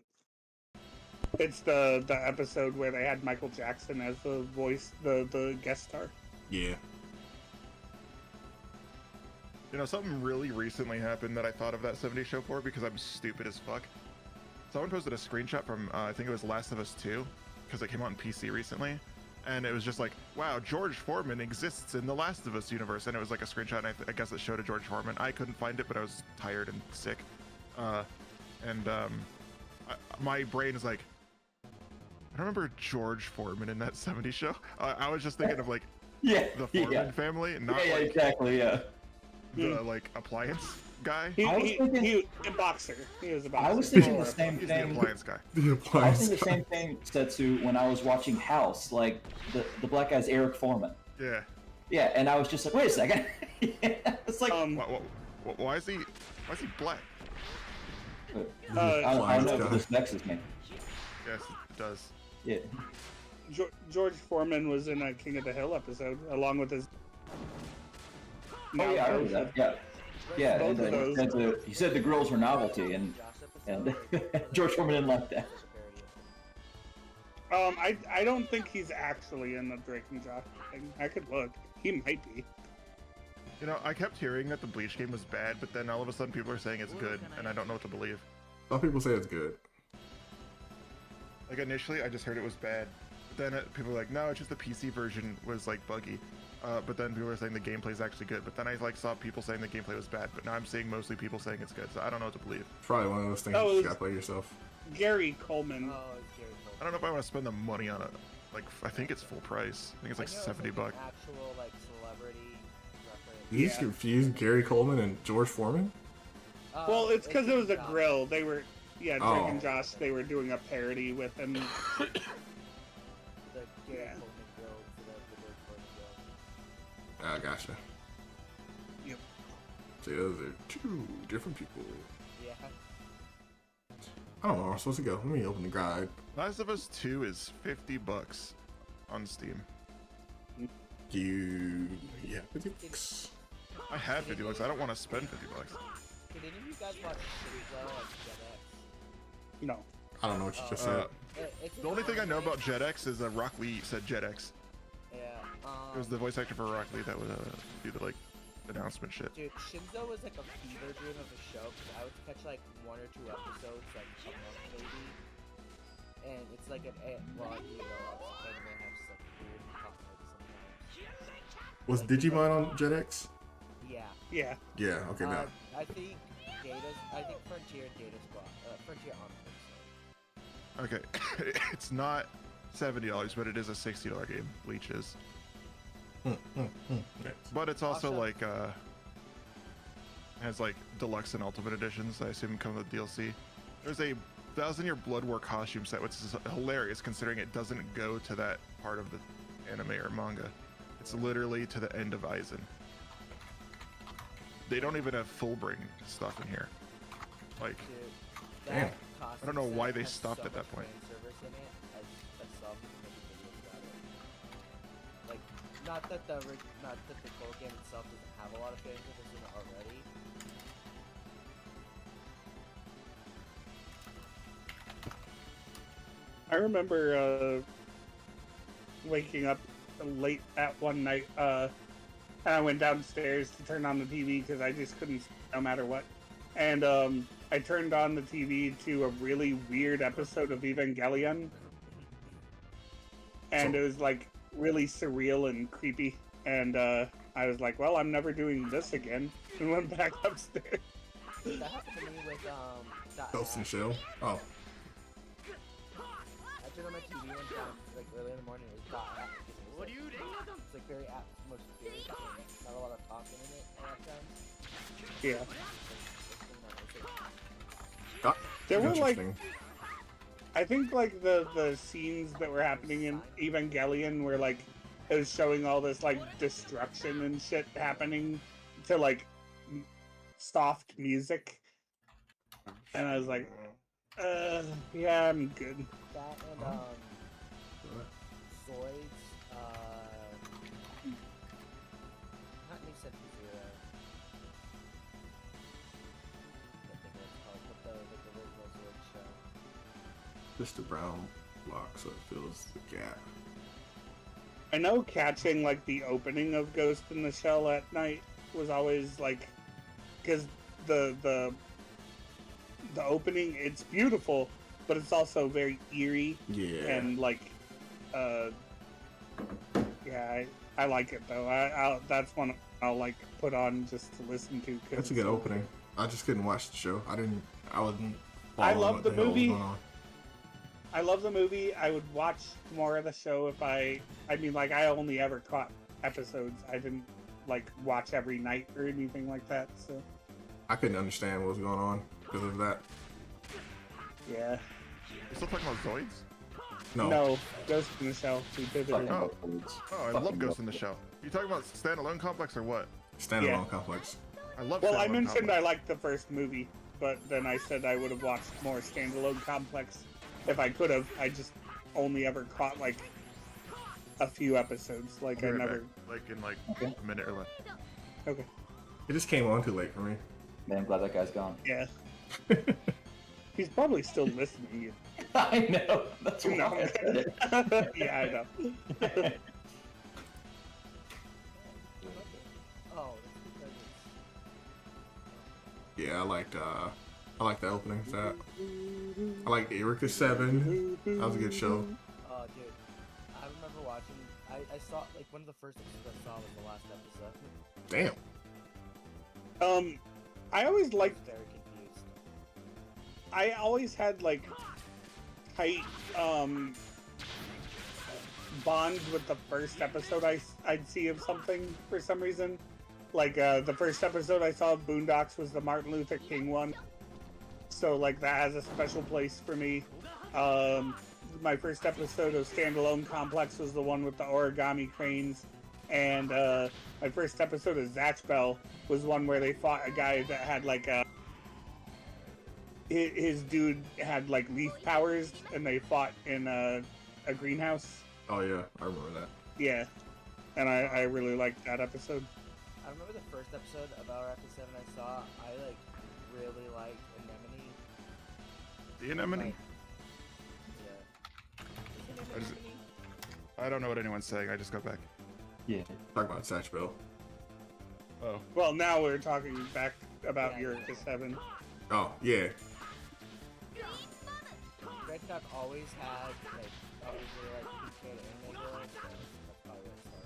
it's the episode where they had Michael Jackson as the voice, the guest star. Yeah. You know, something really recently happened that I thought of That 70s Show for because I'm stupid as fuck. Someone posted a screenshot from, I think it was Last of Us 2, because it came out on PC recently. And it was just like, wow, George Foreman exists in the Last of Us universe. And it was like a screenshot, and I guess it showed a George Foreman. I couldn't find it, but I was tired and sick. My brain is like, I remember George Foreman in That 70s Show. I was just thinking of like Yeah, the Foreman yeah, family, not yeah, like exactly, yeah. the like appliance guy. He I was thinking- he a boxer. He was a boxer. I was thinking Or the a- same He's the thing. appliance guy. The I was appliance. thinking the same thing, Setsu, when I was watching House. Like the black guy's Eric Foreman. Yeah. Yeah, and I was just like, wait a second. It's like Why is he black? I don't know guy. if this vexes me. Yes, it does. Yeah. George Foreman was in a King of the Hill episode along with his. Oh yeah, I remember that. Yeah. Yeah, Both and, of those. he said the girls were novelty, and George Foreman didn't like that. I don't think he's actually in the Drake and Josh thing. I could look. He might be. You know, I kept hearing that the Bleach game was bad, but then all of a sudden people are saying it's good, and I don't know what to believe. Some people say it's good. Like initially, I just heard it was bad. But then people were like, no, it's just the PC version was like buggy. But then people were saying the gameplay is actually good. But then I like saw people saying the gameplay was bad. But now I'm seeing mostly people saying it's good. So I don't know what to believe. It's probably one of those things Oh, you it just was- gotta play yourself. Gary Coleman. Oh, it's Gary Cole. I don't know if I want to spend the money on it. Like I think it's full price. I think it's like I know $70. Like an actual like celebrity reference. You just confused Gary Coleman and George Foreman? Well, it's because it was a Josh. grill. They were, yeah, Drake Oh. and Josh. They were doing a parody with him. The Gary Yeah. Coleman grill for the George Foreman grill. Ah, gotcha. Yep. See, those are two different people. Yeah. I don't know where I'm supposed to go. Let me open the guide. Last of Us 2 is $50 on Steam. Yeah, 50 bucks. I have $50. I don't want to spend $50. Did any of you guys watch Citadel like Jet No. I don't know what you just Uh, said. X? It's The only thing I know about JetX is Rock Lee said JetX. Yeah. It was the voice actor for Rock Lee that would do the like announcement shit. Dude, Shinzo was like a fever dream of a show because I would catch like 1 or 2 episodes like a month maybe, and it's like well, you know, anime has like weird continuity sometimes. Was Like, Digimon on Jetix? Yeah. Yeah. Yeah. Okay. Now. I think Frontier and Data Squad, Frontier Omniverse. Okay, it's not $70, but it is a $60 game. Bleach is, Nice. but it's also Awesome. like has like deluxe and ultimate editions. I assume come with DLC. There's a 1000-Year Blood War costume set, which is hilarious considering it doesn't go to that part of the anime or manga. It's literally to the end of Aizen. They don't even have Fullbring stuff in here. Like, Dude, Damn. that I don't know costume why set they has stopped so at that much point. fan service in it. I saw people making videos about it. Like, not that the full game itself doesn't have a lot of fan service in it already. I remember waking up late at one night, and I went downstairs to turn on the TV because I just couldn't sleep no matter what. And I turned on the TV to a really weird episode of Evangelion, and So- it was like really surreal and creepy. And I was like, "Well, I'm never doing this again," and went back upstairs. That happened to me with that Ghost in the app. Shell. Oh. I turned on my TV one time, like early in the morning. It was dot app. It's like very atmospheric and not a lot of talking in it a lot of times. Yeah, Ah, there were like interesting. I think like the scenes that were happening in Evangelion were like it was showing all this like destruction and shit happening to like soft music, and I was like, yeah, I'm good. That and Zoids, not New Century Zero. I can't think of what it's called, but the original Zoid show. Just a brown block, so it fills the gap. I know catching like the opening of Ghost in the Shell at night was always like, because the opening, it's beautiful, but it's also very eerie Yeah. and like, yeah, I like it though. That's one I'll like put on just to listen to. 'Cause That's a good opening. I just couldn't watch the show. I wasn't. I following love what the hell was movie. going on. I love the movie. I would watch more of the show if I mean, like, I only ever caught episodes. I didn't, like, watch every night or anything like that, so, I couldn't understand what was going on because of that. yeah. you still talking about Zoids? No, Ghost in the Shell. We pivoted. Fucking Oh. Buckwoods. Oh, I Fucking love Ghost in the Buckwoods. Shell. You talking about Standalone Complex or what? Standalone Yeah. complex. I love. Well, I Standalone mentioned I Complex. liked the first movie, but then I said I would have watched more Standalone Complex if I could have. I just only ever caught, like, a few episodes. Like, I'll I be right never... back, like in like Okay. a minute or less. Okay. It just came on too late for me. Man, I'm glad that guy's gone. Yeah. He's probably still listening. I know. That's why No. I said it. Yeah, I know. Oh, that's because it's... Yeah, I liked the opening to that. I liked Eureka 7. That was a good show. Oh, dude. I remember watching... I saw, like, one of the first episodes I saw was the last episode. Damn. I always I was liked... very confused. I always had, like, tight, bonds with the first episode I'd see of something for some reason. Like, the first episode I saw of Boondocks was the Martin Luther King one. So, like, that has a special place for me. My first episode of Standalone Complex was the one with the origami cranes. And, my first episode of Zatch Bell was one where they fought a guy that had, like, his dude had, like, leaf powers, and they fought in a greenhouse. Oh yeah, I remember that. Yeah. And I really liked that episode. I remember the first episode of Hour After 7 I saw. I, like, really liked Anemone. The Anemone? Like, yeah. Is it I just- Anemone? I don't know what anyone's saying. I just got back. Yeah. Talk about Satch Bell. Oh, Well, now we're talking back about Eureka 7. Oh yeah. Red Duck always had like always really like PK anime girl, so that's probably where it started.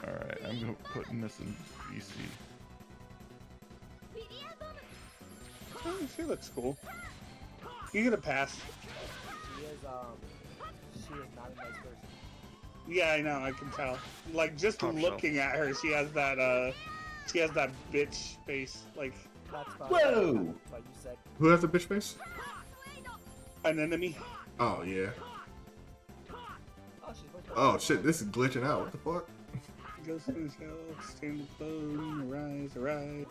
all right. I'm putting this in VC. Oh, she looks cool. You get a pass. She is not a nice person. Yeah, I know. I can tell. Like just Top looking at her, she has that bitch face, like That's probably Whoa! what you said. Who has the bitch face? an enemy. Oh yeah. Oh, she's voiced by Oh Lisa shit, Loeb. this is glitching out. What the fuck? Ghost in the shell, stand alone, arise, arise.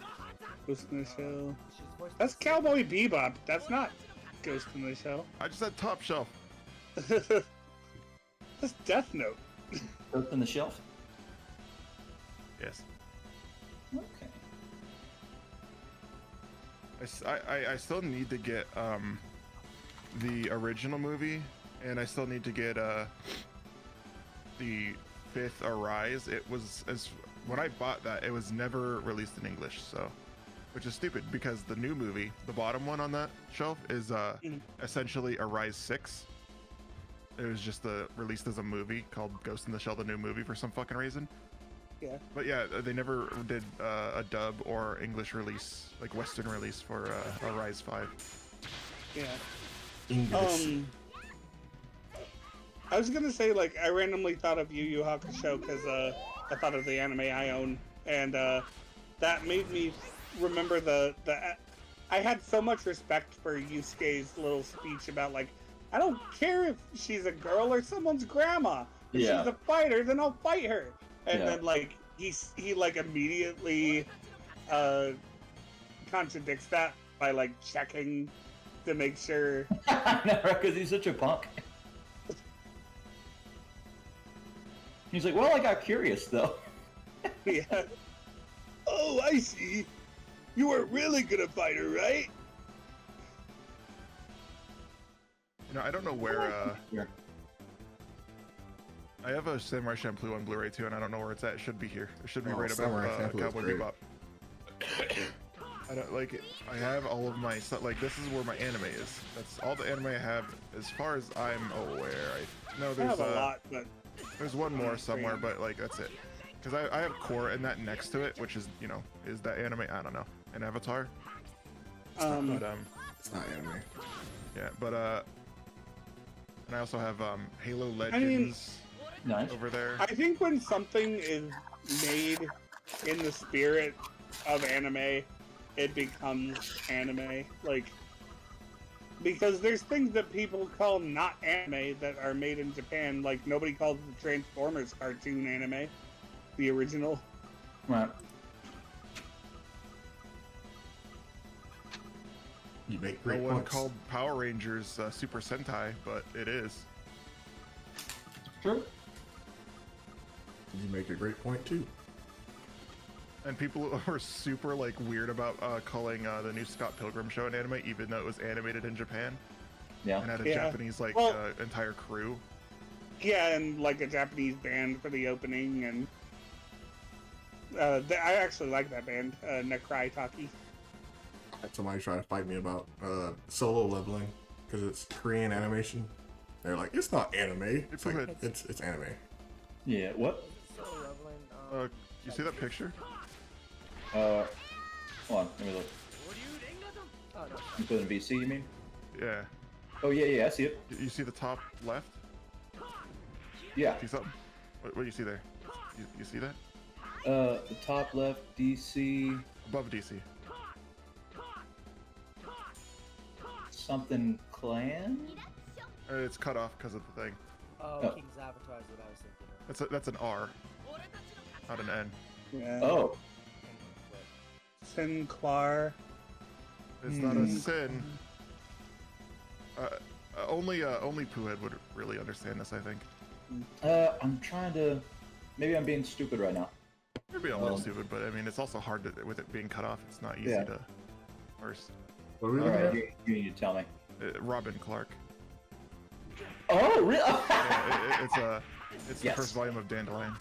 Ghost in the shell. She's voiced That's by Cowboy Bebop. That's not Ghost in the Shell. I just said top shelf. That's Death Note. Open the shelf. Yes. Okay. I still need to get the original movie, and I still need to get the fifth Arise. It was when I bought that, it was never released in English, so which is stupid because the new movie, the bottom one on that shelf, is essentially Arise 6. It was just released as a movie called Ghost in the Shell, the new movie, for some fucking reason. Yeah. But yeah, they never did a dub or English release, like Western release for Arise 5. Yeah. English. I was gonna say, like, I randomly thought of Yu Yu Hakusho because I thought of the anime I own, and that made me remember the. I had so much respect for Yusuke's little speech about, like, I don't care if she's a girl or someone's grandma. If Yeah. she's a fighter, then I'll fight her. And Yeah. then, like, he like immediately contradicts that by like checking to make sure. I know, right? Because he's such a punk. He's like, well, I got curious though. Yeah. Oh, I see. You weren't really gonna fight her, right? You know, I don't know where. Here. I have a Samurai Champloo on Blu-ray too, and I don't know where it's at. It should be here. It should be Oh, right Samurai above Champloo is Cowboy great. Bebop. I don't like. I have all of my stuff. Like, this is where my anime is. That's all the anime I have, as far as I'm aware. I know I there's have a lot, but there's one more somewhere, but like that's it. Because I have Core and that next to it, which is, you know, is that anime? I don't know, an Avatar. But It's not anime. yeah, but and I also have Halo mean- Legends Nice. over there. I think when something is made in the spirit of anime, it becomes anime. Like, because there's things that people call not anime that are made in Japan. Like, nobody calls the Transformers cartoon anime, the original. Right. You make No great one points. called Power Rangers Super Sentai, but it is. True. You make a great point too. And people were super like weird about calling the new Scott Pilgrim show an anime, even though it was animated in Japan Yeah. and had a Yeah. Japanese like Well- entire crew. Yeah, and like a Japanese band for the opening, and I actually like that band, Necrai Taki. I had somebody try to fight me about solo leveling because it's Korean animation. They're like, it's not anime. It's like ahead. it's anime. Yeah. What? Solo leveling. You see that picture? Hold on. Let me look. Oh no. You put in VC, you mean? Yeah. Oh yeah, yeah. I see it. You see the top left? Yeah. See something? What do you see there? You see that? The top left, DC, Above DC. something clan. It's cut off because of the thing. Oh, Oh. King's Avatar is what I was thinking of. That's an R, not an N. Yeah. Oh. Sinclair. It's not a sin. Only Poohead would really understand this, I think. I'm trying to. Maybe I'm being stupid right now. Maybe I'm a little Um, stupid, but I mean, it's also hard to, with it being cut off. It's not easy Yeah. to parse. What are we All looking right, at? you need to tell me. Robin Clark. Oh, really? Yeah, it's Yes. the first volume of Dandelion.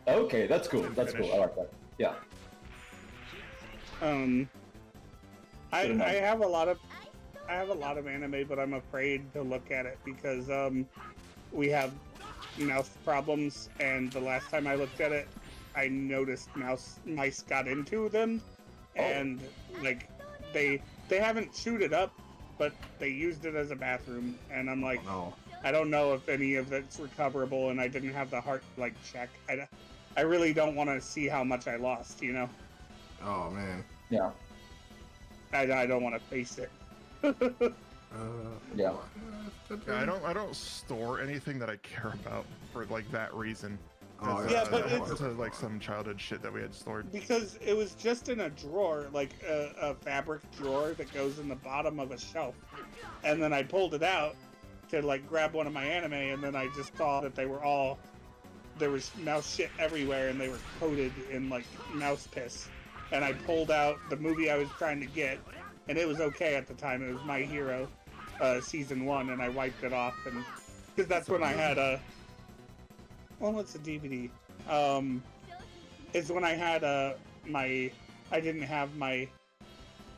Okay, that's cool. That's cool. I like that. Yeah. I Should've known. have a lot of anime, but I'm afraid to look at it because we have mouse problems, and the last time I looked at it, I noticed mice got into them, and like they haven't chewed it up, but they used it as a bathroom, and I'm like, No. I don't know if any of it's recoverable, and I didn't have the heart like check. I really don't want to see how much I lost, you know. Oh man. Yeah. I don't want to face it. Yeah. Yeah, I don't store anything that I care about for like that reason. Oh, Yeah, but it's like some childhood shit that we had stored. Because it was just in a drawer, like a fabric drawer that goes in the bottom of a shelf. And then I pulled it out to like grab one of my anime, and then I just saw that there was mouse shit everywhere, and they were coated in like mouse piss. And I pulled out the movie I was trying to get, and it was okay at the time. It was My Hero, season 1, and I wiped it off, and because that's when I had well, it's a DVD. It's when I had I didn't have my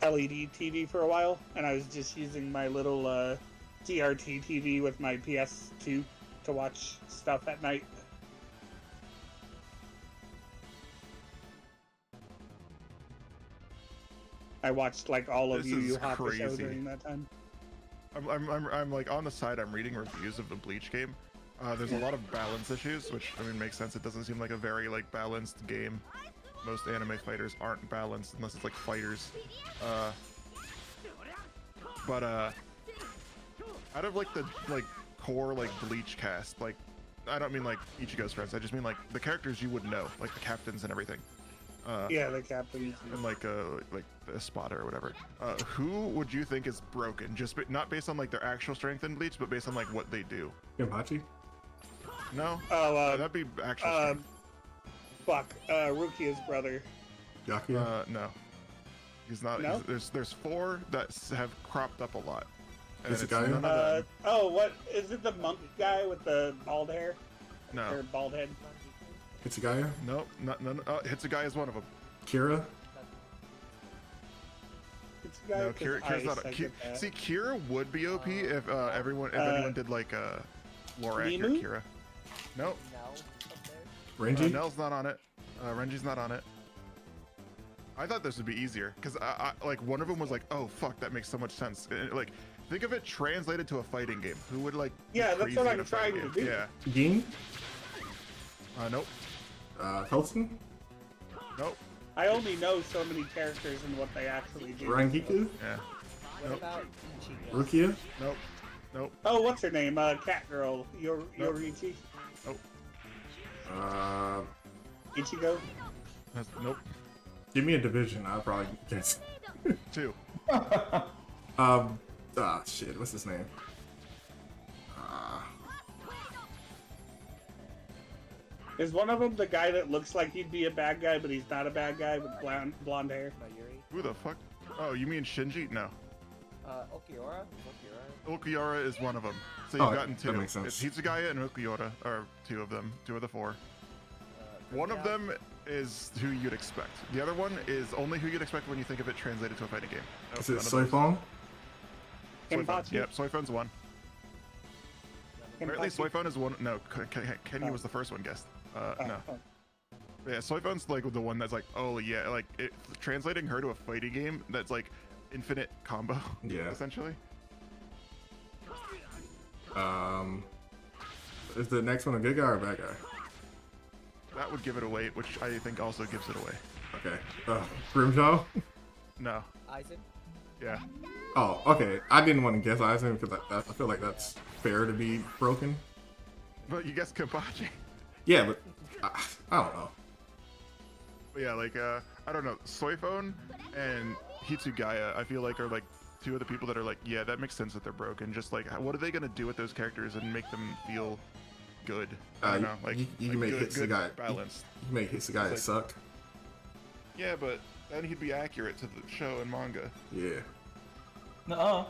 LED TV for a while, and I was just using my little TRT TV with my PS2 to watch stuff at night. I watched like all of This Yu Yu is Hakusho crazy. during that time. I'm like on the side. I'm reading reviews of the Bleach game. There's a lot of balance issues, which I mean makes sense. It doesn't seem like a very like balanced game. Most anime fighters aren't balanced unless it's like fighters. But out of like the core like Bleach cast, like I don't mean like Ichigo's friends. I just mean like the characters you would know, like the captains and everything. Yeah, the captains. And like a spotter or whatever. Who would you think is broken? Just not based on like their actual strength in Bleach, but based on like what they do. Kenpachi? No, Oh, that'd be actual strength. Rukia's brother. Yakuya? No, he's not. No? There's 4 that have cropped up a lot. And Is it it's Gaia? none of them. What is it? The monk guy with the bald hair or No, bald head? Hitsugaya? no, none. Hitsugaya is one of them. Kira? It's the guy No, with Kira's ice, not. I get that. See, Kira would be OP if anyone did like lore accurate Mimu? Kira. Nope. Nell up there. Renji? Nell's not on it. Renji's not on it. I thought this would be easier because I like one of them was like, oh fuck, that makes so much sense. Like, think of it translated to a fighting game. Who would like? be Yeah, that's crazy what in I'm a fighting trying to game? do. Yeah. Gin? Nope. Felsen? Nope. I only know so many characters and what they actually do. Rangiku? Yeah. What Nope. about Ichigo? Rukia? Nope. Nope. Oh, what's her name? Cat girl. Yorichi? Ichigo? Nope. Give me a division, I'll probably guess. 2. Shit, what's his name? Is one of them the guy that looks like he'd be a bad guy, but he's not a bad guy with blonde hair? Mayuri? Who the fuck? Oh, you mean Shinji? No. Okiura? Ulquiorra is one of them. So you've Oh, gotten 2. that makes sense. It's Hitsugaya and Ulquiorra are 2 of them. 2 of the 4. One of them is who you'd expect. The other one is only who you'd expect when you think of it translated to a fighting game. Nope, Is it none of those. Soifong? Soifon. Kenpachi? Yep, Soifon's 1. Apparently Kenpachi? Soifon is 1. No, Kenny was the first one guessed. No. Oh. Yeah, Soifon's like the one that's like, oh yeah, like translating her to a fighting game that's like infinite combo. Yeah. Essentially. Is the next one a good guy or a bad guy? That would give it away, which I think also gives it away. Okay. Grimjaw? No. Aizen? Yeah. Oh, okay. I didn't want to guess Aizen because I feel like that's fair to be broken. But you guessed Kenpachi. Yeah, but I don't know. But yeah, like I don't know, Soifon and Hitsugaya, I feel like are like 2 of the people that are like, yeah, that makes sense that they're broken. Just like, what are they gonna do with those characters and make them feel good? I don't know, like you like can make good, Hitsugaya balanced. You can make Hitsugaya It's suck. Yeah, but then he'd be accurate to the show and manga. Yeah. Nuh-uh.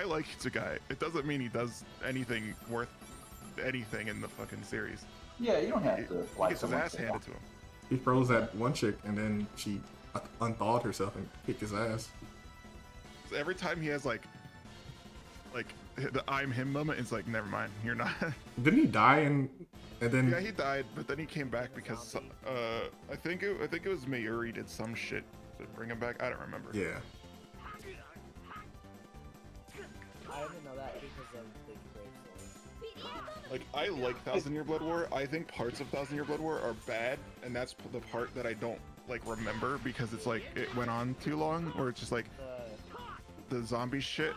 I like Hitsugai. It doesn't mean he does anything worth anything in the fucking series. Yeah, you don't have He to gets like his someone ass so handed much. to him. He froze that one chick, and then she unthawed herself and kicked his ass. So every time he has like the I'm him moment, it's like, never mind, you're not. Didn't he die and then? Yeah, he died, but then he came back because I think it was Mayuri did some shit to bring him back. I don't remember. Yeah. I didn't know that because of the Brave Soul. Like, I like Thousand Year Blood War. I think parts of Thousand Year Blood War are bad, and that's the part that I don't like remember because it's like it went on too long, or it's just like the zombie shit.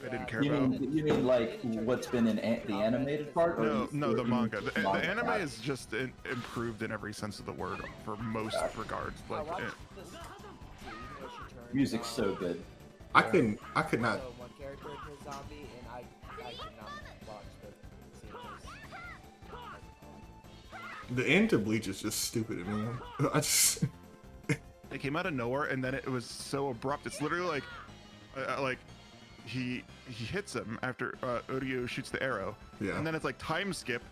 I didn't care You about. mean like what's been in the animated part? Or No, the manga. The manga? anime is just improved in every sense of the word for most regards. I Like, watched eh, this scene where she turned Music's so good. I could not. so one character into a zombie, and I could not watch the scene. The end to Bleach is just stupid to me. I just. it came out of nowhere, and then it was so abrupt. It's literally like he hits him after Uryu shoots the arrow, Yeah. and then it's like time skip.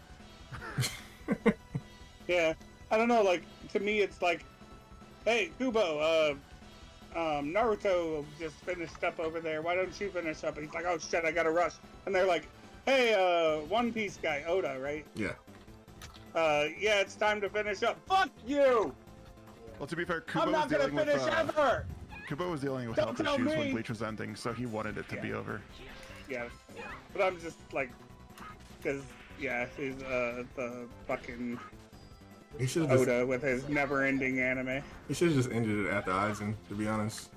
Yeah, I don't know. Like to me, it's like, hey, Kubo, Naruto just finished up over there. Why don't you finish up? And he's like, oh shit, I gotta rush. And they're like, hey, One Piece guy, Oda, right? Yeah. Yeah, it's time to finish up. Fuck you! Well, to be fair, Kubo I'm was not gonna dealing with finish ever. Kubo was dealing with Don't health tell issues when me. Bleach was ending, so he wanted it to be over. Yeah, but I'm just like, because yeah, he's the fucking He should have just. Oda with his never-ending anime. He should have just ended it at the Aizen. To be honest.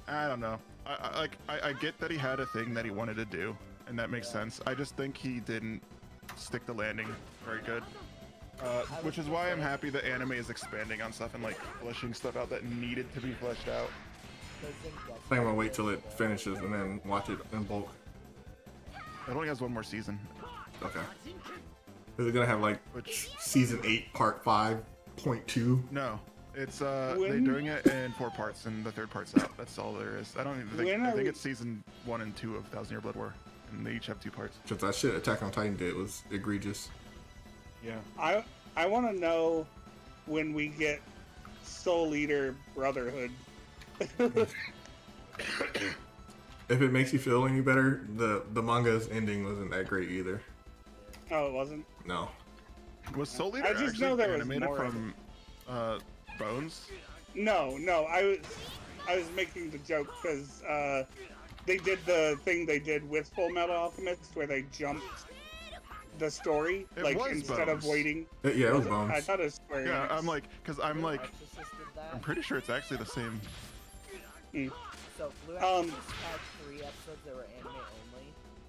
I don't know. I get that he had a thing that he wanted to do, and that makes sense. I just think he didn't stick the landing very good. Which is why I'm happy that anime is expanding on stuff and like fleshing stuff out that needed to be fleshed out. I think I'm gonna wait till it finishes and then watch it in bulk. It only has one more season. Okay. Is it gonna have like Which season 8 part 5.2? no, it's they're When- doing it in 4 parts, and the 3rd part's out. That's all there is. I don't even think. When I are think we- it's season 1 and 2 of Thousand Year Blood War, and they each have 2 parts. Because that shit Attack on Titan did was egregious. Yeah. I want to know when we get Soul Eater Brotherhood. If it makes you feel any better, the manga's ending wasn't that great either. Oh, it wasn't. No. Was Soul Eater I just actually know there was animated more of from Bones? No, I was making the joke because they did the thing they did with Full Metal Alchemist where they jumped the story, It like was instead Bones. of waiting. Yeah, it was I Bones. thought it was Square Yeah, Enix. I'm like, cause I'm Blue like, Exorcist did that. I'm pretty sure it's actually the same. So Blue Um, Exorcist had 3 episodes that were anime only,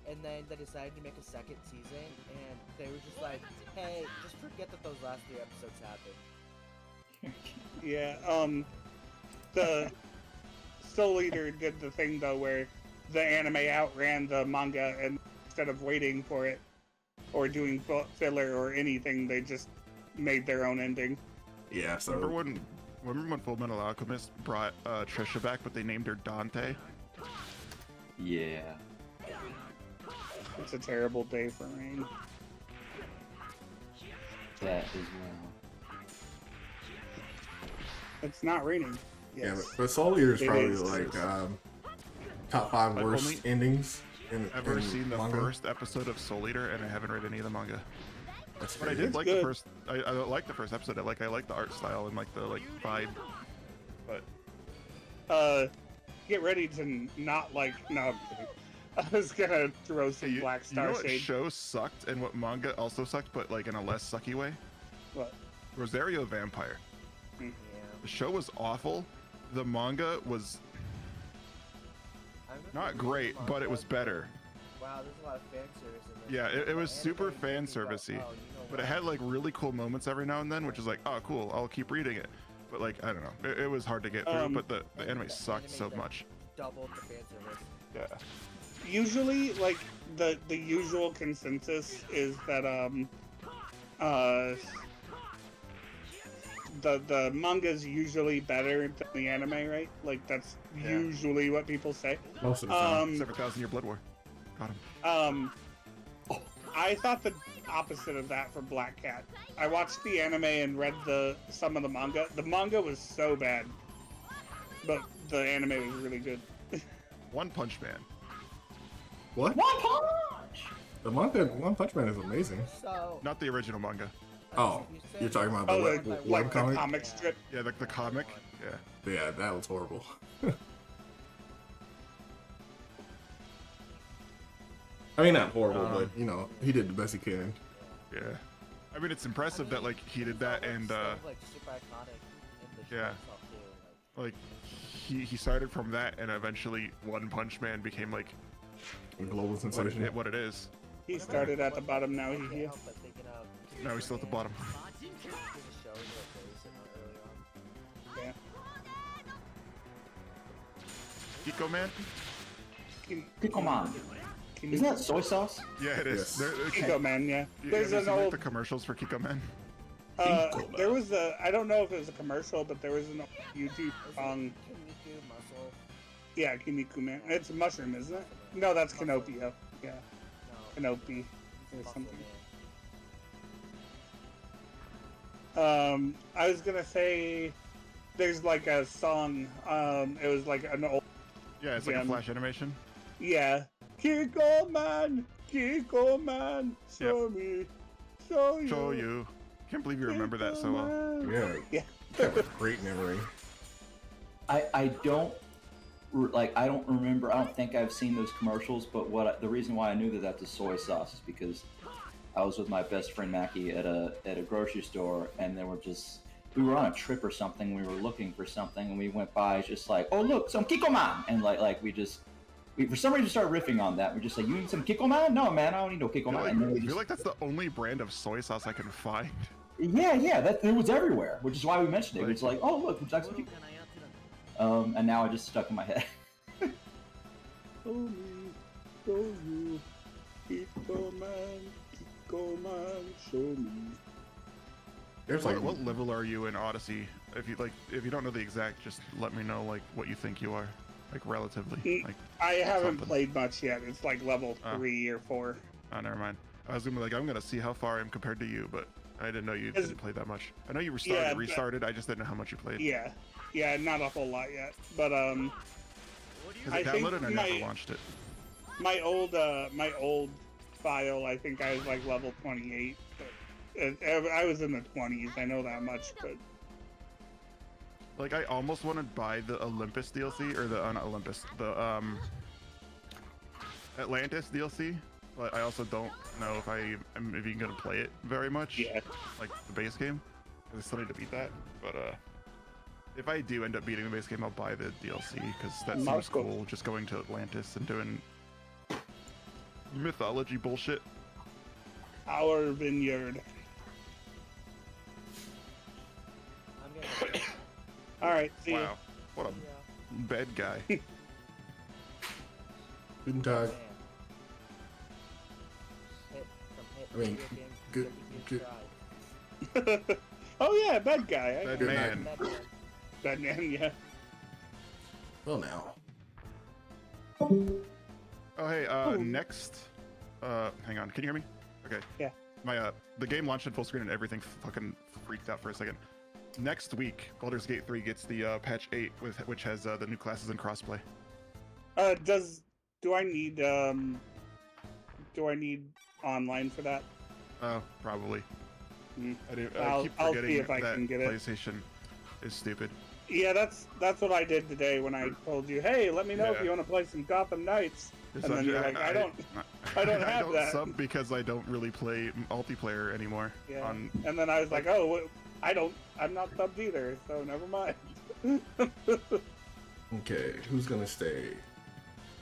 and then they decided to make a 2nd season, and they were just like, hey, just forget that those last 3 episodes happened. Yeah, the Soul Eater did the thing though where the anime outran the manga, and instead of waiting for it or doing filler or anything, they just made their own ending. Yeah, so Remember when Full Metal Alchemist brought Trisha back, but they named her Dante? Yeah. It's a terrible day for Rain. That as well. It's not raining. yeah, Yes. but Soul Eater is It probably is. like top 5 I've worst only endings in Ever in seen the manga. first episode of Soul Eater, and I haven't read any of the manga. That's But I crazy. did It's like good. the first. I like the first episode. I like the art style and like the vibe. But Get ready to not like. No, I'm kidding. I was gonna throw some you, Black you know Star what shade. show sucked and what manga also sucked, but like in a less sucky way? What? Rosario Vampire. Yeah. The show was awful. The manga was I remember not reading great, the but it was manga. better. Wow, there's a lot of fan service in this. Yeah, it The was super anime fan makes me go, servicey, "Oh, you know But it what? had like really cool moments every now and then, which is like, oh, cool, I'll keep reading it. But like, I don't know, it was hard to get through. But the anime the sucked so anime much. doubled the fan service. Yeah. Usually, like the usual consensus is that the manga's usually better than the anime, right? Like that's Yeah. usually what people say. Most of the time. Except for 1,000 Year Blood War. Got him. I thought the opposite of that for Black Cat. I watched the anime and read some of the manga. The manga was so bad, but the anime was really good. One Punch Man. What? One punch. The manga One Punch Man is amazing. So Not the original manga. Oh, you said you're talking about Oh, the like web the comic? comic strip. Yeah, the comic. Yeah. Yeah, that was horrible. I mean, not horrible, but you know, he did the best he can. Yeah. I mean, it's impressive that like he did that and like super iconic in the show yeah. itself too. Like, like he started from that and eventually One Punch Man became like A global what sensation. what it is. He started at the bottom. Now I can't he help but thinking of Now he's still at the bottom. there's a show that they said earlier on. yeah. Kiko Man? Kikoman. Isn't that soy sauce? Yeah, it is. Yes. Kiko Man? Yeah. There's have you an seen, like, old. the commercials for Kiko Man. There was a. I don't know if it was a commercial, but there was an YouTube Is song. it Kimiku Muscle? Yeah, Kimiku Man. It's a mushroom, isn't it? No, that's Canopio. Yeah, No, Canopi or Muscle something. Man. I was gonna say, there's like a song. It was like an old. Yeah, it's like a Gem. flash animation. Yeah. Kiko Man, show me, show you. Show you. Can't believe you remember that so well. Man. Yeah, Yeah. you have a great memory. I don't I don't remember. I don't think I've seen those commercials. But the reason why I knew that that's a soy sauce is because I was with my best friend Mackie at a grocery store, and we were on a trip or something. We were looking for something, and we went by just like, oh look, some Kikoman, and we for some reason started riffing on that. We're just like, you need some Kikoman? No man, I don't need no I feel Kikoman. like, And then we I feel just, like that's the only brand of soy sauce I can find. yeah, that it was everywhere, which is why we mentioned it. It's like, oh look, would you like some Kikoman? And now it just stuck in my head. Show me, show you. Kiko Man, show me. There's like What level are you in Odyssey? If you don't know the exact, just let me know like what you think you are, like relatively. Like, I haven't something. played much yet. It's like level Oh. 3 or 4. oh, never mind. I was gonna be like, I'm gonna see how far I am compared to you, but I didn't know you Is- didn't play that much. I know you Yeah, but- restarted. I just didn't know how much you played. Yeah, not a whole lot yet. But Because I it think downloaded and I never launched it. my old file, I think I was like level 28. But I was in the 20s. I know that much. But Like, I almost want to buy the Olympus DLC or the not Olympus, the Atlantis DLC, but I also don't know if I am even gonna play it very much. yeah, Like the base game, 'cause I still need to beat that. But if I do end up beating the base game, I'll buy the DLC because that seems Marco. cool. Just going to Atlantis and doing mythology bullshit. our vineyard. I'm gonna. All right, see ya. Wow, what a Yeah. bad guy. Guten Tag. Man. Hit from hit. I mean, video game to good- video good- drive. Oh yeah, bad guy. Bad Good man. That man. Bad man. Yeah. Well, now. Oh hey, next. Hang on, can you hear me? Okay. Yeah. My the game launched in full screen and everything fucking freaked out for a second. Next week, Baldur's Gate 3 gets the patch 8 which has the new classes and crossplay. Do I need online for that? Oh, probably. Mm. I I'll keep see forgetting if I that can get it. PlayStation is stupid. Yeah, that's what I did today when I told you, hey, let me know if Yeah. you want to play some Gotham Knights. It's And then you're like, I don't have that. sub because I don't really play multiplayer anymore. Yeah. On And then I was like, oh, I'm not subbed either, so never mind. Okay, who's gonna stay?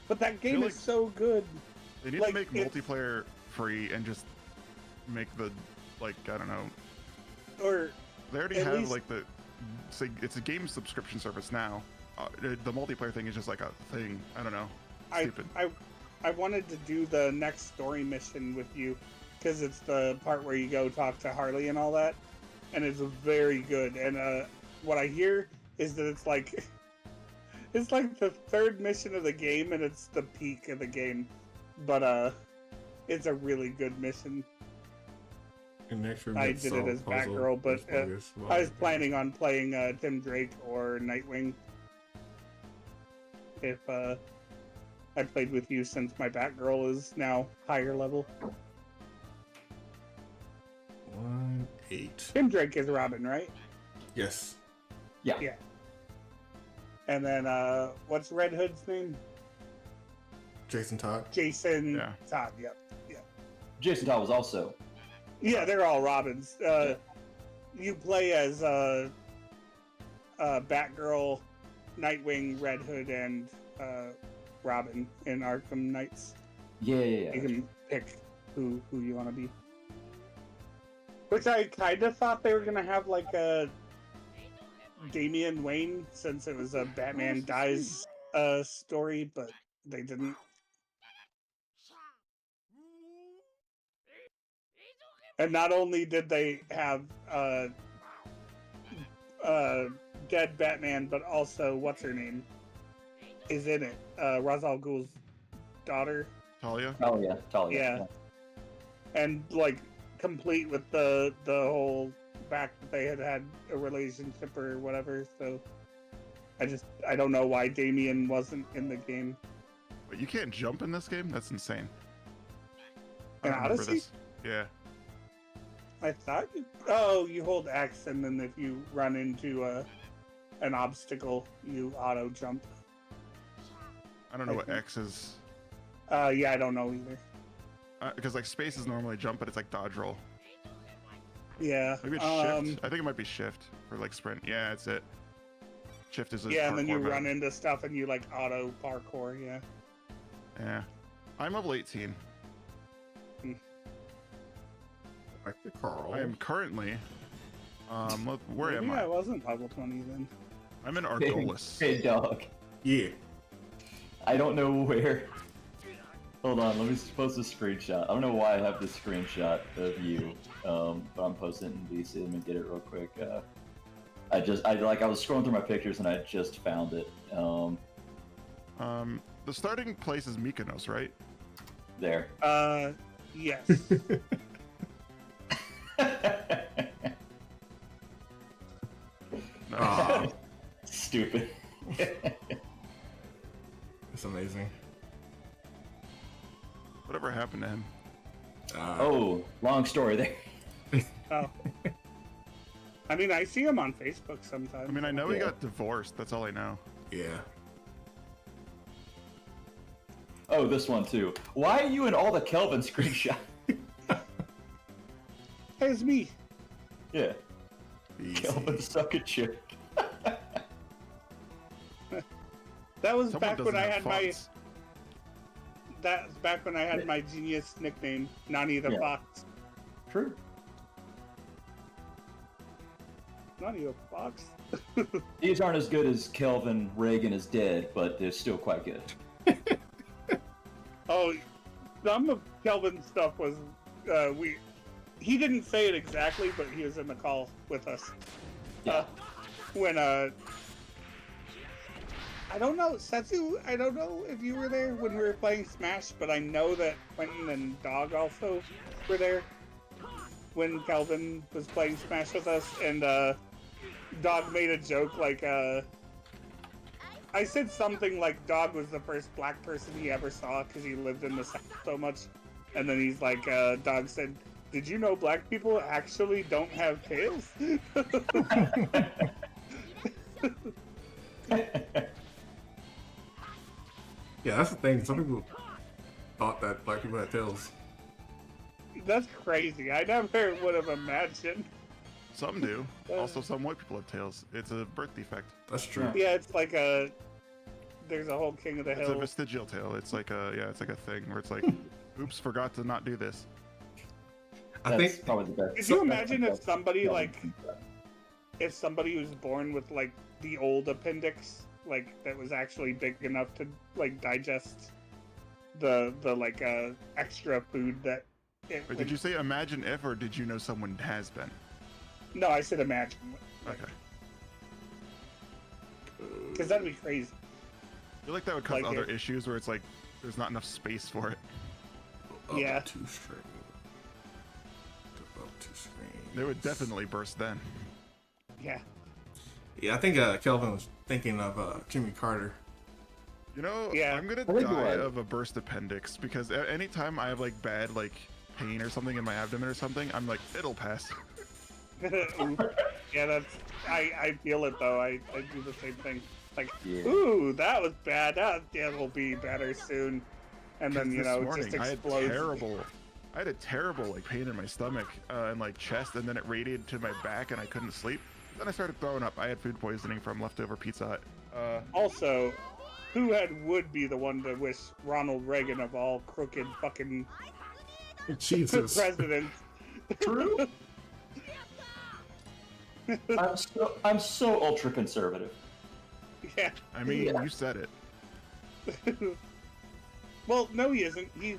But that game feel is like- so good. they need like, to make it's- multiplayer free and just make the I don't know. Or They already At have least- like it's a game subscription service now. The multiplayer thing is just like a thing. I don't know. Stupid. I wanted to do the next story mission with you because it's the part where you go talk to Harley and all that. and it's very good. And what I hear is that it's like the third mission of the game, and it's the peak of the game. But it's a really good mission. I did it as Batgirl, but I was planning on playing Tim Drake or Nightwing. If I played with you, since my Batgirl is now higher level. 1-8. Tim Drake is Robin, right? Yes. Yeah. Yeah. And then what's Red Hood's name? Jason Todd. Jason Yeah. Todd. Yep. Yeah. Jason Todd was also. Yeah, they're all Robins. You play as Batgirl, Nightwing, Red Hood, and Robin in Arkham Knights. Yeah. You can pick who you want to be. Which I kind of thought they were gonna have like a Damian Wayne, since it was a Batman Dies story, but they didn't. And not only did they have dead Batman, but also what's her name is in it. Ra's al Ghul's daughter. Talia? Oh yeah, Talia. Yeah. And like complete with the whole fact that they had a relationship or whatever. So I don't know why Damian wasn't in the game. But you can't jump in this game? That's insane. I In don't remember Odyssey? this. Yeah. I thought you hold X, and then if you run into an obstacle, you auto jump. I don't know I what think- X is. Yeah, I don't know either. Because like space is normally jump, but it's like dodge roll. Yeah. Maybe it's shift. I think it might be shift for like sprint. Yeah, that's it. Shift is a Yeah, and then you parkour run mode. into stuff and you like auto parkour. Yeah. Yeah. I'm level 18. Back to Carl. I am currently. Where Maybe am I I? wasn't level 20 then. I'm in Argolis. Hey dog. Yeah. I don't know where. Hold on, let me post a screenshot. I don't know why I have this screenshot of you, but I'm posting it in DC. Let me get it real quick. I was scrolling through my pictures and I just found it. The starting place is Mykonos, right? There. Yes. No. Ah, Stupid. it's amazing. Whatever happened to him? Oh, long story there. Oh. I mean, I see him on Facebook sometimes. I mean, I know he Yeah. got divorced. That's all I know. Yeah. Oh, this one too. Why are you in all the Kelvin screenshots? Hey, it's me. Yeah, Easy. Kelvin suck a chick. That was Someone back when doesn't I have had my. fonts. That's back when I had my genius nickname, Nani the Yeah. Fox. True. Nani the Fox. These aren't as good as Kelvin Reagan is dead, but they're still quite good. Oh, some of Kelvin's stuff was he didn't say it exactly, but he was in the call with us. Yeah. When I don't know, Setsu, I don't know if you were there when we were playing Smash, but I know that Quentin and Dog also were there when Kelvin was playing Smash with us, and Dog made a joke like I said something like Dog was the first black person he ever saw because he lived in the South so much. And then he's like, Dog said, "Did you know black people actually don't have tails?" Yeah, that's the thing. Some people thought that black people had tails. That's crazy. I never would have imagined. Some do. Also, some white people have tails. It's a birth defect. That's true. Yeah, it's like there's a whole King of the It's a Hill. vestigial tail. It's like it's like a thing where it's like, oops, forgot to not do this. I That's think probably the best. Could you imagine if somebody Kelvin like if somebody was born with like the old appendix, like that was actually big enough to like digest the like extra food that it Wait, did you say imagine if, or did you know someone has been? No, I said imagine. Okay. Because that'd be crazy. I feel like that would cause Like other it- issues where it's like there's not enough space for it. Up Yeah. 2 string. Up 2 strings. They would definitely burst then. Yeah. Yeah, I think Kelvin was thinking of Jimmy Carter. You know, Yeah. I'm gonna I think you're die right. of a burst appendix because anytime I have like bad like pain or something in my abdomen or something, I'm like, it'll pass. Yeah, that's. I feel it though. I do the same thing. Like, Yeah. ooh, that was bad. It'll be better soon. And then, This it morning, just I explodes. had a terrible like pain in my stomach and like chest, and then it radiated to my back, and I couldn't sleep. Then I started throwing up. I had food poisoning from leftover Pizza Hut. Also, who would be the one to wish Ronald Reagan of all crooked fucking Jesus. presidents? True. I'm so ultra conservative. Yeah. I mean, Yeah. you said it. Well, no, he isn't. He's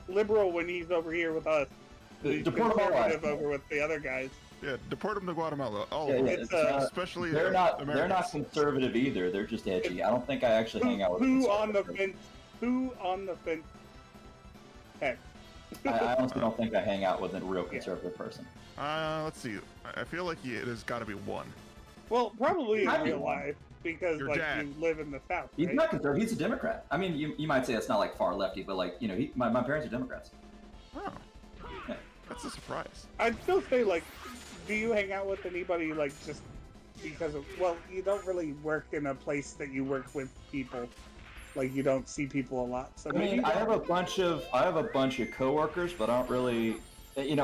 liberal when he's over here with us. He's Deport them all conservative out. over with the other guys. Yeah, deport them to Guatemala. All Yeah, of yeah, them. It's, Especially They're not Americans. conservative either. They're just edgy. I don't think I actually hang out with Who conservative on the person. fence? Who on the fence? Heck. I honestly don't think I hang out with a real conservative person. Let's see. I feel like there's got to be one. Well, probably in Might be real one. life because Your like dad. you live in the South, He's right? not conservative. He's a Democrat. I mean, you might say it's not like far lefty, but like my parents are Democrats. Oh, Yeah. that's a surprise. I'd still say like, do you hang out with anybody like just because of? Well, you don't really work in a place that you work with people. Like you don't see people a lot. So I mean, maybe I have a bunch of coworkers, but I don't really, like You I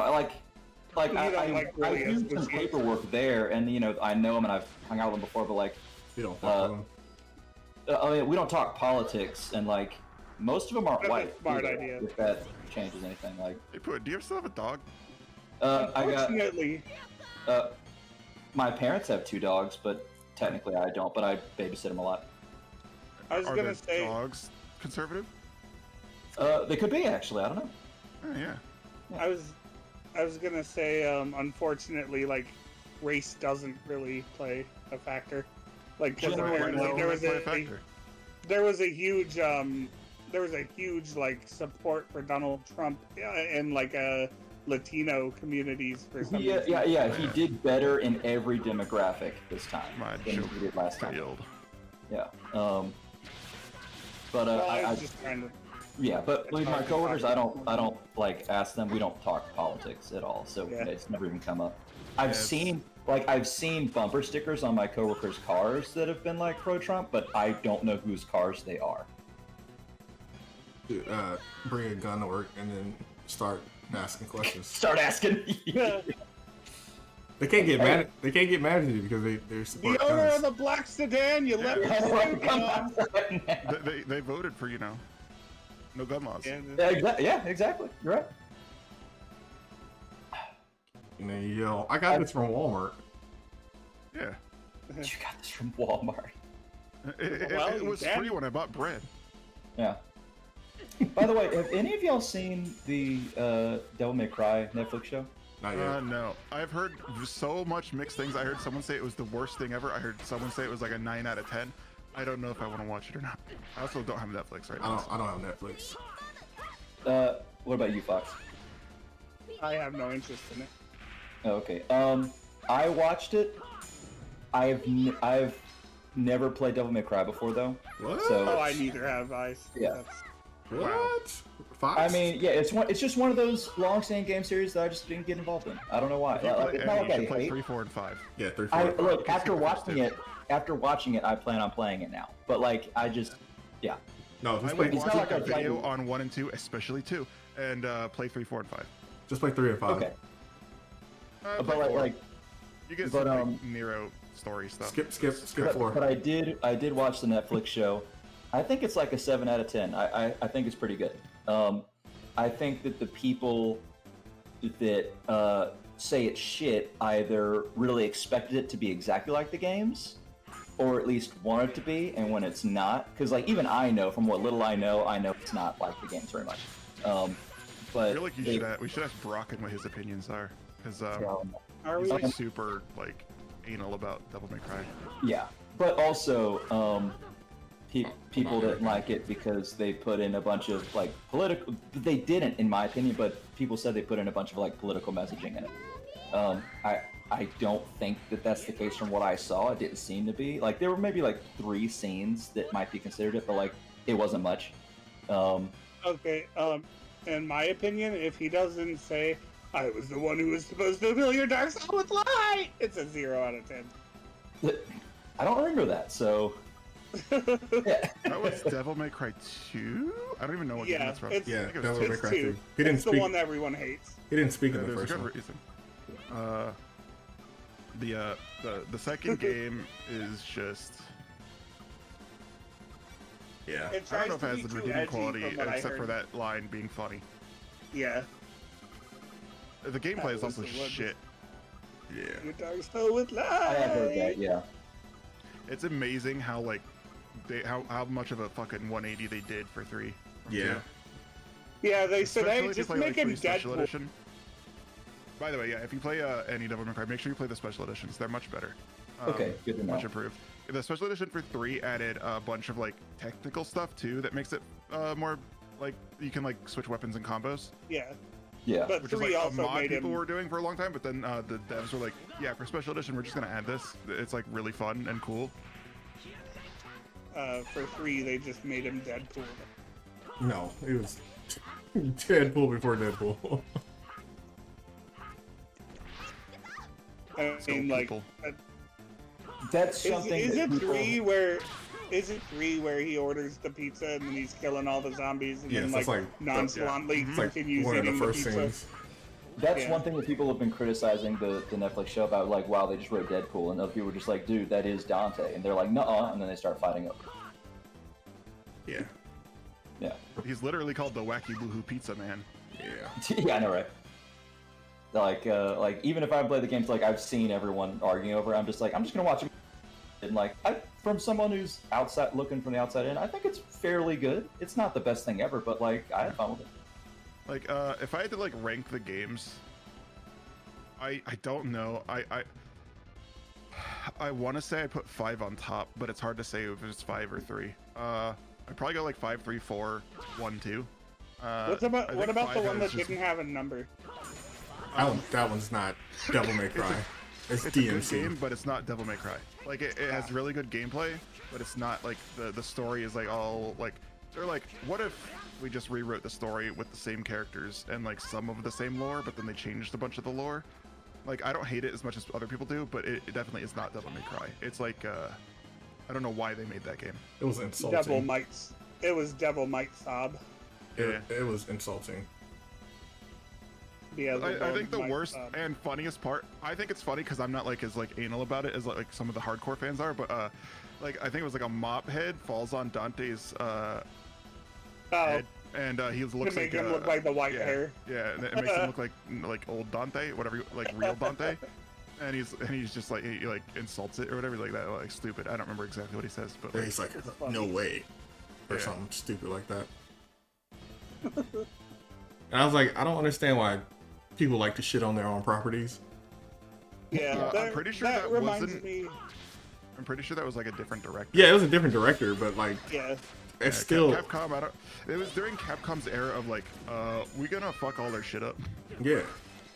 don't, like, I really do some associate. paperwork there, and I know them and I've hung out with them before, but like You don't fuck with them. I mean, we don't talk politics, and like most of them aren't That's a white. smart either, idea. If that changes anything, like Hey, do you still have a dog? I got Unfortunately, my parents have 2 dogs, but technically I don't. But I babysit them a lot. I was Are gonna the say dogs conservative? They could be actually. I don't know. Oh, yeah. I was gonna say unfortunately like race doesn't really play a factor. Like 'cause General apparently no, there was Play a a factor. there was a huge like support for Donald Trump in like Latino communities for some reason. Yeah. He did better in every demographic this time My than joke he did last time. failed. Yeah. But Well, I I was just trying to. yeah, but with my hard to coworkers, talk I don't like ask them. We don't talk politics at all, so Yeah. it's never even come up. Yeah, I've seen bumper stickers on my coworkers' cars that have been like pro-Trump, but I don't know whose cars they are. Dude, bring a gun to work and then start asking questions. Start asking. They can't get mad. They can't get mad at you because they The support owner guns. of the black sedan, you left the They voted for, no gun laws. Yeah, exactly. You're right. And then you yell, "I got this from Walmart." Yeah. You got this from Walmart. Well, It you was can. free when I bought bread. Yeah. By the way, have any of y'all seen the Devil May Cry Netflix show? Not yet. No. I've heard so much mixed things. I heard someone say it was the worst thing ever. I heard someone say it was like a 9 out of 10. I don't know if I want to watch it or not. I also don't have Netflix right now. I don't have Netflix. What about you, Fox? I have no interest in it. Oh, okay. I watched it. I've never played Devil May Cry before though. What? So Oh, I neither have eyes. Yeah. What? Fox? I mean, yeah, it's just one of those long-standing game series that I just didn't get involved in. I don't know why. If you Like, play, it's not you like I should play hate. 3, 4, and 5. Yeah, 3, 4. I five. look Kids after can watching understand. it. After watching it, I plan on playing it now. But like, I just, yeah. No, I just would play. It's watch not like a I played- video on 1 and 2, especially 2, and play 3, 4, and 5. Just play 3 and 5. Okay. Play But 4. like, You get but, some like, Nero story stuff. Skip 4. but I did watch the Netflix show. I think it's like a 7 out of 10. I think it's pretty good. I think that the people that say it's shit either really expected it to be exactly like the games, or at least want it to be, and when it's not, because like even I know from what little I know it's not like the games very much. But I feel like we should ask Brock and what his opinions are, because Are He's we? like super like anal about Devil May Cry. Yeah, but also people didn't like it because they put in a bunch of like political. They didn't, in my opinion, but people said they put in a bunch of like political messaging in it. I don't think that that's the case from what I saw. It didn't seem to be. Like there were maybe like 3 scenes that might be considered it, but like it wasn't much. Okay. In my opinion, if he doesn't say, "I was the one who was supposed to fill your dark soul with light," it's a 0 out of 10. I don't remember that, so yeah. That was Devil May Cry 2. I don't even know what game Yeah, that's from. it's- Yeah, I think it was Devil 2. May It's Cry 2. 2. He didn't It's the speak. one that everyone hates. He didn't speak Yeah, in the there's a first good one. reason. The second game is just. Yeah. It I don't tries know if to it has be the too redeeming edgy quality from what I except for heard. that line being funny. Yeah. The gameplay is was also the one. shit. Yeah. Your dark soul with light. I have heard that. Yeah. It's amazing how like how much of a fucking 180 they did for 3. from Yeah. 2. Yeah, they said, Especially "Hey, if you just play, make like, him 3 special Deadpool." edition. By the way, yeah, if you play any Devil May Cry, make sure you play the special editions. They're much better. Okay, good to know. Much improved. The special edition for 3 added a bunch of like technical stuff too that makes it more like you can like switch weapons and combos, Yeah, Yeah. but which is 3 like a also mod made people him. were doing for a long time. But then the devs were like, yeah, for special edition, we're just gonna add this. It's like really fun and cool. For 3, they just made him Deadpool. No, it was Deadpool before Deadpool. I Still mean, like, people. That's is something. it that people- 3 where? Is it 3 where he orders the pizza and then he's killing all the zombies and Yes, then that's like, like- nonchalantly It's like continues one of the eating the first pizza? scenes. That's Yeah. one thing that people have been criticizing the Netflix show about. Like, wow, they just wrote Deadpool, and other people were just like, dude, that is Dante, and they're like, nuh-uh, and then they start fighting over. Yeah. Yeah. He's literally called the Wacky Boohoo Pizza Man. Yeah. Yeah, I know, right? Like even if I play the games, like I've seen everyone arguing over, I'm just like, I'm just gonna watch them. And like, from someone who's outside looking from the outside in, I think it's fairly good. It's not the best thing ever, but like, I had fun with it. Like, if I had to like rank the games, I don't know. I want to say I put 5 on top, but it's hard to say if it's 5 or 3. I'd probably go like 5, 3, 4, 1, 2. I What think about the 5 one has that just- didn't have a number? That one's not Devil May Cry. It's It's a good DMC. game, but it's not Devil May Cry. Like it has really good gameplay, but it's not like the story is like all like they're like, what if we just rewrote the story with the same characters and like some of the same lore, but then they changed a bunch of the lore? Like I don't hate it as much as other people do, but it definitely is not Devil May Cry. It's like I don't know why they made that game. It was insulting. It was Devil Might Sob. It was insulting. Yeah, I think the worst and funniest part, I think it's funny because I'm not like as like anal about it as like some of the hardcore fans are, but like I think it was like a mop head falls on Dante's head, and he to looks make like him look like the white yeah, hair. yeah, and it makes him look like old Dante, whatever, like real Dante, and he's just like he like insults it or whatever, like that, like stupid. I don't remember exactly what he says, but Yeah, like, he's like, It's funny. no way. Or Yeah. something stupid like that. And I was like, I don't understand why people like to shit on their own properties. Yeah, I'm pretty sure that reminds wasn't- me. I'm pretty sure that was like a different director. Yeah, it was a different director, but like, Yeah, it's Yeah, still, Capcom. I don't. It was during Capcom's era of like, we gonna fuck all their shit up. yeah.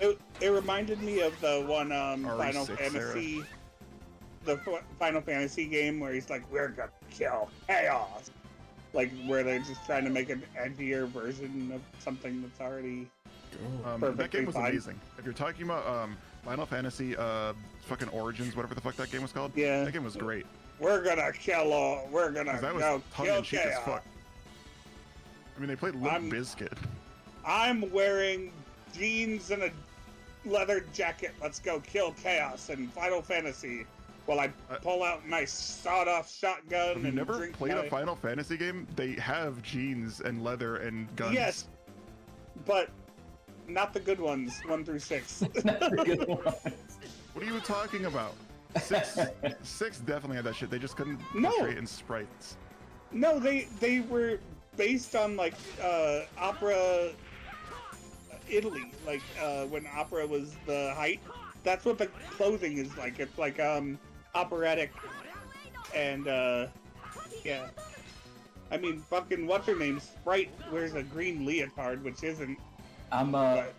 it reminded me of the one Final RE6 Fantasy, Final Fantasy game where he's like, "We're gonna kill chaos," like where they're just trying to make an edgier version of something that's already. Oh, That Perfectly game was fine. amazing. If you're talking about Final Fantasy, fucking Origins, whatever the fuck that game was called, Yeah. that game was great. We're gonna kill all. We're gonna 'Cause that was go tongue kill in cheek as chaos. fuck. I mean, they played Limp I'm- Bizkit. I'm wearing jeans and a leather jacket. Let's go kill chaos in Final Fantasy. While I pull out my sawed-off shotgun Have you and never drink played my... a Final Fantasy game? They have jeans and leather and guns. Yes, but not the good ones, 1 through 6. Not the good one. What are you talking about? Six definitely had that shit. They just couldn't No. portray it in sprites. No, they were based on like opera Italy, like when opera was the height. that's what the clothing is like. It's like operatic, and yeah. I mean, fucking what's her name? Sprite wears a green leotard, which isn't. I'm But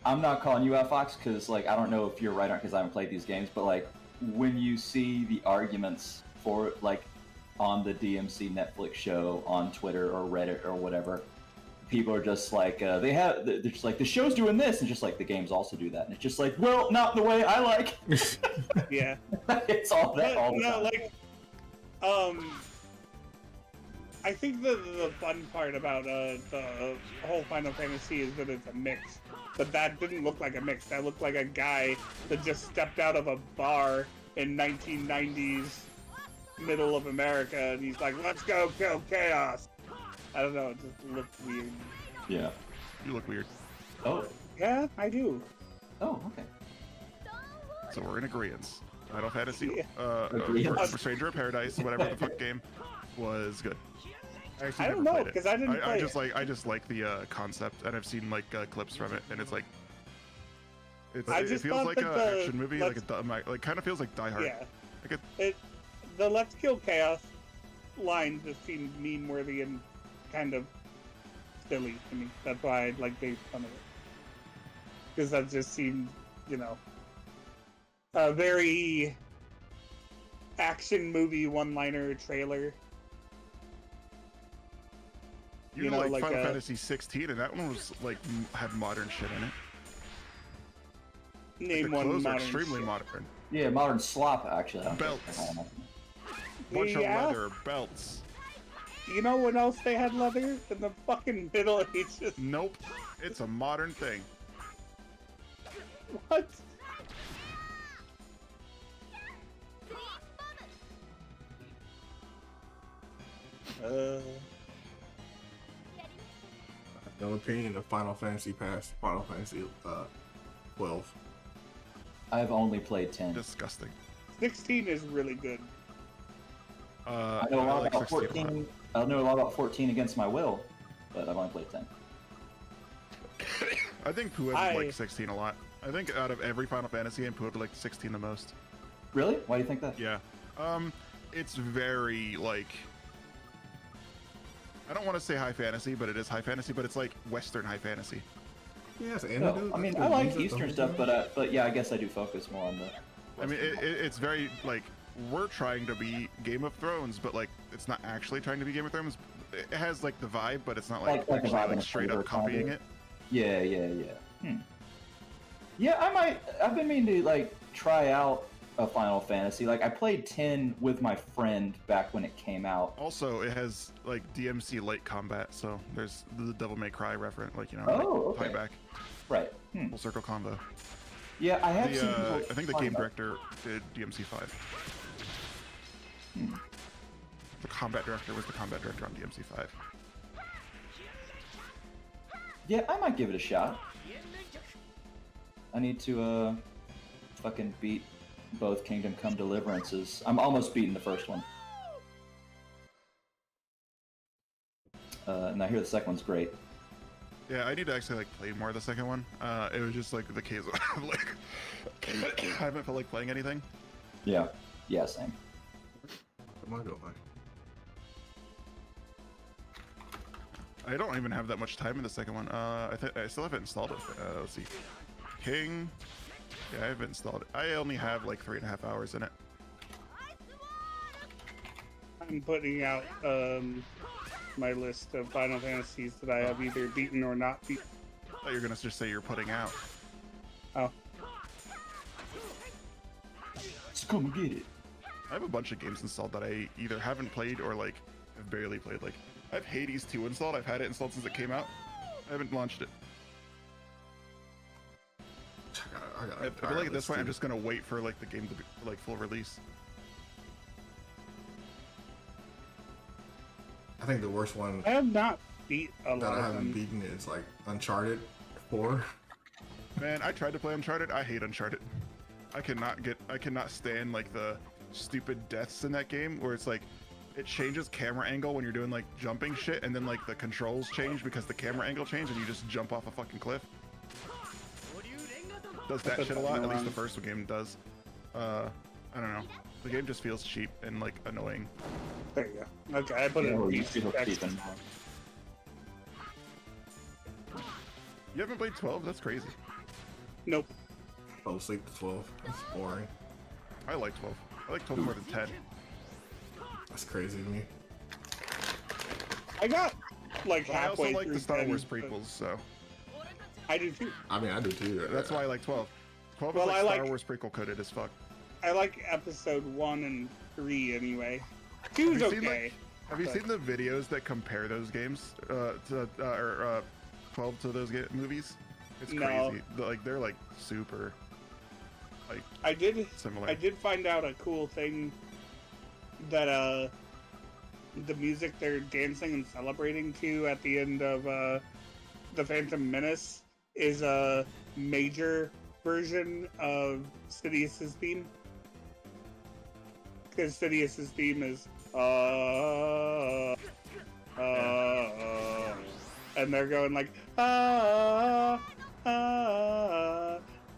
I'm not calling you out, Fox, because like I don't know if you're right on because I haven't played these games, but like when you see the arguments for like on the DMC Netflix show on Twitter or Reddit or whatever, people are just like they're just like the show's doing this and just like the games also do that, and it's just like, well, not the way I like. yeah. It's all that all the no, time. like, I think the fun part about the whole Final Fantasy is that it's a mix. But that didn't look like a mix. That looked like a guy that just stepped out of a bar in 1990s middle of America, and he's like, "Let's go kill chaos." I don't know. It just looked weird. Yeah. You look weird. Oh. Yeah, I do. Oh. Okay. So we're in agreement. Final Fantasy, Yeah. Agreeance. Stranger of Paradise, whatever the fuck game, was good. Actually I don't never know, played it. 'cause I didn't play it. I just like the concept, and I've seen like clips from it, and it's like it just feels thought like that an the action movie, like like kind of feels like Die Hard. Yeah. Like The "Let's kill chaos" line just seemed meme-worthy and kind of silly to me. That's why I like made fun of it. Because that just seemed, you know, a very action movie one-liner trailer. you know, like Final Fantasy 16, and that one was like had modern shit in it. Name The one clothes are modern extremely shit. modern. Yeah, modern slop actually. I don't think Belts. I don't know. Bunch Yeah. of leather belts. You know what else they had leather? In the fucking Middle Ages. Nope, it's a modern thing. What? No opinion of Final Fantasy past Final Fantasy 12. I've only played 10. Disgusting. 16 is really good. I know a lot like about 16 a lot. 14. I know a lot about 14 against my will, but I've only played 10. I think Pooh I- liked 16 a lot. I think out of every Final Fantasy game, Pooh liked 16 the most. Really? Why do you think that? Yeah. It's very like I don't want to say high fantasy, but it is high fantasy, but it's like Western high fantasy. Yes, and No, I mean, I like Eastern stuff, but yeah, I guess I do focus more on the. I mean, it's very like we're trying to be Game of Thrones, but like it's not actually trying to be Game of Thrones. It has like the vibe, but it's not like, Like the actually vibe and like straight flavor up copying kinda. it. Yeah. Yeah, I might. I've been meaning to like try out a Final Fantasy. Like I played 10 with my friend back when it came out. Also, it has like DMC light combat, so there's the Devil May Cry reference, like Oh, like, okay. tie back, Right. full circle combo. Yeah, I have seen. The, people I think the talking game about- director did DMC 5. The combat director was the combat director on DMC 5. Yeah, I might give it a shot. I need to fucking beat both Kingdom Come Deliverances. I'm almost beating the first one. And I hear the second one's great. Yeah, I need to actually like play more of the second one. It was just like the case of like I haven't felt like playing anything. Yeah. Yeah, same. Am I going? I don't even have that much time in the second one. I still haven't installed it. Let's see. King. Yeah, I haven't installed it. I only have like 3.5 hours in it. I'm putting out my list of Final Fantasies that I have either beaten or not beaten. I thought you were gonna just say you're putting out. Oh, Let's come and get it. I have a bunch of games installed that I either haven't played or like have barely played. Like I have Hades 2 installed. I've had it installed since it came out. I haven't launched it. I feel like at this point I'm just gonna wait for like the game to be like full release. I think the worst one I have not beat a that lot I of haven't them. beaten is like Uncharted 4. Man, I tried to play Uncharted. I hate Uncharted. I cannot stand like the stupid deaths in that game where it's like it changes camera angle when you're doing like jumping shit, and then like the controls change because the camera angle changed and you just jump off a fucking cliff. does that shit a lot. At least the first game does. I don't know. The game just feels cheap and like annoying. There you go. Okay, I put it Yeah, well, in you PC feel text. cheap and You haven't played 12? That's crazy. Nope. Fell asleep to 12. That's boring. I like 12. I like 12 more than 10. That's crazy to me. I got like But I also halfway like through the Star 10, Wars but prequels, so I do too. I mean, I do too. that's why I like 12. 12 Well, is like I Star like- Wars prequel coded as fuck. I like episode 1 and 3 anyway. 2's Have you seen, okay. Have you but- seen the videos that compare those games to 12 to those movies? It's No. crazy. They're like super I did similar. I did find out a cool thing that the music they're dancing and celebrating to at the end of the Phantom Menace is a major version of Sidious's theme. Because Sidious's theme is and they're going like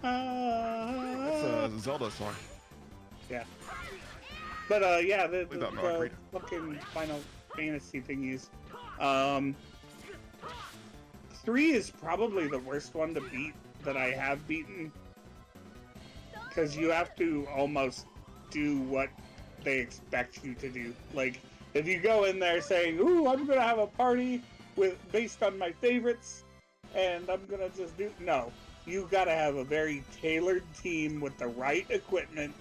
It's a Zelda song. But yeah, the Leave that in the arcade. fucking Final Fantasy thingies. 3 is probably the worst one to beat that I have beaten. Because you have to almost do what they expect you to do. Like, if you go in there saying, ooh, I'm gonna have a party based on my favorites, and I'm gonna just do... No. You gotta have a very tailored team with the right equipment,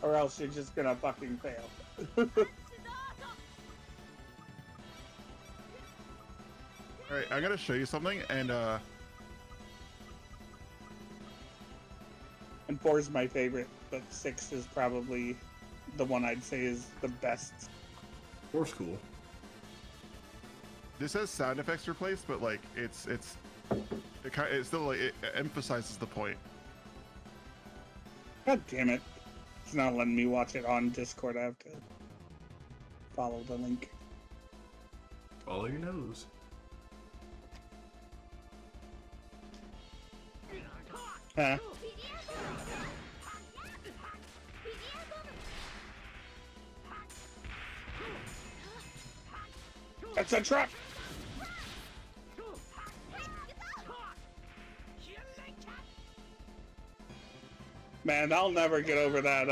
or else you're just gonna fucking fail. Alright, I'm gonna show you something, and And 4 is my favorite, but 6 is probably the one I'd say is the best. Or school. this has sound effects replaced, but like it still like it emphasizes the point. God damn it. It's not letting me watch it on Discord. I have to follow the link. Follow your nose. Huh? That's a trap! Man, I'll never get over that,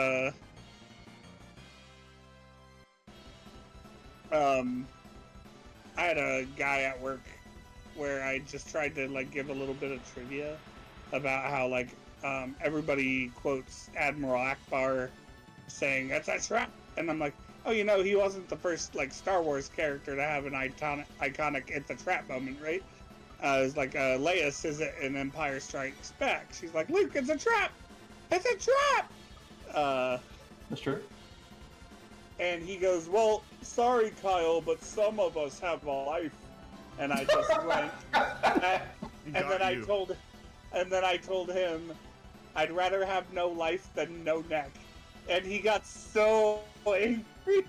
I had a guy at work where I just tried to, like, give a little bit of trivia about how, like, everybody quotes Admiral Akbar saying, "That's a trap!" And I'm like, oh, you know, he wasn't the first, like, Star Wars character to have an iconic "it's a trap" moment, right? It's like, Leia says it in Empire Strikes Back. She's like, Luke, it's a trap! It's a trap! That's true. And he goes, well, sorry, Kyle, but some of us have a life. And I just went, He and got then you. I told him, I'd rather have no life than no neck. And he got so angry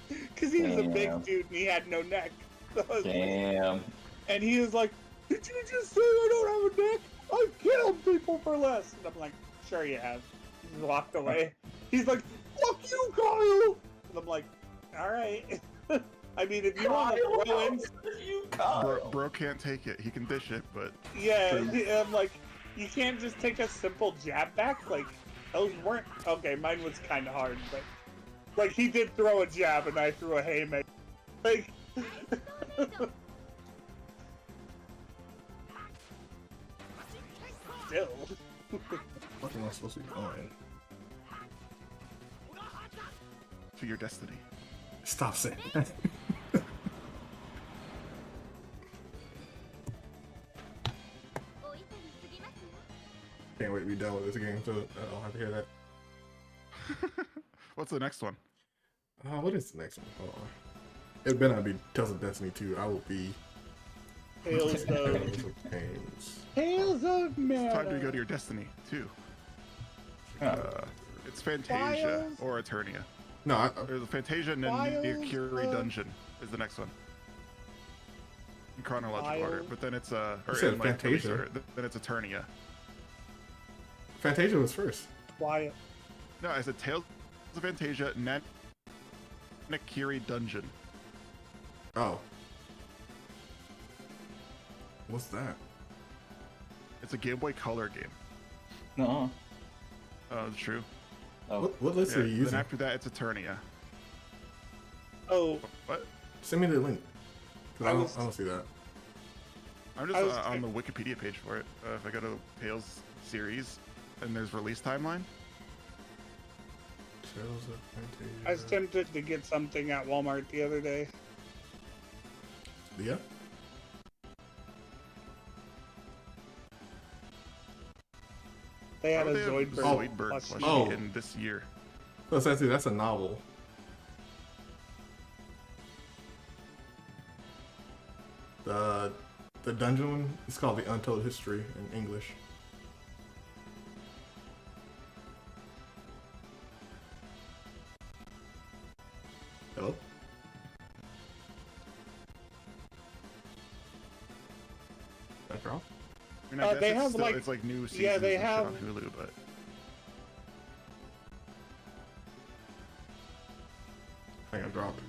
because he was a Damn. big dude and he had no neck. So I was like- Damn. and he was like, did you just say I don't have a neck? I've killed people for less. And I'm like, sure you have. He just walked away. He's like, fuck you, Kyle! And I'm like, alright. I mean, if you want to throw in... Bro can't take it. He can dish it, but Yeah, I'm like, you can't just take a simple jab back? Like, those weren't... Okay, mine was kind of hard, but... Like, he did throw a jab and I threw a haymaker. Like... Still. What am I supposed to be going? to your destiny. Stop saying that. Can't wait to be done with this game so I don't have to hear that. What's the next one? What is the next one? Hold on. It better not be Tales of Destiny 2. I will be Tales of... Games. Tales of Mana. Time to go to your destiny too. It's Fantasia Files. or Eternia. No, There's a Fantasia and then Files Nikiri of- Dungeon is the next one. In chronological order, Files. but then it's You or said in, like, release Fantasia. order, then it's Eternia. Fantasia was first. Quiet. No, I said Tales of Fantasia, Nanakiri Dungeon. Oh. What's that? It's a Game Boy Color game. No. Oh, it's true. Oh, What list are you Then using? after that, it's Eternia. Oh, What? Send me the link. 'Cause I I was- don't see that. I'm I just was- on the Wikipedia page for it. If I go to Tales series, and there's release timeline. Tales of Fantasia. I was tempted to get something at Walmart the other day. Yeah. They had Why a would they have Zoidberg, Zoidberg plushie. plushie Oh. in this year. So that's a novel. The dungeon one is called The Untold History in English. Hello? That drop? I mean, I guess they it's have, still, like- it's like new seasons yeah, they and shit have- on Hulu, but I think I dropped.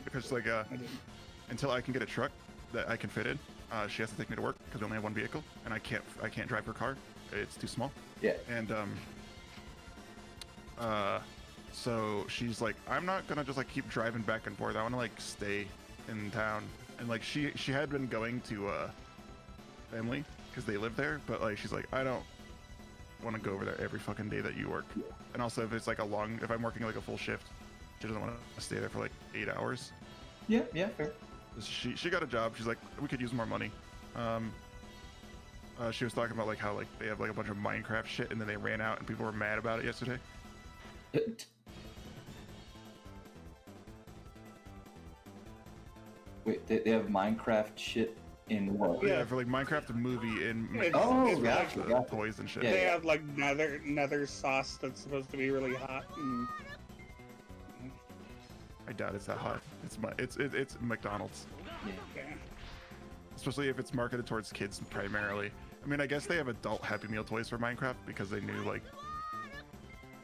because like I didn't. until I can get a truck that I can fit in, she has to take me to work because we only have one vehicle, and I can't drive her car. It's too small. yeah. And so she's like, I'm not gonna just like keep driving back and forth. I want to like stay in town. And like she had been going to family because they live there, but like she's like, I don't want to go over there every fucking day that you work. And also if it's like if I'm working like a full shift, she doesn't want to stay there for like 8 hours. Yeah, fair. She got a job. She's like, we could use more money. She was talking about like how like they have like a bunch of Minecraft shit, and then they ran out, and people were mad about it yesterday. Wait, they have Minecraft shit in what? Yeah. For like Minecraft the movie and Oh, it's gotcha, the gotcha. toys and shit. Yeah. They have like nether sauce that's supposed to be really hot. And I doubt it's that hot. It's McDonald's, yeah. especially if it's marketed towards kids primarily. I mean, I guess they have adult Happy Meal toys for Minecraft because they knew like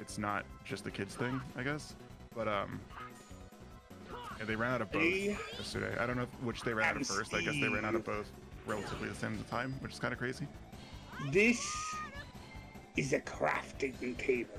it's not just a kids thing, I guess. But yeah, they ran out of both yesterday. I don't know which they ran out of first. I guess they ran out of both relatively the same time, which is kind of crazy. This is a crafting table.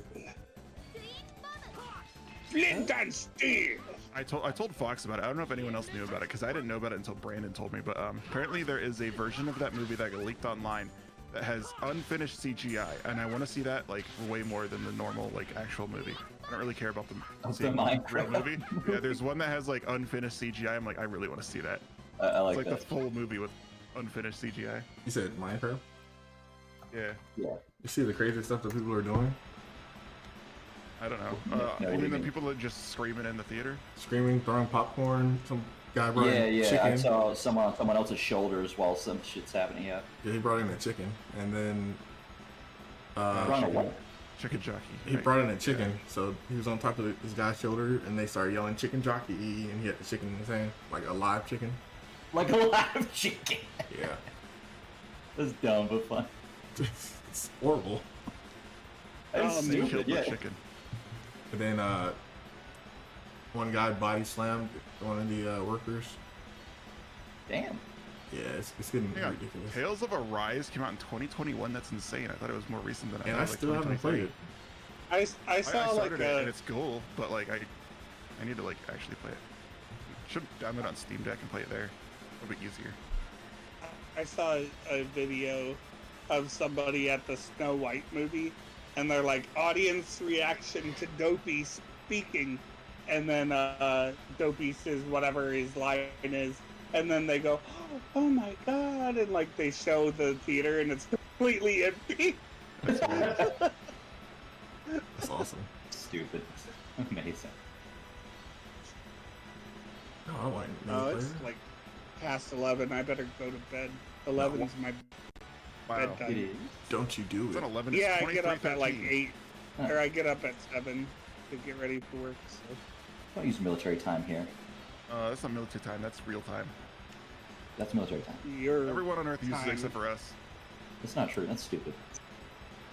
Flint and steel. I told Fox about it. I don't know if anyone else knew about it because I didn't know about it until Brandon told me. But apparently there is a version of that movie that got leaked online that has unfinished CGI, and I want to see that like way more than the normal like actual movie. I don't really care about Of seeing the the real Minecraft movie. Yeah, there's one that has like unfinished CGI. I'm like, I really want to see that. I like It's like that. the full movie with unfinished CGI. You said Minecraft? Yeah, Yeah. You see the crazy stuff that people are doing? I don't know. No, what you do you mean the mean? people that just screaming in the theater? Screaming, throwing popcorn, some guy brought Yeah, in yeah. chicken. I saw someone on someone else's shoulders while some shit's happening. Yeah. Yeah, he brought in a chicken, and then Run away. Chicken jockey. he right. brought in a chicken. So he was on top of this guy's shoulder, and they started yelling "chicken jockey," and he had the chicken in his hand, like a live chicken. Like a live chicken. Yeah, That's dumb but fun. it's horrible. That's They stupid. killed the Yeah. chicken. But then one guy body slammed one of the workers. Damn. Yeah, it's getting Hang on. ridiculous. Tales of Arise came out in 2021. That's insane. I thought it was more recent than I And thought. I like still haven't 2023. played it. I saw I like started it and it's cool, but like I need to like actually play it. Should download it on Steam Deck and play it there. It'll be easier. I saw a video of somebody at the Snow White movie, and they're like, audience reaction to Dopey speaking, and then Dopey says whatever his line is, and then they go, oh my god, and like they show the theater and it's completely empty. That's weird. That's awesome. Stupid. Amazing. No, I want Oh, it's like past 11. I better go to bed. 11's my Wow. It bedtime. is. Don't you do It's it? on 11. Yeah, It's I get up at like 23:13. 8, or I get up at 7 to get ready for work. So. Don't use military time here. That's not military time. That's real time. That's military time. Everyone on Earth uses it time. except for us. That's not true. That's stupid.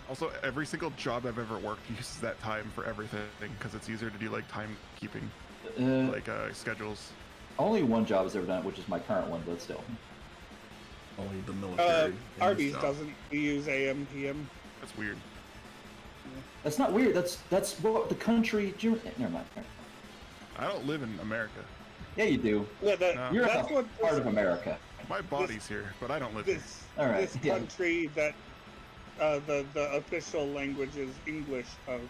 Also, every single job I've ever worked uses that time for everything because it's easier to do like timekeeping, like schedules. Only one job has ever done it, which is my current one, but still. Only the military. in this Arby's job. doesn't use AM PM. That's weird. That's not weird. That's what the country. Never mind. I don't live in America. Yeah, you do. Yeah, No. You're that's a what part of America. My body's here, but I don't live here. this All right, this yeah. country that the official language is English of.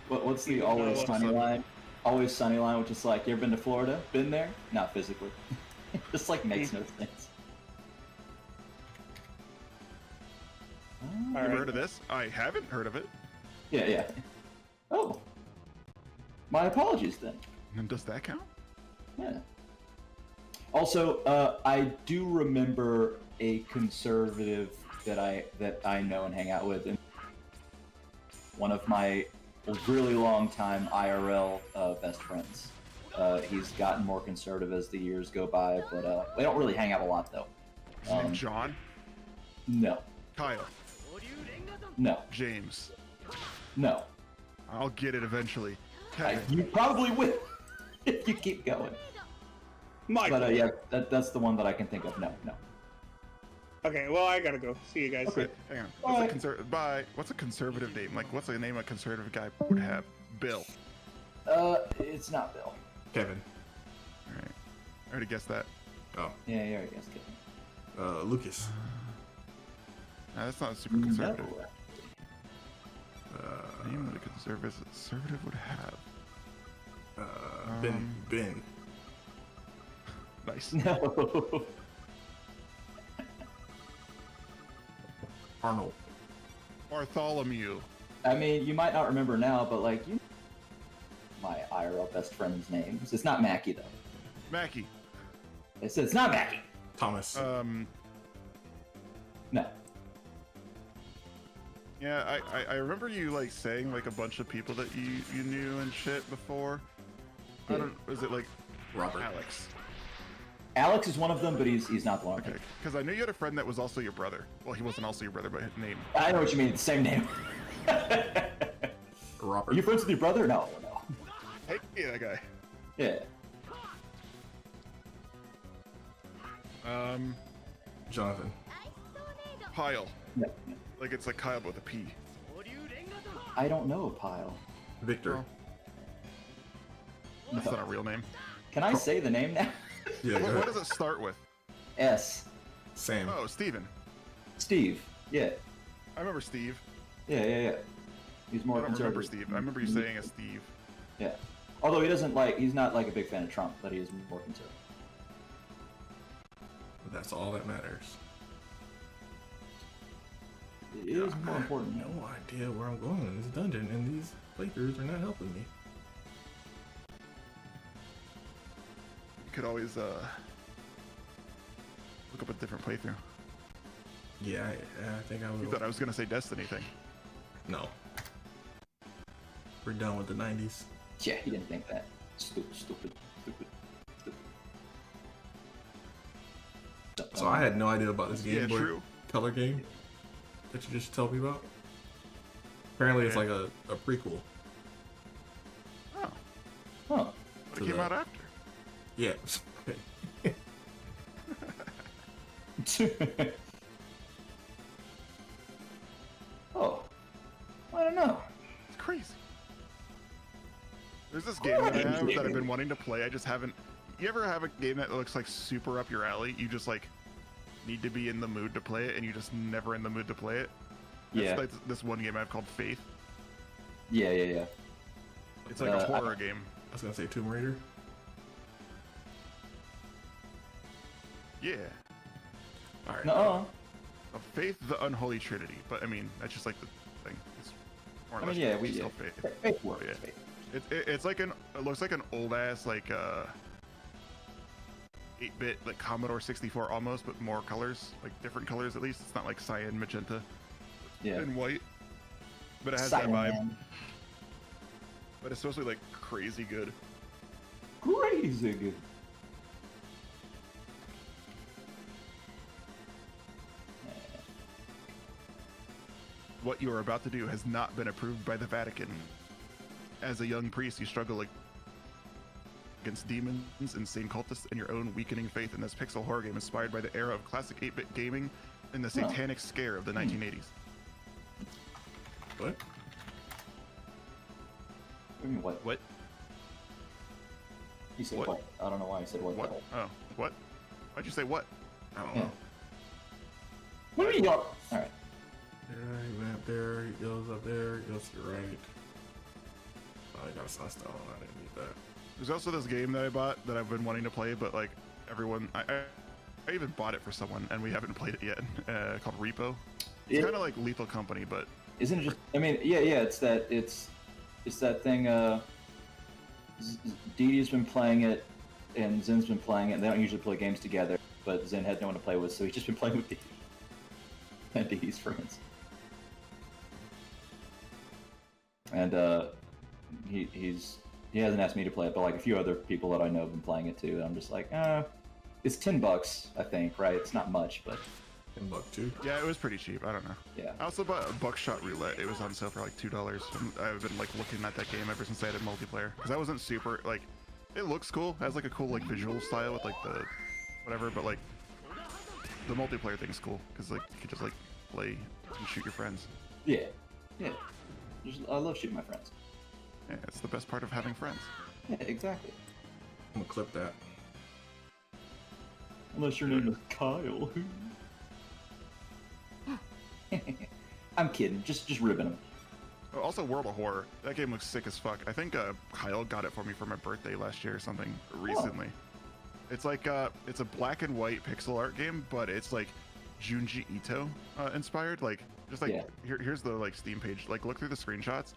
What's the Even always though- sunny line? Always sunny line, which is like, you ever been to Florida? Been there? Not physically. Just like makes no sense. All You right. ever heard of this? I haven't heard of it. Yeah. Oh. My apologies then. And does that count? Yeah. Also, I do remember a conservative that I know and hang out with, and one of my really long time IRL best friends. He's gotten more conservative as the years go by, but we don't really hang out a lot though. His name's John, No, Kyle, no, James. no. I'll get it eventually. You probably will if you keep going. Michael. But yeah, that's the one that I can think of. No. Okay, well I gotta go. See you guys. Okay. Hang on. Bye. What's a conservative name? Like, what's a name a conservative guy would have? Bill. It's not Bill. Kevin. All right. I already guessed that. Oh, Yeah, you already guessed it. Lucas. Nah, that's not super conservative. Uh, Name that a conservative would have. Ben. Nice. No. Arnold. Bartholomew. I mean, you might not remember now, but like my IRL best friend's name. It's not Mackie though. Mackie. It's not Mackie. Thomas. No. Yeah, I remember you like saying like a bunch of people that you knew and shit before. I don't. Is it like Robert. Alex? Alex is one of them, but he's not the one. Okay, because I knew you had a friend that was also your brother. Well, he wasn't also your brother, but his name. I know what you mean. It's the same name. Robert. Are you friends with your brother? No. Hey, yeah, that guy. Yeah. Jonathan. Kyle. No. Like it's like Kyle but with a P. I don't know Pyle. Victor. Oh. That's not a real name. Can I say the name now? Yeah, go What ahead. does it start with? S. Sam. Oh, Steven. Steve. Yeah. I remember Steve. Yeah. He's I more don't remember conservative. Steve. I remember you saying a Steve. Yeah. Although he's not like a big fan of Trump, but he is more conservative. That's all that matters. It is I more have important. no idea where I'm going in this dungeon, and these playthroughs are not helping me. You could always look up a different playthrough. Yeah, I think I You will. thought I was gonna say Destiny thing. No. We're done with the 90s. Yeah, he didn't think that. Stupid. So I had no idea about this Game Yeah, Boy true. Color game that you just told me about. Apparently, it's Yeah. like a prequel. Oh, Huh. but To it came the- out after. Yeah. Oh. I don't know. It's crazy. There's this game that I have that I've been wanting to play. I just haven't. You ever have a game that looks like super up your alley? You just like need to be in the mood to play it, and you just never in the mood to play it. Yeah. That's this one game I have called Faith. Yeah. It's like a I- horror game. I was gonna say Tomb Raider. Yeah. All right. No. Faith, the Unholy Trinity. But I mean, that's just like the thing. It's more or I mean, less yeah, just still Faith. Fake works. Yeah. Fake. It's like it looks like an old ass like 8-bit like Commodore 64 almost, but more colors, like different colors at least. It's not like cyan, magenta, Yeah. and white, but it has that vibe. Cyan. But it's supposed to be like crazy good. Crazy good. what you are about to do has not been approved by the Vatican. As a young priest, you struggle against demons, insane cultists, and your own weakening faith in this pixel horror game inspired by the era of classic 8-bit gaming and the satanic scare of the 1980s. What? I mean, what? What? He said What? what? I don't know why he said what. What? Oh, what? Why'd you say what? I don't Yeah. know. What do you mean? All right. Yeah, he went up there, he goes up there, he goes to the right. Oh, he got a sunstone. I didn't need that. There's also this game that I bought that I've been wanting to play, but like everyone, I even bought it for someone, and we haven't played it yet. Called Repo. It's kind of like Lethal Company, but Isn't it just? I mean, yeah. It's that thing. Dee Dee's been playing it, and Zen's been playing it. And they don't usually play games together, but Zen had no one to play with, so he's just been playing with Dee Dee and Dee Dee's friends. And he hasn't asked me to play it, but like a few other people that I know have been playing it too. And I'm just like, it's $10, I think, right? It's not much, but $10 too. yeah, it was pretty cheap. I don't know. yeah. I also bought a Buckshot Roulette. It was on sale for like $2. And I've been like looking at that game ever since I had multiplayer, because I wasn't super like. It looks cool. It has like a cool like visual style with like the whatever, but like the multiplayer thing's cool because like you could just like play and shoot your friends. Yeah. I love shooting my friends. Yeah, it's the best part of having friends. Yeah, exactly. I'm gonna clip that. Unless your name is Kyle. I'm kidding. Just ribbing him. Also, World of Horror. That game looks sick as fuck. I think Kyle got it for me for my birthday last year or something recently. It's like it's a black and white pixel art game, but it's like Junji Ito inspired. Like just like Yeah. here's the like Steam page. Like look through the screenshots.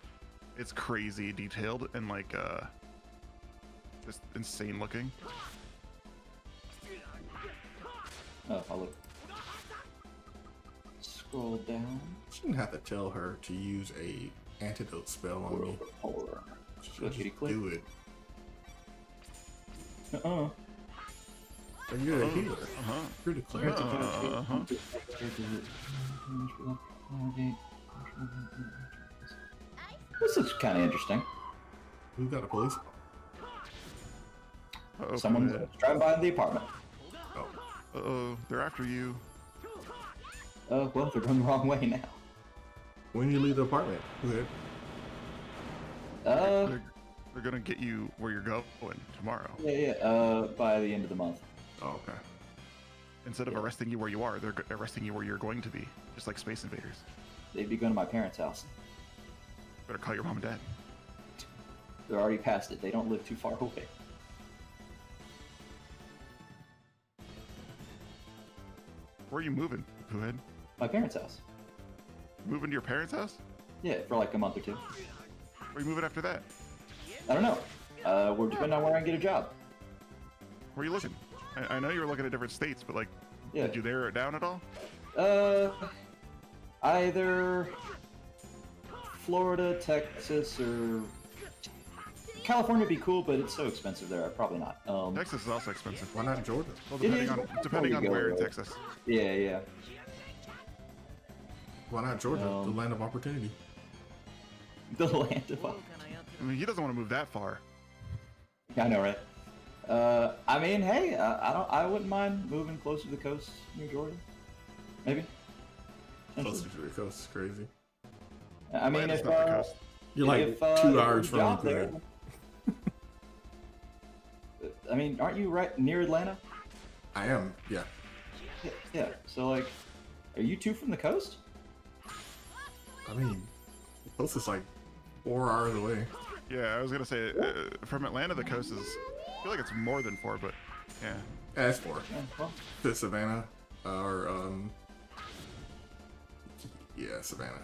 It's crazy detailed and like just insane looking. Oh, I'll look. Scroll down. Shouldn't have to tell her to use a antidote spell on me. Horror. Just Clickety click. do it. Uh-uh. And you're a healer. Uh-huh. You're the cleric. Uh-huh. This is kind of interesting. Who got a police? Uh-oh, Someone's driving by the apartment. Oh, Uh-oh, they're after you. Well, they're going the wrong way now. when you leave the apartment, good. They're gonna get you where you're going tomorrow. Yeah. By the end of the month. Oh, okay. Instead of arresting you where you are, they're arresting you where you're going to be, just like Space Invaders. They'd be going to my parents' house. Better call your mom and dad. They're already past it. They don't live too far away. Where are you moving, Poohead? My parents' house. Moving to your parents' house? Yeah, for like a month or two. Where are you moving after that? I don't know. We're depending on where I can get a job. Where are you looking? I know you were looking at different states, but like, Yeah. did you narrow it down at all? Either Florida, Texas, or California would be cool, but it's so expensive there. Probably not. Texas is also expensive. Why not Georgia? Well, It depending is. on depending on There you where go, in right. Texas. Yeah. Why not Georgia? The land of opportunity. The land of. I mean, he doesn't want to move that far. I know, right? I mean, hey, I wouldn't mind moving closer to the coast near Georgia. Maybe. Closer to the coast is crazy. I mean, Atlanta's if not the coast. You're like if, 2 if hours there's a from job there. I mean, aren't you right near Atlanta? I am, yeah. Yeah. So like, are you two from the coast? I mean, the coast is like 4 hours away. Yeah, I was gonna say from Atlanta, the coast is. I feel like it's more than 4, but yeah. As for Yeah, well, to Savannah, or yeah, Savannah.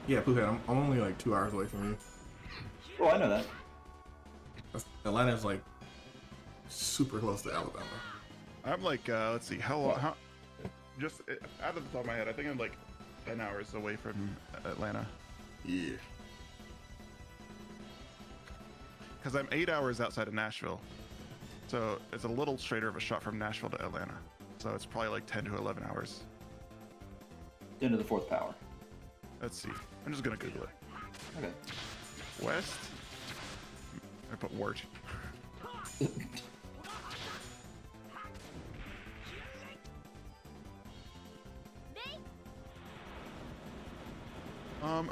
Yeah, Poohead, I'm only like 2 hours away from you. oh, I know that. Atlanta's like super close to Alabama. I'm like, let's see, how just out of the top of my head, I think I'm like 10 hours away from Atlanta. Yeah. Because I'm 8 hours outside of Nashville. So it's a little straighter of a shot from Nashville to Atlanta. so it's probably like 10 to 11 hours. 10 to the 4th power. Let's see. I'm just gonna Google it. Okay. West. I put Wart.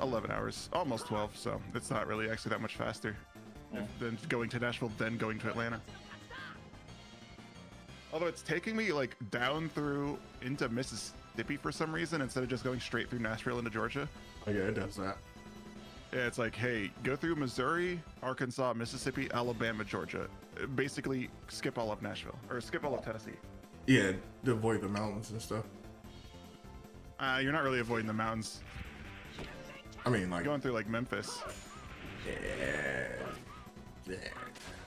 11 hours, almost 12. So it's not really actually that much faster Yeah. than going to Nashville, then going to Atlanta. Although it's taking me like down through into Mississippi for some reason instead of just going straight through Nashville into Georgia. Oh yeah, it does that. Yeah, it's like, hey, go through Missouri, Arkansas, Mississippi, Alabama, Georgia. Basically, skip all of Nashville or skip all of Tennessee. Yeah, to avoid the mountains and stuff. You're not really avoiding the mountains. I mean, like, You're going through like Memphis. yeah.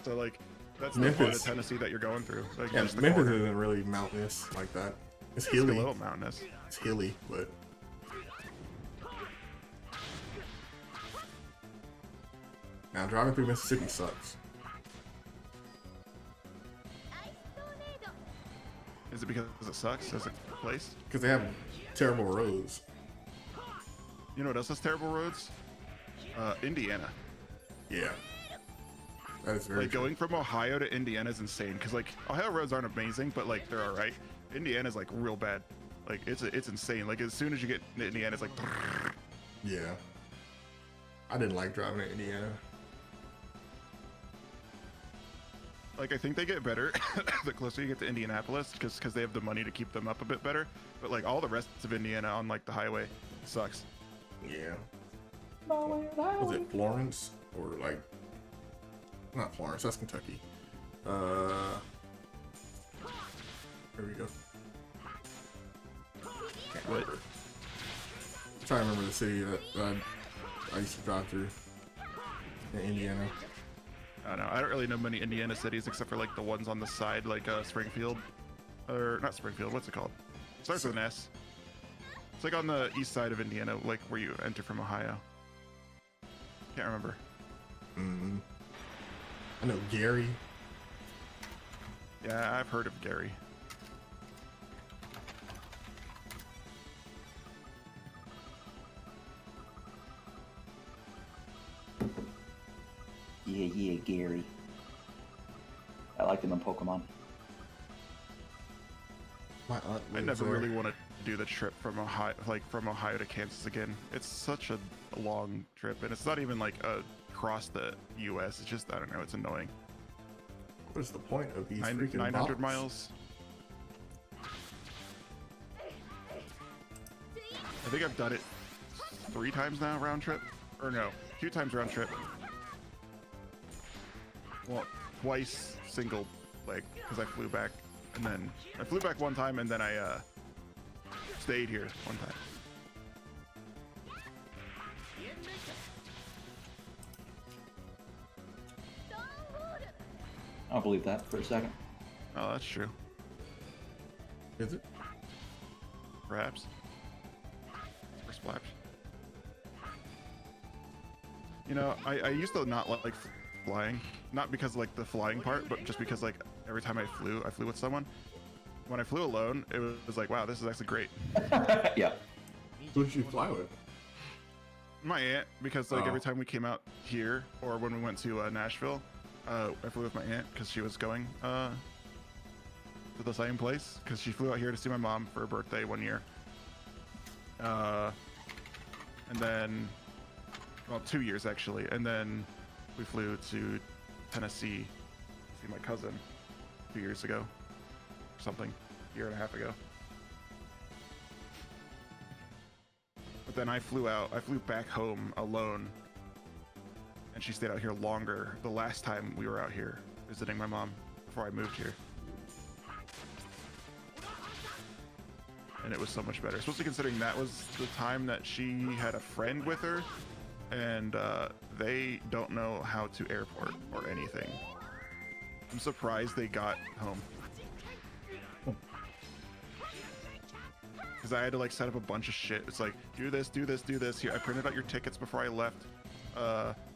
So like, that's the part of Memphis. Tennessee that you're going through. Like, Yeah, just the Memphis corner. isn't really mountainous like that. It's It's a hilly. little mountainous. It's hilly, but now driving through Mississippi sucks. Is it because it sucks as a place? Because they have terrible roads. You know what else has terrible roads? Indiana. Yeah. That is very Like true. going from Ohio to Indiana is insane because like Ohio roads aren't amazing, but like they're all right. Indiana's like real bad. Like it's insane. Like as soon as you get to Indiana, it's like Yeah. I didn't like driving to Indiana. I think they get better the closer you get to Indianapolis because they have the money to keep them up a bit better. But like all the rest of Indiana on like the highway sucks. Yeah. Was it Florence or like? Not Florence. That's Kentucky. There we go. Can't What? remember. I'm trying to remember the city that I used to drive through in Indiana. I don't know. I don't really know many Indiana cities except for like the ones on the side, like Springfield, or not Springfield. What's it called? It starts with an S. It's like on the east side of Indiana, like where you enter from Ohio. Can't remember. I know Gary. Yeah, I've heard of Gary. Yeah, Gary. I liked him in Pokemon. My aunt I lives never there. really want to do the trip from Ohio to Kansas again. It's such a long trip, and it's not even like across the U.S. It's just I don't know. It's annoying. What is the point of these freaking 900 bottles? miles. I think I've done it 3 times now round trip, or no, 2 times round trip. Well, twice single leg because I flew back, and then I flew back 1 time, and then I stayed here 1 time. I'll believe that for a second. Oh, that's true. Is it? Perhaps. Or splash. You know, I used to not like flying, not because like the flying part, but just because like every time I flew with someone. When I flew alone, it was like, wow, this is actually great. Yeah. Who did you fly with? My aunt, because like Oh. every time we came out here or when we went to Nashville, I flew with my aunt because she was going to the same place because she flew out here to see my mom for her birthday 1 year. And then, well, 2 years actually, and then we flew to Tennessee to see my cousin 2 years ago, or something, year and a half ago. But then I flew back home alone, and she stayed out here longer the last time we were out here visiting my mom before I moved here. And it was so much better, especially considering that was the time that she had a friend with her, and they don't know how to airport or anything. I'm surprised they got home. Because I had to like set up a bunch of shit. It's like, do this, do this, do this. Here, I printed out your tickets before I left.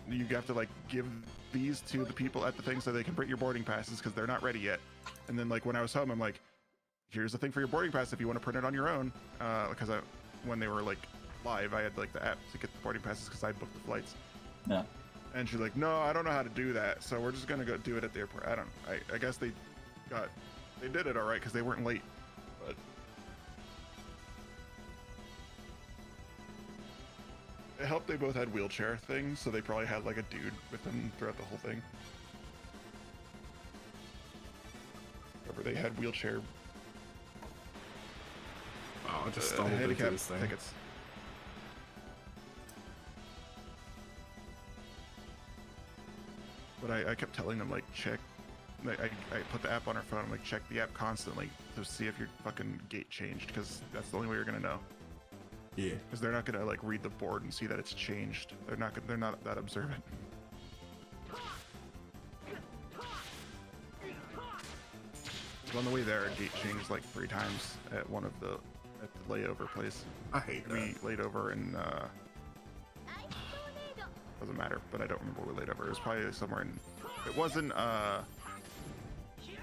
You have to like give these to the people at the thing so they can print your boarding passes because they're not ready yet. And then like when I was home, I'm like, here's the thing for your boarding pass if you want to print it on your own. Because when they were like live, I had like the app to get the boarding passes because I booked the flights. Yeah. And she's like, no, I don't know how to do that, so we're just gonna go do it at the airport. I guess they did it all right because they weren't late, but it helped. They both had wheelchair things, so they probably had like a dude with them throughout the whole thing. Remember, they had wheelchair Oh, I just stumbled into handicap this thing. tickets. But I kept telling them, like, check. I put the app on her phone. I'm like, check the app constantly to see if your fucking gate changed, because that's the only way you're gonna know. Yeah. Because they're not gonna like read the board and see that it's changed. They're not that observant. So on the way there, our gate changed like 3 times at the layover place. I hate that. We laid over in doesn't matter, but I don't remember where we laid over. It was probably somewhere in. It wasn't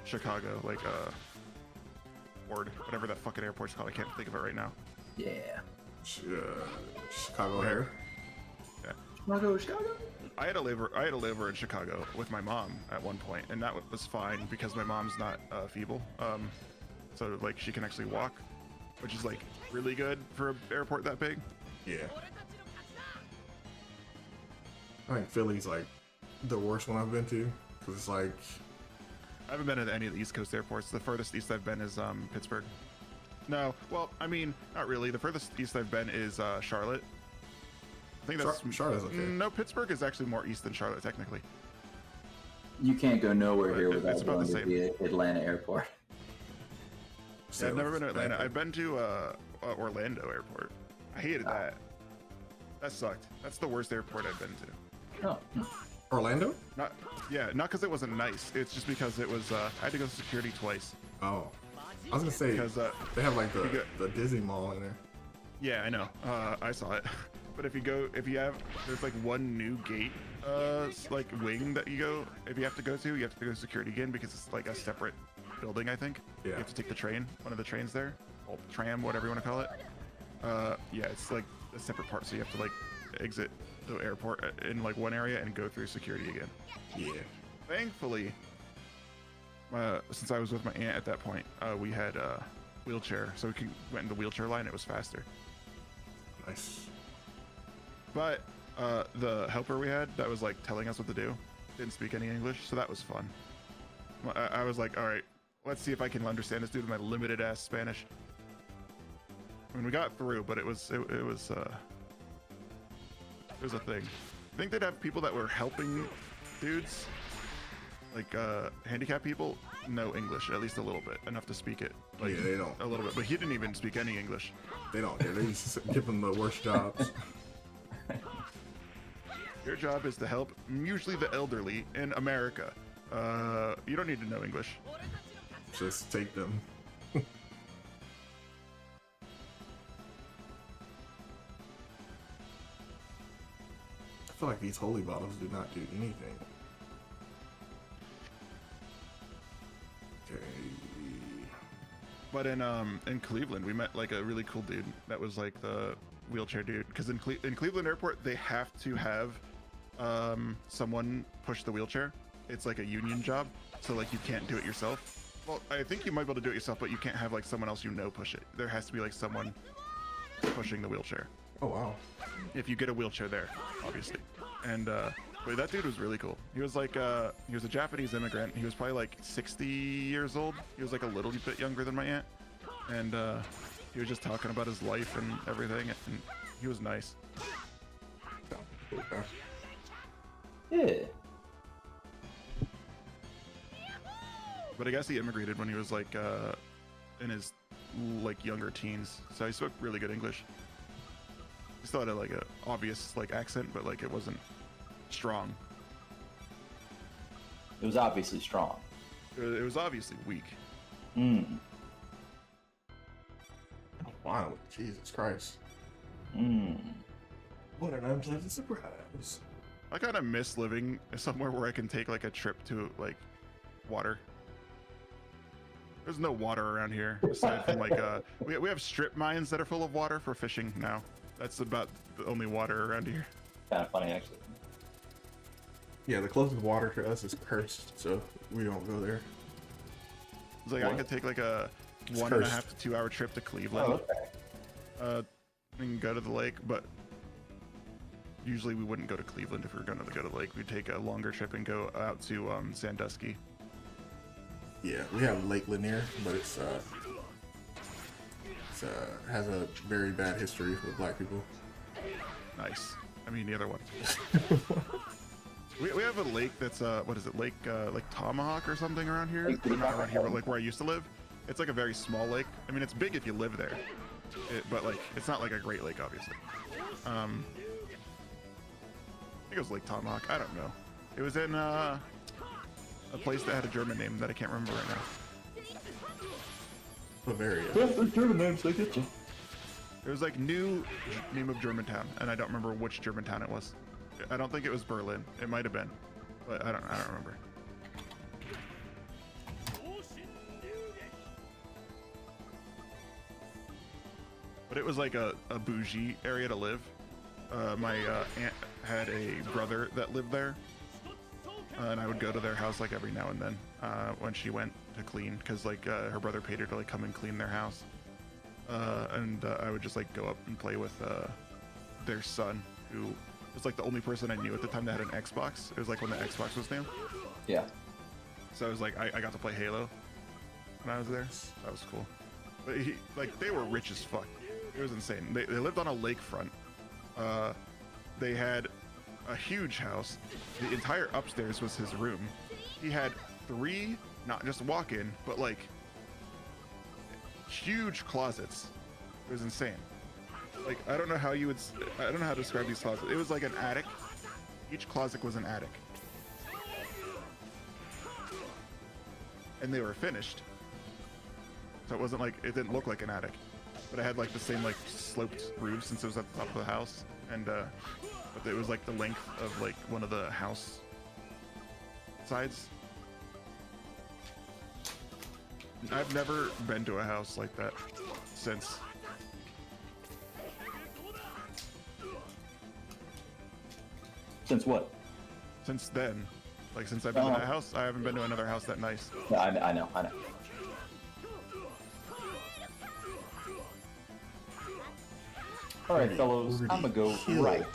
Chicago, like Ward, whatever that fucking airport's called. I can't think of it right now. Yeah. Chicago O'Hare. Yeah. Chicago. I had a layover in Chicago with my mom at one point, and that was fine because my mom's not feeble. So like she can actually walk, which is like really good for an airport that big. Yeah. I think Philly's like the worst one I've been to, because it's like, I haven't been to any of the East Coast airports. The furthest east I've been is Pittsburgh. No, well, I mean, not really. The furthest east I've been is Charlotte. I think that's Charlotte's okay. No, Pittsburgh is actually more east than Charlotte, technically. You can't go nowhere here It's without about going the to the Atlanta airport. Yeah, I've never been to Atlanta. I've been to Orlando Airport. I hated that. That sucked. That's the worst airport I've been to. Oh. Orlando? Not because it wasn't nice. It's just because it was. I had to go to security twice. Oh. I was gonna say, Because they have like the Disney Mall in there. yeah, I know. I saw it. But if you have, there's like one new gate, like wing that you have to go to, you have to go to security again because it's like a separate building, I think. Yeah. You have to take the train, one of the trains there, or tram, whatever you want to call it. Yeah, it's like a separate part, so you have to like exit the airport in like one area and go through security again. Yeah. Thankfully, since I was with my aunt at that point, we had a wheelchair, so we went in the wheelchair line. It was faster. Nice. But the helper we had that was like telling us what to do didn't speak any English, so that was fun. I was like, all right, let's see if I can understand this dude with my limited ass Spanish. I mean, we got through, but it was a thing. I think they'd have people that were helping dudes, like handicapped people, know English at least a little bit, enough to speak it. Like, Yeah, they don't. a little bit, but he didn't even speak any English. They don't. Yeah, they just give them the worst jobs. Your job is to help usually the elderly in America. You don't need to know English. Just take them. I feel like these holy bottles do not do anything. Okay. But in Cleveland, we met like a really cool dude that was like the wheelchair dude. Because in Cleveland Airport, they have to have someone push the wheelchair. It's like a union job, so like you can't do it yourself. Well, I think you might be able to do it yourself, but you can't have like someone else push it. There has to be like someone pushing the wheelchair. Oh wow. If you get a wheelchair there, obviously. And but that dude was really cool. He was like he was a Japanese immigrant. He was probably like 60 years old. He was like a little bit younger than my aunt, and he was just talking about his life and everything, and he was nice. Okay. Yeah. But I guess he immigrated when he was like in his like younger teens, so he spoke really good English. He still had a, like a obvious like accent, but like it wasn't strong. It was obviously strong. It was obviously weak. Mm. Wow, Jesus Christ. Mm. What an unpleasant surprise. I kind of miss living somewhere where I can take like a trip to like water. There's no water around here aside from like we have strip mines that are full of water for fishing now. That's about the only water around here. Kind of funny, actually. Yeah, the closest water to us is cursed, so we don't go there. It's like I What? could take like a It's 1.5 cursed. to 2 hour trip to Cleveland. Oh, okay. And go to the lake, but usually we wouldn't go to Cleveland if we were going to go to the lake. We'd take a longer trip and go out to Sandusky. Yeah, we have Lake Lanier, but it's has a very bad history with black people. Nice. I mean, the other one. we have a lake that's what is it, Lake Tomahawk or something around here? Lake Not Tomahawk. around here, but like where I used to live. It's like a very small lake. I mean, it's big if you live there, but like it's not like a great lake, obviously. I think it was Lake Tomahawk. I don't know. It was in a place that had a German name that I can't remember right now. Bavaria. Yeah, there's German names, I get you. It was like new name of Germantown, and I don't remember which Germantown it was. I don't think it was Berlin. It might have been, but I don't remember. But it was like a bougie area to live. My aunt had a brother that lived there, and I would go to their house like every now and then when she went to clean, because like her brother paid her to like come and clean their house, and I would just like go up and play with their son, who was like the only person I knew at the time that had an Xbox. It was like when the Xbox was new, Yeah. so I was like I got to play Halo when I was there. That was cool. But they were rich as fuck. It was insane. They lived on a lakefront. They had a huge house. The entire upstairs was his room. He had 3, not just walk-in, but like huge closets. It was insane. Like I don't know how to describe these closets. It was like an attic. Each closet was an attic. And they were finished. So it wasn't like, it didn't look like an attic, but it had like the same like sloped roof since it was at the top of the house, and but it was like the length of like one of the house sides. I've never been to a house like that since. Since what? Since then, like since I've been to that house, I haven't been to another house that nice. Yeah, I know. All right, fellows, I'm gonna go Hill. right.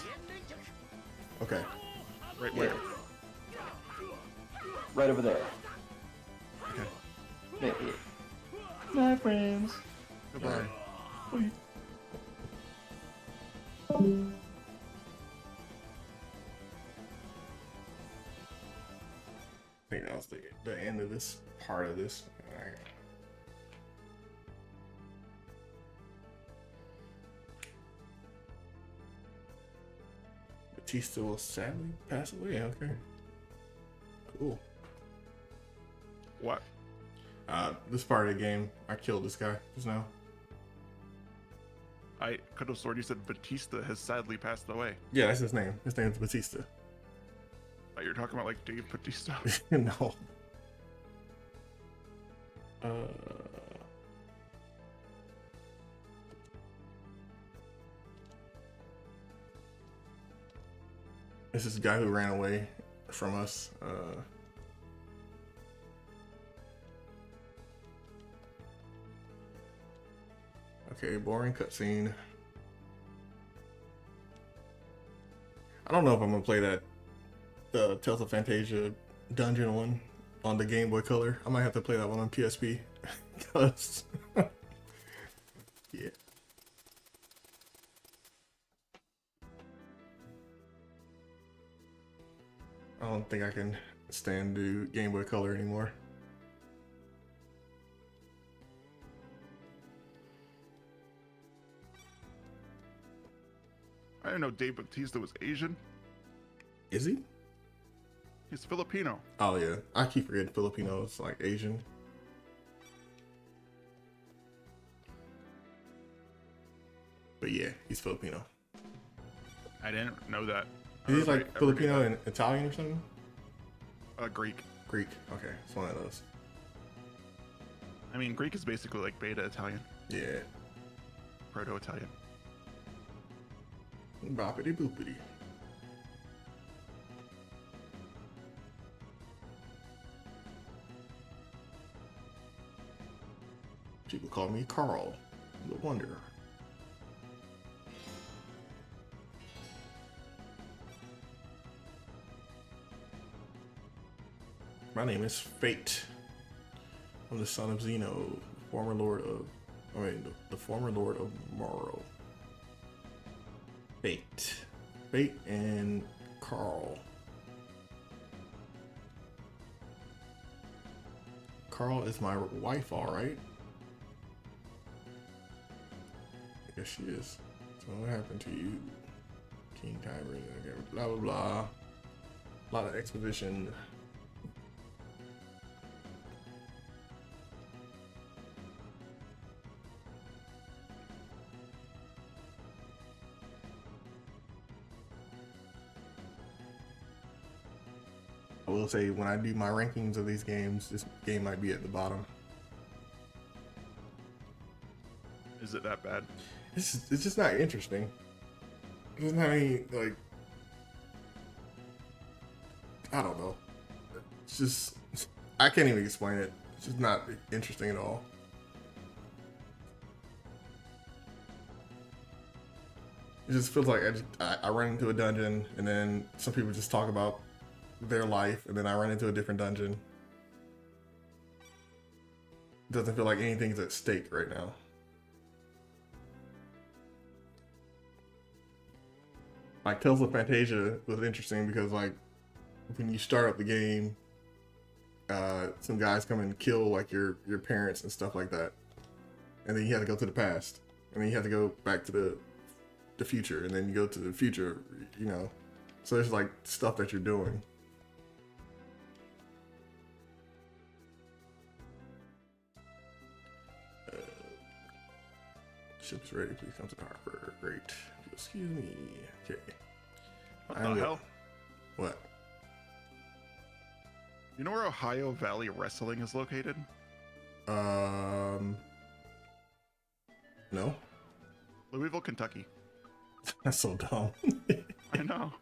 Okay. Right Yeah. where? Right over there. Okay. Yeah, yeah. My friends. Goodbye. Bye. I think that was the end of this part of this. Alright. Batista will sadly pass away. Okay. Cool. What? This part of the game, I killed this guy just now. I could have sworn you said Batista has sadly passed away. Yeah, that's his name. His name's Batista. You're talking about like Dave Batista. No. This is the guy who ran away from us. Okay, boring cutscene. I don't know if I'm gonna play that Tales of Fantasia dungeon one on the Game Boy Color. I might have to play that one on PSP. Cause yeah. I don't think I can stand do Game Boy Color anymore. I didn't know Dave Batista was Asian. Is he? He's Filipino. Oh yeah, I keep forgetting Filipinos like Asian. But yeah, he's Filipino. I didn't know that. He's like Everybody knew Filipino that. and Italian or something? Greek. Greek. Okay, it's one of those. I mean, Greek is basically like beta Italian, Yeah. proto-Italian. Boppity boopity. People call me Carl, the Wanderer. My name is Fate. I'm the son of Zeno, former lord of, the former lord of Morrow. Fate. Fate and Carl. Carl is my wife, alright? I guess she is. So what happened to you? King Tiber, blah blah blah. A lot of exposition. I will say, when I do my rankings of these games, this game might be at the bottom. Is it that bad? It's just not interesting. It doesn't have any, like, I don't know. It's just, I can't even explain it. It's just not interesting at all. It just feels like I run into a dungeon and then some people just talk about their life, and then I run into a different dungeon. It doesn't feel like anything's at stake right now. Like Tales of Fantasia was interesting because, like, when you start up the game, some guys come and kill like your parents and stuff like that, and then you have to go to the past, and then you have to go back to the future, and then you go to the future, you know. So there's like stuff that you're doing. Ship's ready. Please come to the harbor. Great. Excuse me. Okay. What the hell? What? You know where Ohio Valley Wrestling is located? No. Louisville, Kentucky. That's so dumb. I know.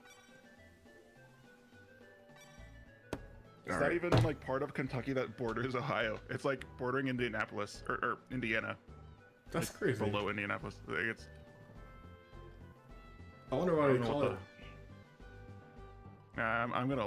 It's All not right. even like part of Kentucky that borders Ohio. It's like bordering Indianapolis or Indiana. That's like, crazy. Below Indianapolis. Like, it's, I wonder why I they don't know call what it. I'm gonna